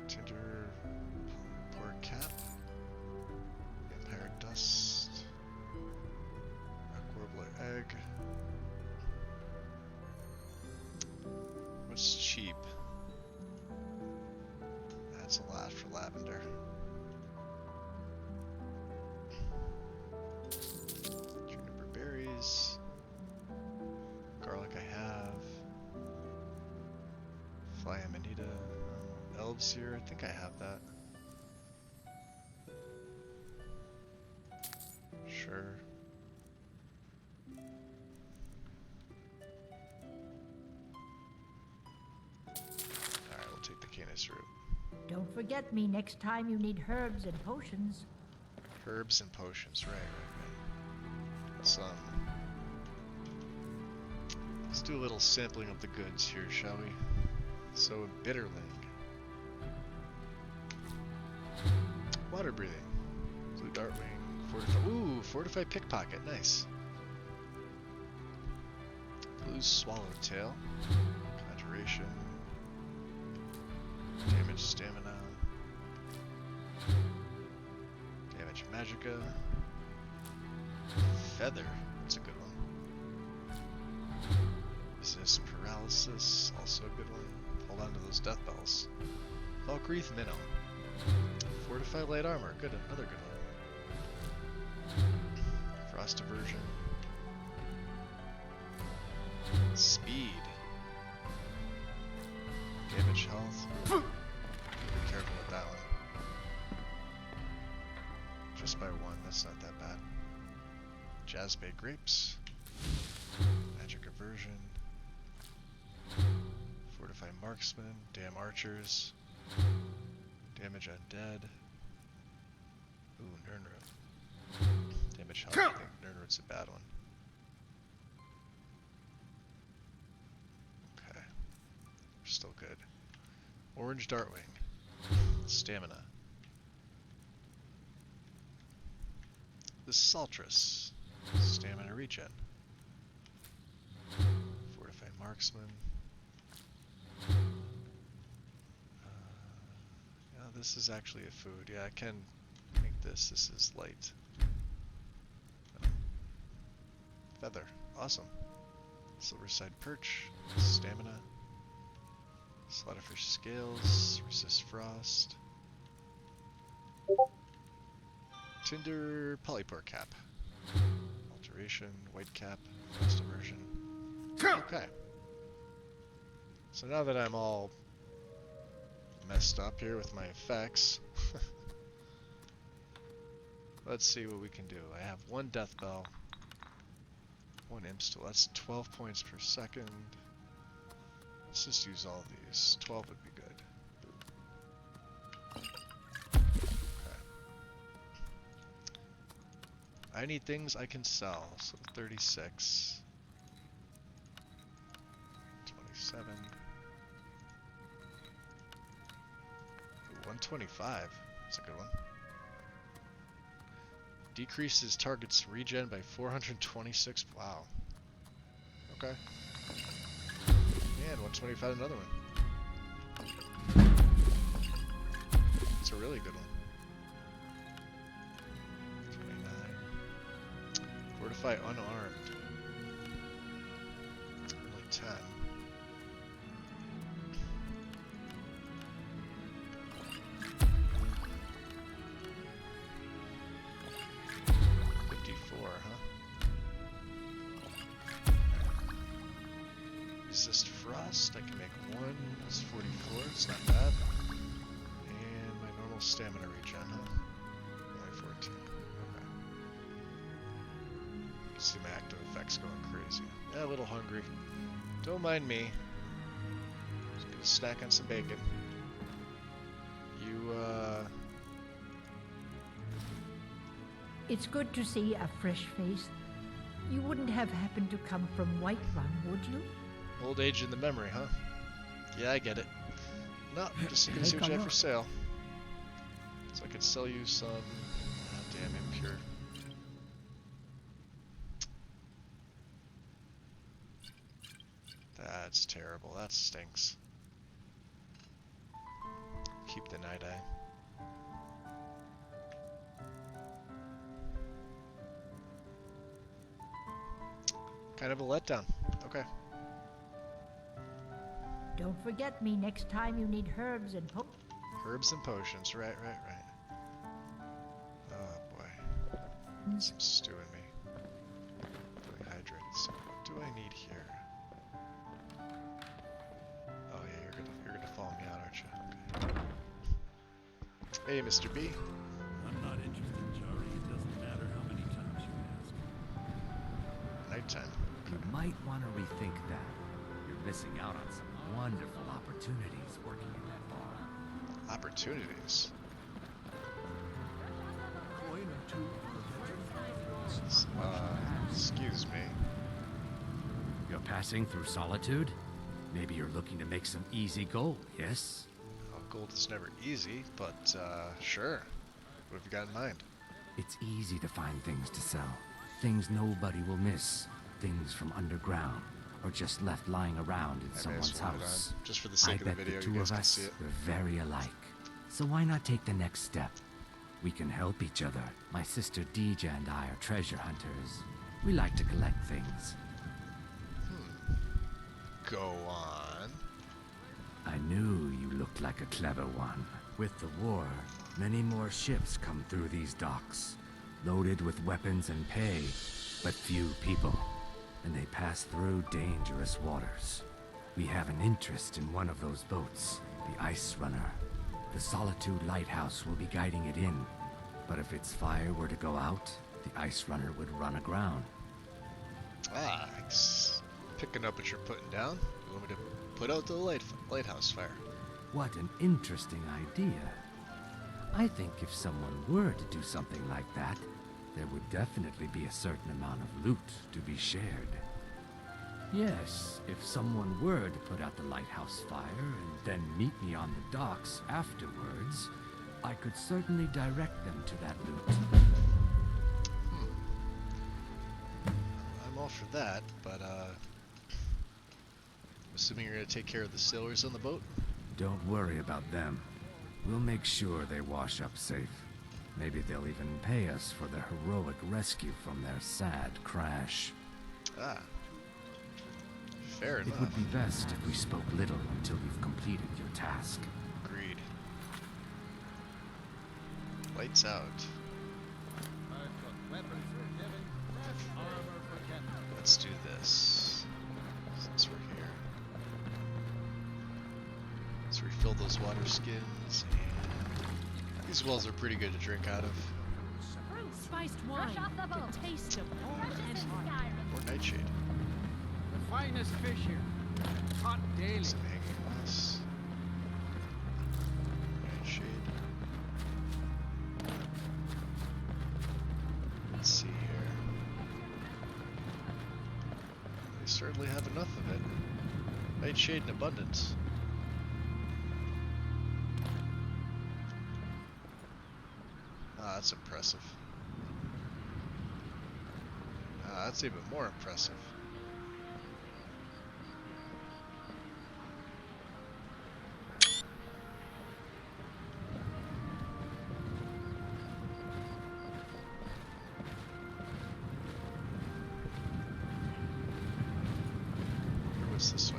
Tinder. Pork cap. Vampire dust. Rock warbler egg. What's cheap? That's a lot for lavender. Juniper berries. Garlic I have. Fly amanita. Elves here, I think I have that. Sure. Alright, we'll take the canis root. Don't forget me next time you need herbs and potions. Herbs and potions, right. Let's do a little sampling of the goods here, shall we? So, bitterling. Water breathing. Blue dartwing. Fortify. Ooh, fortified pickpocket. Nice. Blue swallowtail. Conjuration. Damage stamina. Damage magicka. Feather. That's a good one. Resist paralysis. Also a good one. Hold on to those death bells. Valkreath minnow. Fortify light armor. Good. Another good one. Frost aversion. Speed. Damage health. Be careful with that one. Just by one, that's not that bad. Jazzbay grapes. Magic aversion. Fortify marksman. Damn archers. Damage undead. Ooh, Nirnroot. Damage health. I think Nirnroot's a bad one. Okay. We're still good. Orange Dartwing. Stamina. The Saltress. Stamina regen. Fortify marksman. Yeah, this is actually a food. Yeah, I can make this. This is light. Feather. Awesome. Silverside perch. Stamina. Slaughterfish scales. Resist frost. Tinder polypore cap. Alteration. White cap. Frost aversion. Okay. So now that I'm all messed up here with my effects, let's see what we can do. I have one death bell, one imp stool. That's 12 points per second. Let's just use all these. 12 would be good. I need things I can sell. So 36. 27. 125. That's a good one. Decreases target's regen by 426. Wow. Okay. And 125 another one. It's a really good one. 29. Fortify unarmed. Only 10. Resist frost, I can make one. That's 44, it's not bad. And my normal stamina regen, huh? Only 14. Okay. You see my active effects going crazy. Yeah, a little hungry. Don't mind me. Just gonna snack on some bacon. You, It's good to see a fresh face. You wouldn't have happened to come from Whiterun, would you? Old age in the memory, huh? Yeah, I get it. No, just looking to see what you have for sale. So I could sell you some... Oh, damn, impure. That's terrible. That stinks. Keep the night eye. Kind of a letdown. Okay. Don't forget me next time you need herbs and Herbs and potions. Right. Oh boy. Some stew in me. Fully hydrated. So what do I need here? Oh yeah, you're gonna follow me out, aren't you? Okay. Hey, Mr. B. I'm not interested, Jari. It doesn't matter how many times you ask. Nighttime. You might want to rethink that. You're missing out on some wonderful opportunities working in that bar. Opportunities? Excuse me. You're passing through Solitude? Maybe you're looking to make some easy gold, yes? Well, gold is never easy, but, sure. What have you got in mind? It's easy to find things to sell. Things nobody will miss. Things from underground, or just left lying around in someone's house. Just for the sake of the video, you guys can see it. We're very alike. So why not take the next step? We can help each other. My sister Deja and I are treasure hunters. We like to collect things. Go on. I knew you looked like a clever one. With the war, many more ships come through these docks, loaded with weapons and pay, but few people. And they pass through dangerous waters. We have an interest in one of those boats, the Ice Runner. The Solitude Lighthouse will be guiding it in, but if its fire were to go out, the Ice Runner would run aground. Ah, picking up what you're putting down. You want me to put out the lighthouse fire? What an interesting idea. I think if someone were to do something like that, there would definitely be a certain amount of loot to be shared. Yes, if someone were to put out the lighthouse fire and then meet me on the docks afterwards, I could certainly direct them to that loot. I'm all for that, but I'm assuming you're gonna take care of the sailors on the boat? Don't worry about them. We'll make sure they wash up safe. Maybe they'll even pay us for their heroic rescue from their sad crash. Ah. Fair enough. It would be best if we spoke little until you've completed your task. Agreed. Lights out. Let's do this. Since we're here. Let's refill those water skins, and these wells are pretty good to drink out of. Spiced wine, the taste of home and heart. Or nightshade. The finest fish here. Caught daily. Some hanging glass. Nightshade. Let's see here. hardly have enough of it. Nightshade in abundance. Ah, that's impressive. Ah, that's even more impressive. This way.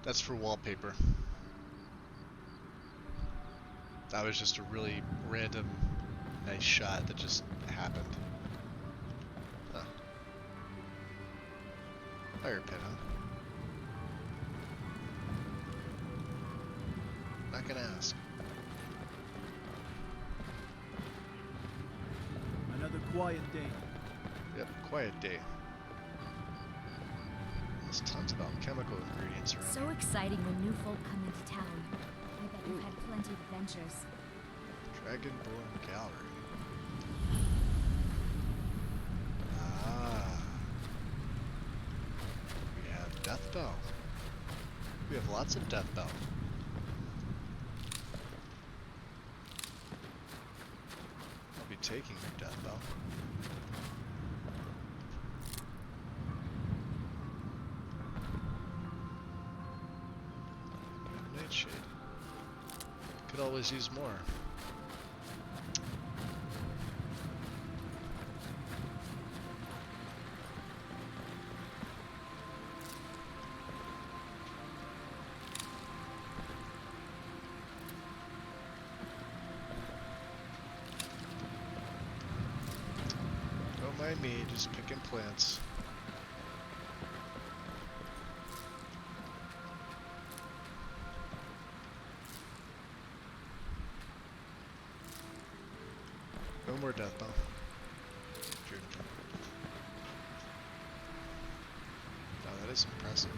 That's for wallpaper. That was just a really random, nice shot that just happened. Huh. Fire pit, huh? Not gonna ask. Another quiet day. Yep, quiet day. There's tons of alchemical ingredients around. So exciting when new folk come into town. I bet you've had plenty of adventures. Dragonborn Gallery. Ah. We have Death Bell. We have lots of Death Bell. I'll be taking your Death Bell. Nightshade. Could always use more. Don't mind me, just picking plants. No more death bell. Wow, that is impressive.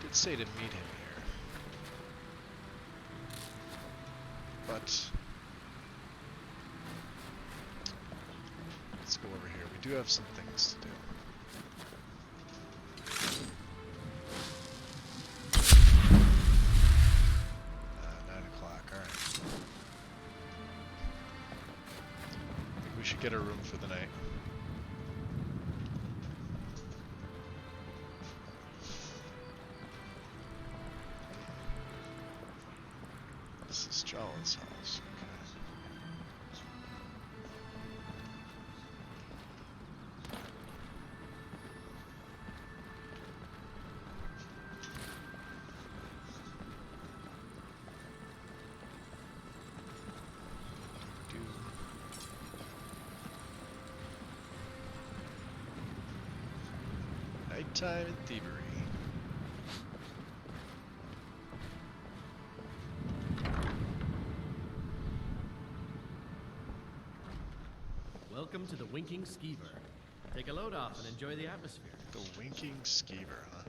Did say to meet him here, but let's go over here. We do have some things to do. 9 o'clock. All right. I think we should get a room for the night. This is Jolin's house. Okay. Nighttime in thievery. Welcome to the Winking Skeever. Take a load off and enjoy the atmosphere. The Winking Skeever, huh?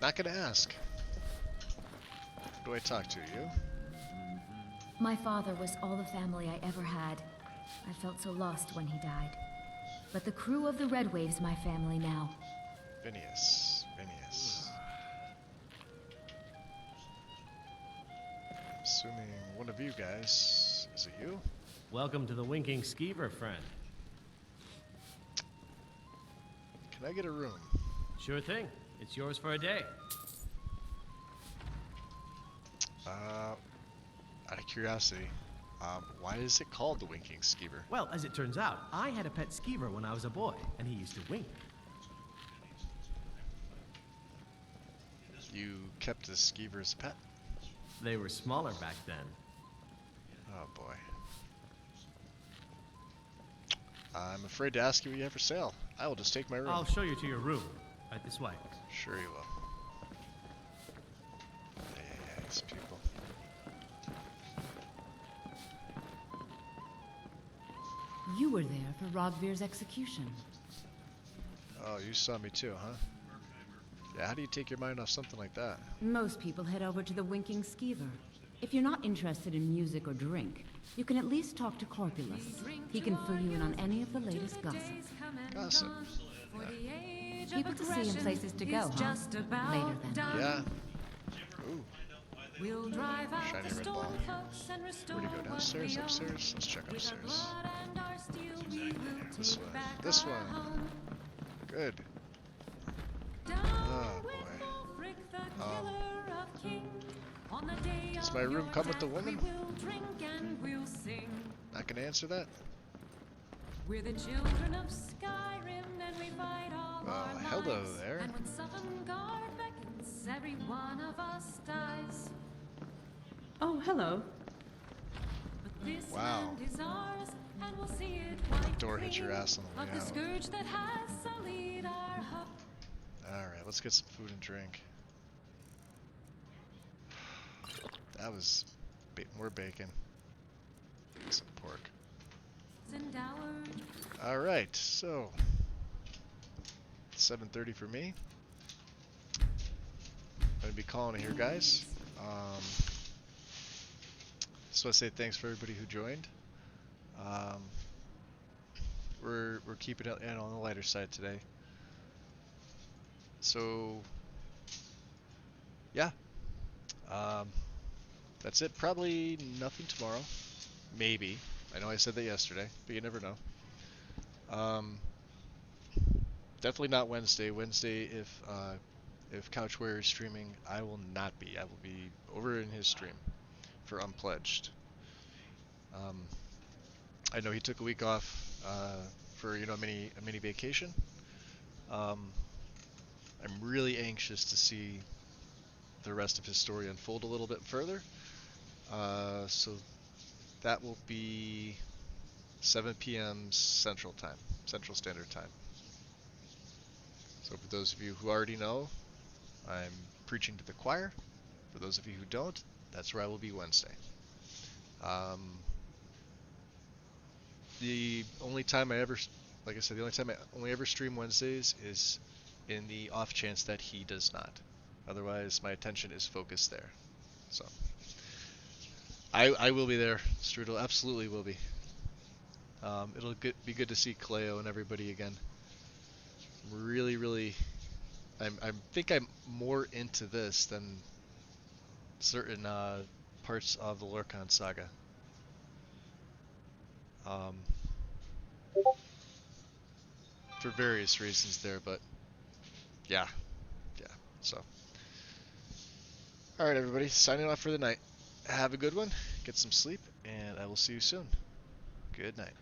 Not gonna ask. Who do I talk to? You? My father was all the family I ever had. I felt so lost when he died. But the crew of the Red Wave's my family now. Phineas. Phineas. Assuming one of you guys. Is it you? Welcome to the Winking Skeever, friend. Can I get a room? Sure thing. It's yours for a day. Out of curiosity, why is it called the Winking Skeever? Well, as it turns out, I had a pet skeever when I was a boy, and he used to wink. You kept a skeever as a pet? They were smaller back then. Oh boy. I'm afraid to ask you what you have for sale. I will just take my room. I'll show you to your room. Right this way. Sure you will. Yeah, these people. You were there for Rogvir's execution. Oh, you saw me too, huh? Yeah, how do you take your mind off something like that? Most people head over to the Winking Skeever. If you're not interested in music or drink, you can at least talk to Corpulus. He can fill you in on any of the latest gossip. Gossip? People to see and places to go, huh? Later then. Yeah. Ooh. Shiny red ball. Where'd he go? Downstairs? Upstairs? Let's check upstairs. This one. This one. Good. Oh boy. Does my room come with the woman? I can answer that. We're the children of Skyrim, and we fight all our lives. Hello there. And when Sovengarde beckons, every one of us dies. Oh, hello. But this Wow. land is ours, and we'll see it white Door hit your ass on the way like the out. scourge that has sullied our hub. Alright, let's get some food and drink. That was more bacon. Some pork. Alright, so 7:30 for me. I'm gonna be calling it here, guys. Just want to say thanks for everybody who joined. We're keeping it on the lighter side today. So yeah, that's it. Probably nothing tomorrow. Maybe. I know I said that yesterday, but you never know. Definitely not Wednesday. Wednesday, if Couchware is streaming, I will not be. I will be over in his stream for Unpledged. I know he took a week off for a mini vacation. I'm really anxious to see the rest of his story unfold a little bit further. So that will be 7 p.m. Central Standard Time. So for those of you who already know, I'm preaching to the choir. For those of you who don't, that's where I will be Wednesday. The only time I ever, like I said, the only time I only ever stream Wednesdays is in the off chance that he does not. Otherwise, my attention is focused there. So I will be there. Strudel absolutely will be. It'll be good to see Cleo and everybody again. Really, I think I'm more into this than certain parts of the Lorcan saga. For various reasons there, but yeah. So, all right, everybody, signing off for the night. Have a good one. Get some sleep, and I will see you soon. Good night.